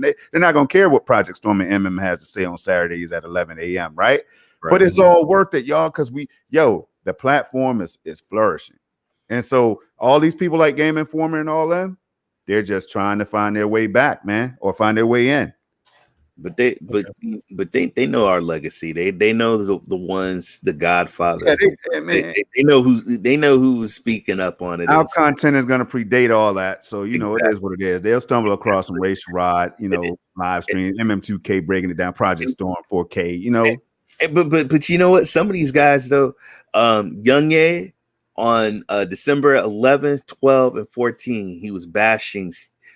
going to care what Project Storm and MM has to say on Saturdays at 11 a.m., right? But it's all worth it, y'all, because the platform is flourishing. And so all these people like Game Informer and all them, they're just trying to find their way back, man, or find their way in. But they know our legacy. They know the ones, the Godfathers. Yeah, they know who's speaking up on it. Our content is going to predate all that, so it is what it is. They'll stumble across some Race Rod, live stream, MM2K breaking it down, Project Storm 4K, But you know what? Some of these guys though, Young Ye on December 11th, 12, and 14, he was bashing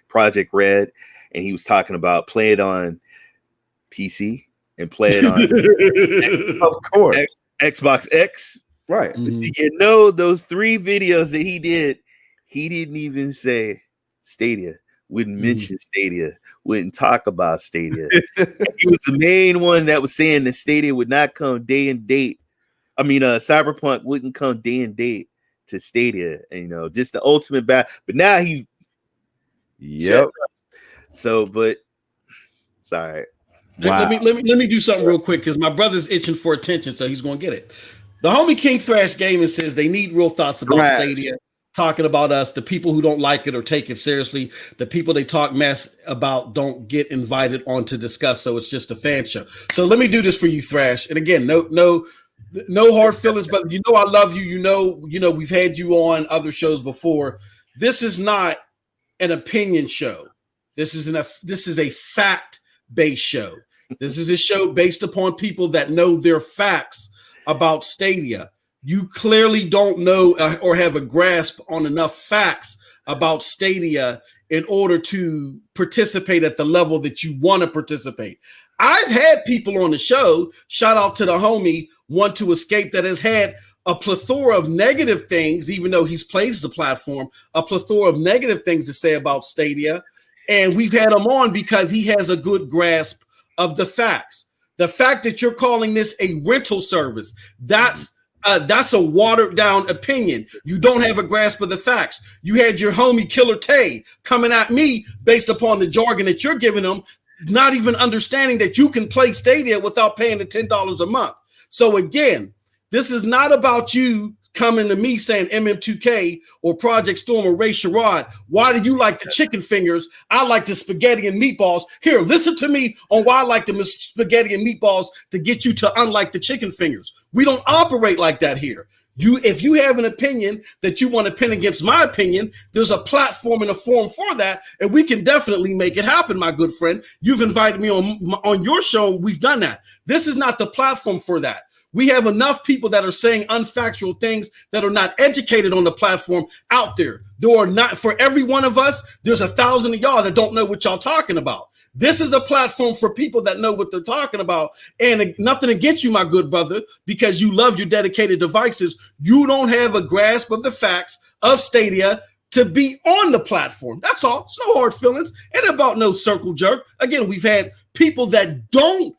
Project Red, and he was talking about play it on PC and play it on of course Xbox X. Right. Mm-hmm. Those 3 videos that he did, he didn't even say Stadia, wouldn't mention Stadia, wouldn't talk about Stadia. He was the main one that was saying that Stadia would not come day and date. I mean, Cyberpunk wouldn't come day and date to Stadia, and just the ultimate bad. But now he, So, but sorry. Wow. Let me do something real quick because my brother's itching for attention, so he's gonna get it. The homie King Thrash Gaming says they need real thoughts about Stadia talking about us. The people who don't like it or take it seriously, the people they talk mess about don't get invited on to discuss. So it's just a fan show. So let me do this for you, Thrash. And again, no hard feelings, but you know I love you. You know we've had you on other shows before. This is not an opinion show. This is a fact-based show. This is a show based upon people that know their facts about Stadia. You clearly don't know or have a grasp on enough facts about Stadia in order to participate at the level that you want to participate. I've had people on the show, shout out to the homie, Want to Escape, that has had a plethora of negative things, even though he's plays the platform, a plethora of negative things to say about Stadia. And we've had him on because he has a good grasp of the facts. The fact that you're calling this a rental service, that's a watered down opinion. You don't have a grasp of the facts. You had your homie Killer Tay coming at me based upon the jargon that you're giving him, not even understanding that you can play Stadia without paying the $10 a month. So again, this is not about you coming to me saying MM2K or Project Storm or Ray Sherrod. Why do you like the chicken fingers? I like the spaghetti and meatballs. Here, listen to me on why I like the spaghetti and meatballs to get you to unlike the chicken fingers. We don't operate like that here. If you have an opinion that you want to pin against my opinion, there's a platform and a forum for that, and we can definitely make it happen, my good friend. You've invited me on your show, and we've done that. This is not the platform for that. We have enough people that are saying unfactual things that are not educated on the platform out there. There are not, for every one of us, there's 1,000 of y'all that don't know what y'all talking about. This is a platform for people that know what they're talking about, and nothing against you, my good brother, because you love your dedicated devices. You don't have a grasp of the facts of Stadia to be on the platform. That's all. It's no hard feelings. Ain't about no circle jerk. Again, we've had people that don't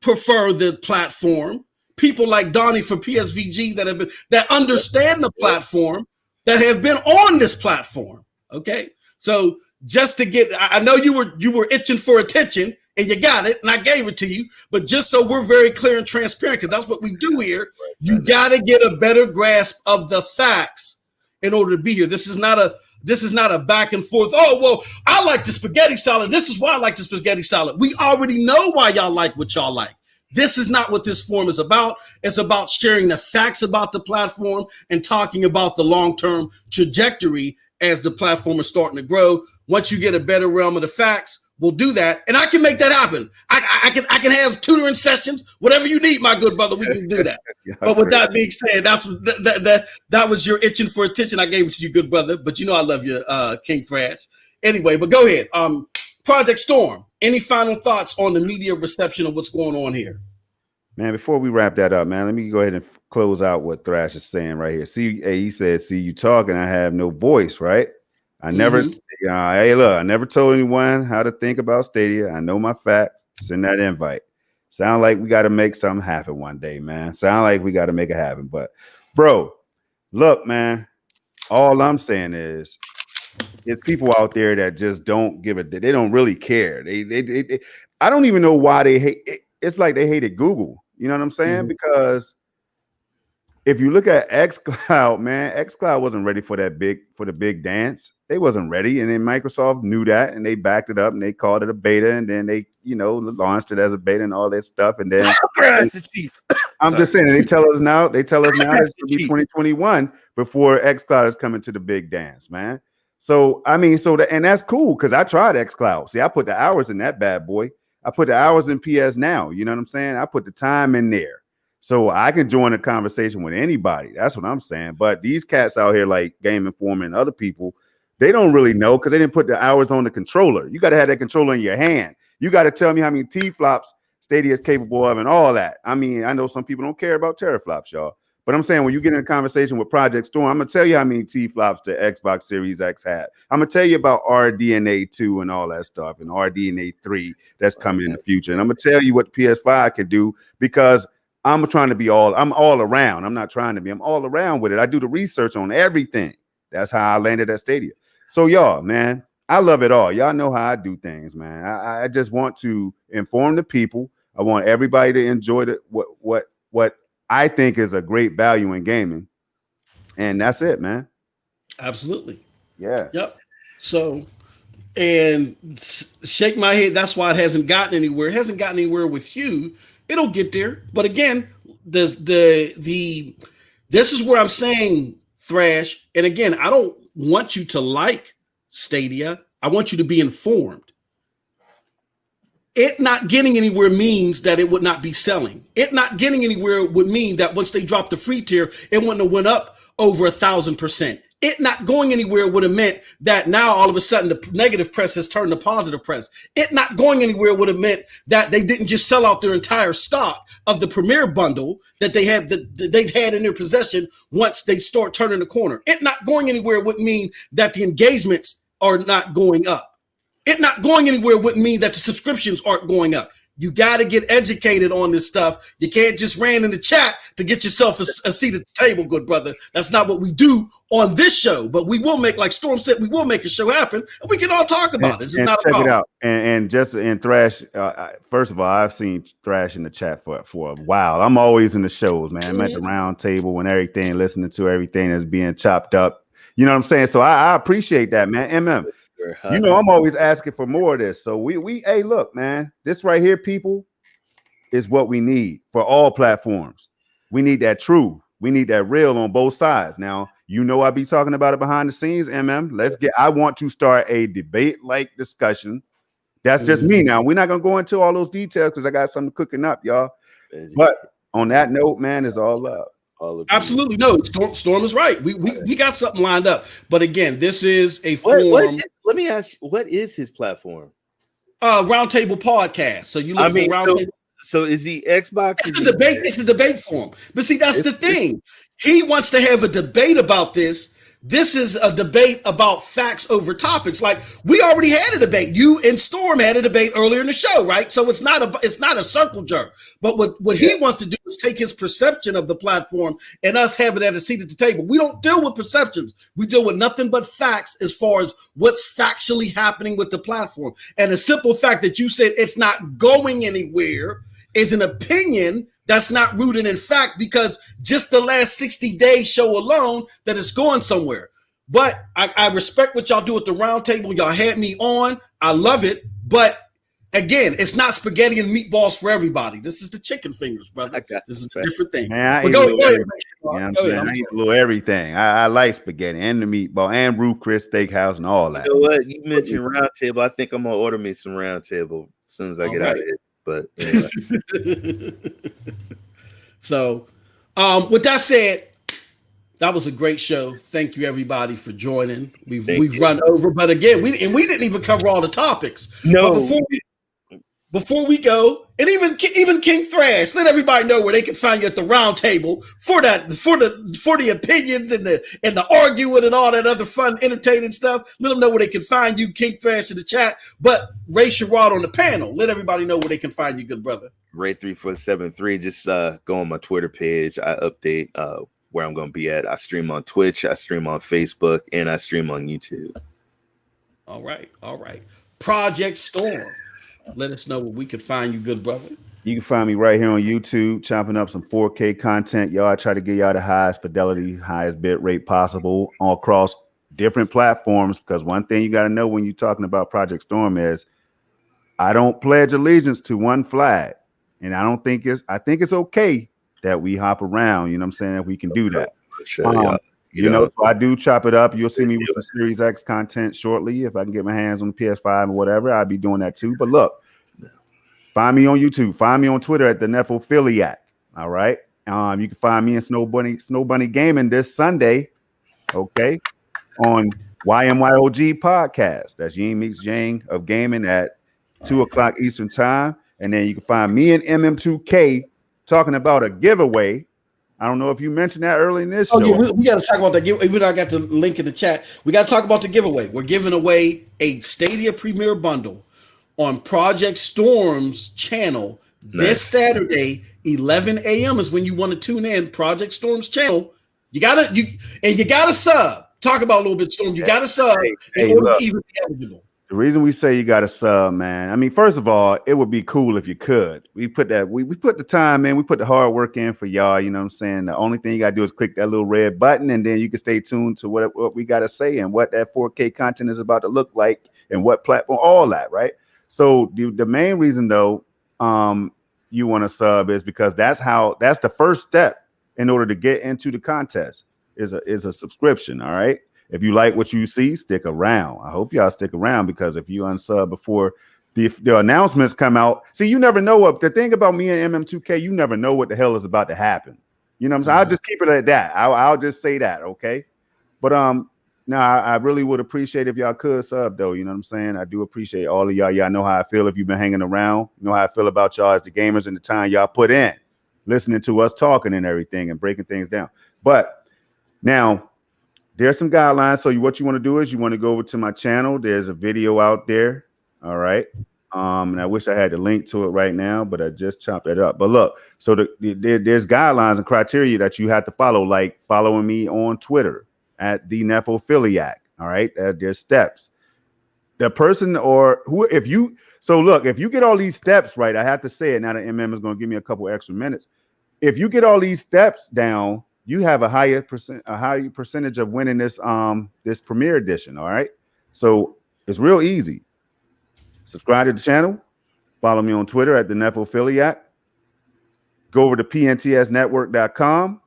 prefer the platform, people like Donnie from PSVG that understand the platform, that have been on this platform. Okay, so just to get, I know you were itching for attention, and you got it, and I gave it to you. But just so we're very clear and transparent, because that's what we do here, you got to get a better grasp of the facts in order to be here. This is not a back and forth. Oh, well, I like the spaghetti salad. This is why I like the spaghetti salad. We already know why y'all like what y'all like. This is not what this forum is about. It's about sharing the facts about the platform and talking about the long-term trajectory as the platform is starting to grow. Once you get a better realm of the facts, we'll do that. And I can make that happen. I can have tutoring sessions, whatever you need, my good brother, we can do that. But with that being said, that was your itching for attention. I gave it to you, good brother. But you know I love you, King Thrash. Anyway, but go ahead. Project Storm, any final thoughts on the media reception of what's going on here? Man, before we wrap that up, man, let me go ahead and close out what Thrash is saying right here. See, he said, see you talking, I have no voice, right? I never, hey, look, I never told anyone how to think about Stadia. I know my fact. Send that invite. Sound like we got to make something happen one day, man. Sound like we got to make it happen. But, bro, look, man, all I'm saying is, there's people out there that just don't give a, they don't really care. They I don't even know why they hate it. It's like they hated Google. You know what I'm saying? Because if you look at Xcloud, man, Xcloud wasn't ready for the big dance. They wasn't ready. And then Microsoft knew that, and they backed it up and they called it a beta, and then they, launched it as a beta and all that stuff. And then I'm just saying, they tell us now it's gonna be 2021 before Xcloud is coming to the big dance, man. So I mean, and that's cool because I tried Xcloud. See, I put the hours in that bad boy. I put the hours in PS Now. You know what I'm saying? I put the time in there, so I can join a conversation with anybody. That's what I'm saying. But these cats out here, like Game Informer and other people, they don't really know because they didn't put the hours on the controller. You got to have that controller in your hand. You got to tell me how many T-flops Stadia is capable of and all that. I mean, I know some people don't care about teraflops, y'all. But I'm saying when you get in a conversation with Project Storm, I'm going to tell you how many T-flops the Xbox Series X had. I'm going to tell you about RDNA 2 and all that stuff and RDNA 3 that's coming in the future. And I'm going to tell you what the PS5 can do because I'm trying to be I'm all around. I'm not trying to be. I'm all around with it. I do the research on everything. That's how I landed at Stadia. So y'all, man, I love it all. Y'all know how I do things, man. I just want to inform the people. I want everybody to enjoy what I think is a great value in gaming. And that's it, man. Absolutely. Yeah. Yep. So, and shake my head. That's why it hasn't gotten anywhere. It hasn't gotten anywhere with you. It'll get there. But again, the this is where I'm saying, Thrash. And again, I don't want you to like Stadia. I want you to be informed. It not getting anywhere means that it would not be selling. It not getting anywhere would mean that once they dropped the free tier, it wouldn't have went up over 1,000%. It not going anywhere would have meant that now all of a sudden the negative press has turned to positive press. It not going anywhere would have meant that they didn't just sell out their entire stock of the Premier bundle that they have that they've had in their possession once they start turning the corner. It not going anywhere would mean that the engagements are not going up. It not going anywhere wouldn't mean that the subscriptions aren't going up. You got to get educated on this stuff. You can't just ran in the chat to get yourself a seat at the table, good brother. That's not what we do on this show. But we will make, like Storm said, we will make a show happen, and we can all talk about it. It's not a problem. Check it out. And just in Thrash, first of all, I've seen Thrash in the chat for a while. I'm always in the shows, man. I'm at the round table and everything, listening to everything that's being chopped up. You know what I'm saying? So I appreciate that, man. MM. You know, I'm always asking for more of this. So hey, look, man, this right here, people, is what we need for all platforms. We need that true. We need that real on both sides. Now, you know, I be talking about it behind the scenes, MM. I want to start a debate-like discussion. That's just me now. We're not going to go into all those details because I got something cooking up, y'all. But on that note, man, it's all love. Absolutely. No, Storm is right. We got something lined up. But again, this is a forum. Let me ask you, what is his platform? Roundtable Podcast. So you look for Roundtable. So is he Xbox? It's a debate. It's a debate forum. But see, that's the thing. He wants to have a debate about this. This is a debate about facts over topics. Like we already had a debate. You and Storm had a debate earlier in the show, right? So it's not a circle jerk. But what he wants to do is take his perception of the platform and us having at a seat at the table. We don't deal with perceptions. We deal with nothing but facts as far as what's factually happening with the platform. And the simple fact that you said it's not going anywhere is an opinion that's not rooted in fact, because just the last 60 days show alone that it's going somewhere. But I respect what y'all do at the round table. Y'all had me on. I love it. But again, it's not spaghetti and meatballs for everybody. This is the chicken fingers, brother. This is a different thing. Man, I eat a little everything. I like spaghetti and the meatball and Roof Chris Steakhouse and all that. You know what? You mentioned round table. I think I'm going to order me some round table as soon as I get out of here. But anyway. So with that said, that was a great show. Thank you everybody for joining. We've run over, but again, we didn't even cover all the topics. No. But before we go, and even King Thrash, let everybody know where they can find you at the round table for the opinions and the arguing and all that other fun, entertaining stuff. Let them know where they can find you, King Thrash, in the chat. But Ray Sherrod on the panel. Let everybody know where they can find you, good brother. Ray3473. Just go on my Twitter page. I update where I'm going to be at. I stream on Twitch, I stream on Facebook, and I stream on YouTube. All right. Project Storm. Let us know where we can find you, good brother. You can find me right here on YouTube, chopping up some 4K content. Y'all, I try to get y'all the highest fidelity, highest bit rate possible all across different platforms. Because one thing you got to know when you're talking about Project Storm is I don't pledge allegiance to one flag. And I think it's okay that we hop around. You know what I'm saying? If we can do that. Sure, You know, so I do chop it up. You'll see me with some Series X content shortly. If I can get my hands on the PS5 or whatever, I'll be doing that too. But look, find me on YouTube. Find me on Twitter at the Nephophiliac. All right. You can find me in Snow Bunny Gaming this Sunday. Okay. On YMYOG Podcast. That's Ying Meets Yang of Gaming at 2:00 Eastern Time. And then you can find me and MM2K talking about a giveaway. I don't know if you mentioned that early in this show. Yeah, we got to talk about that. Even though I got the link in the chat, we got to talk about the giveaway. We're giving away a Stadia Premier bundle on Project Storm's channel this Saturday, 11 a.m. is when you want to tune in. Project Storm's channel. You gotta sub. Talk about a little bit, Storm. You gotta sub in order to even be eligible. The reason we say you got to sub, man. I mean, first of all, it would be cool if you could. We put the time in, we put the hard work in for y'all. You know what I'm saying? The only thing you got to do is click that little red button, and then you can stay tuned to what we got to say and what that 4K content is about to look like and what platform, all that, right? So the main reason though, you want to sub is because that's the first step in order to get into the contest is a subscription. All right. If you like what you see, stick around. I hope y'all stick around, because if you unsub before the announcements come out, see, you never know what the thing about me and MM2K, you never know what the hell is about to happen. You know what I'm saying? I'll just keep it at that. I'll just say that, okay? But no, I really would appreciate if y'all could sub though. You know what I'm saying? I do appreciate all of y'all. Y'all know how I feel if you've been hanging around. You know how I feel about y'all as the gamers and the time y'all put in, listening to us talking and everything and breaking things down. But now, there's some guidelines. So what you want to do is you want to go over to my channel. There's a video out there. All right. And I wish I had the link to it right now, but I just chopped it up. But look, so there's guidelines and criteria that you have to follow, like following me on Twitter at the Nephophiliac. All right. There's steps. The person or who, if you get all these steps right, I have to say it now that MM is going to give me a couple extra minutes. If you get all these steps down, you have a higher percentage of winning this premiere edition. All right. So it's real easy. Subscribe to the channel. Follow me on Twitter at the Nephophiliac. Go over to pntsnetwork.com.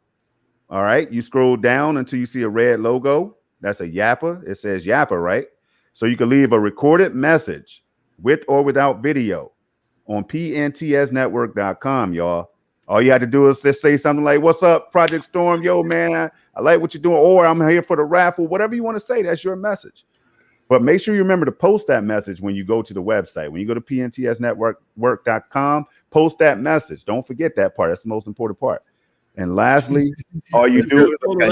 All right. You scroll down until you see a red logo. That's a Yappa. It says Yappa, right? So you can leave a recorded message with or without video on pntsnetwork.com, y'all. All you had to do is just say something like, "What's up, Project Storm? Yo, man, I like what you're doing," or "I'm here for the raffle." Whatever you want to say, that's your message. But make sure you remember to post that message when you go to the website. When you go to pntsnetwork.com, post that message. Don't forget that part. That's the most important part. And lastly, all you do is Hold on,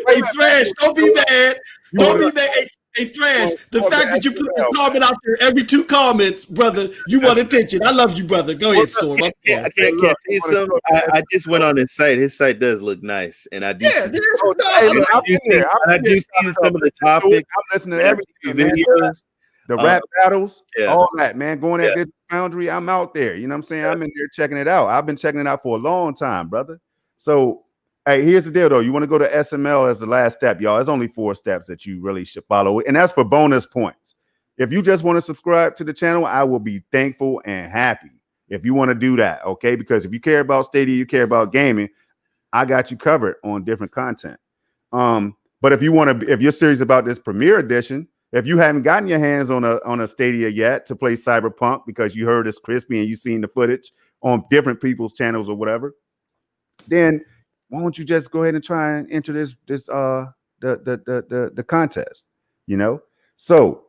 hey, Thrash, don't be mad. Don't be mad. Hey, Thrash, the fact that you put a comment out there every 2 comments, brother, you want attention. I love you, brother. Go ahead, Storm. I can't tell you something. I just went on his site. His site does look nice, and I do. I do see some of the topics. I'm listening to everything, videos, the rap battles, all that, man. Going at this boundary, I'm out there. You know what I'm saying? I'm in there checking it out. I've been checking it out for a long time, brother. So, hey, here's the deal, though. You want to go to SML as the last step, y'all. There's only 4 steps that you really should follow, and that's for bonus points. If you just want to subscribe to the channel, I will be thankful and happy if you want to do that, okay? Because if you care about Stadia, you care about gaming, I got you covered on different content. But if you're serious about this premiere edition, if you haven't gotten your hands on a Stadia yet to play Cyberpunk because you heard it's crispy and you've seen the footage on different people's channels or whatever, then why don't you just go ahead and try and enter the contest, you know? So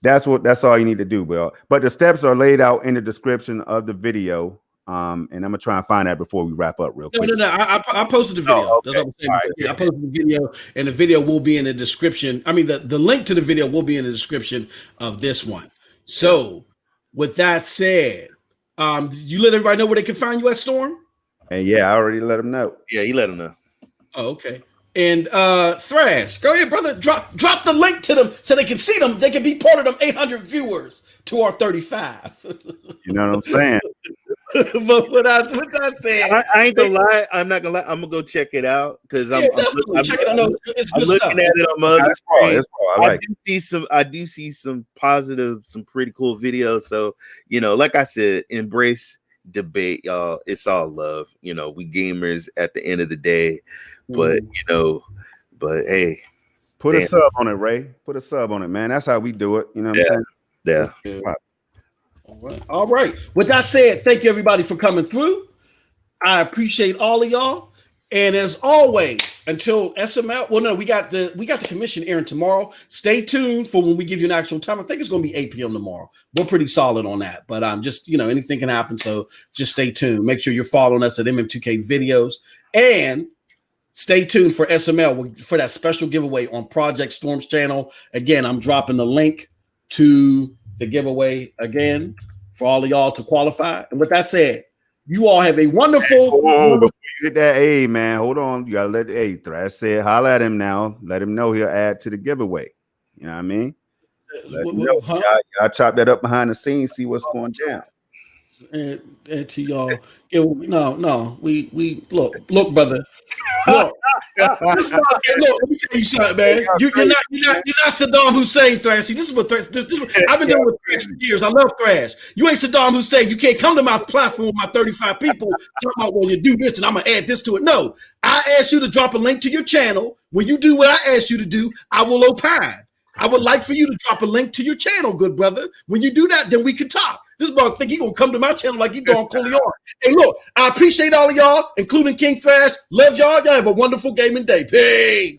that's all you need to do, Bill. But the steps are laid out in the description of the video. And I'm gonna try and find that before we wrap up real quick. No. I posted the video. Oh, okay. That's what I'm saying. Right. I posted the video, and the video will be in the description. I mean, the link to the video will be in the description of this one. So, with that said, you let everybody know where they can find you at, Storm? And yeah, I already let them know. Yeah, you let them know. Oh, okay. And Thrash, go ahead, brother. Drop the link to them so they can see them. They can be part of them 800 viewers to our 35. You know what I'm saying? But with that said, I ain't gonna lie. I'm not gonna lie. I'm gonna go check it out because I'm looking at it on my other screen. I do see some positive, some pretty cool videos. So, you know, like I said, embrace debate, y'all. It's all love. You know, we gamers at the end of the day. But hey, put a sub on it, Ray. Put a sub on it, man. That's how we do it. You know what I'm saying? Yeah. All right. With that said, thank you everybody for coming through. I appreciate all of y'all. And as always, until SML, we got the commission airing tomorrow. Stay tuned for when we give you an actual time. I think it's going to be 8 p.m. tomorrow. We're pretty solid on that. But just, you know, anything can happen. So just stay tuned. Make sure you're following us at MM2K videos. And stay tuned for SML for that special giveaway on Project Storm's channel. Again, I'm dropping the link to the giveaway again for all of y'all to qualify. And with that said, you all have a wonderful. Before you get that, man, hold on. You gotta let Thrash said, holla at him now. Let him know he'll add to the giveaway. You know what I mean? Let me know. Y'all chop that up behind the scenes, see what's going down. And to y'all, yeah, no, we look, brother. Look, this hey, look, let me tell you something, man. You're not Saddam Hussein, Thrash. See, this is what I've been dealing with Thrash for years. I love Thrash. You ain't Saddam Hussein. You can't come to my platform, my 35 people, talking about, well, you do this and I'm gonna add this to it. No, I asked you to drop a link to your channel. When you do what I asked you to do, I will opine. I would like for you to drop a link to your channel, good brother. When you do that, then we can talk. This brother think he gonna come to my channel like he going Coleon. Hey, look, I appreciate all of y'all, including King Thrash. Love y'all. Y'all have a wonderful gaming day. Peace.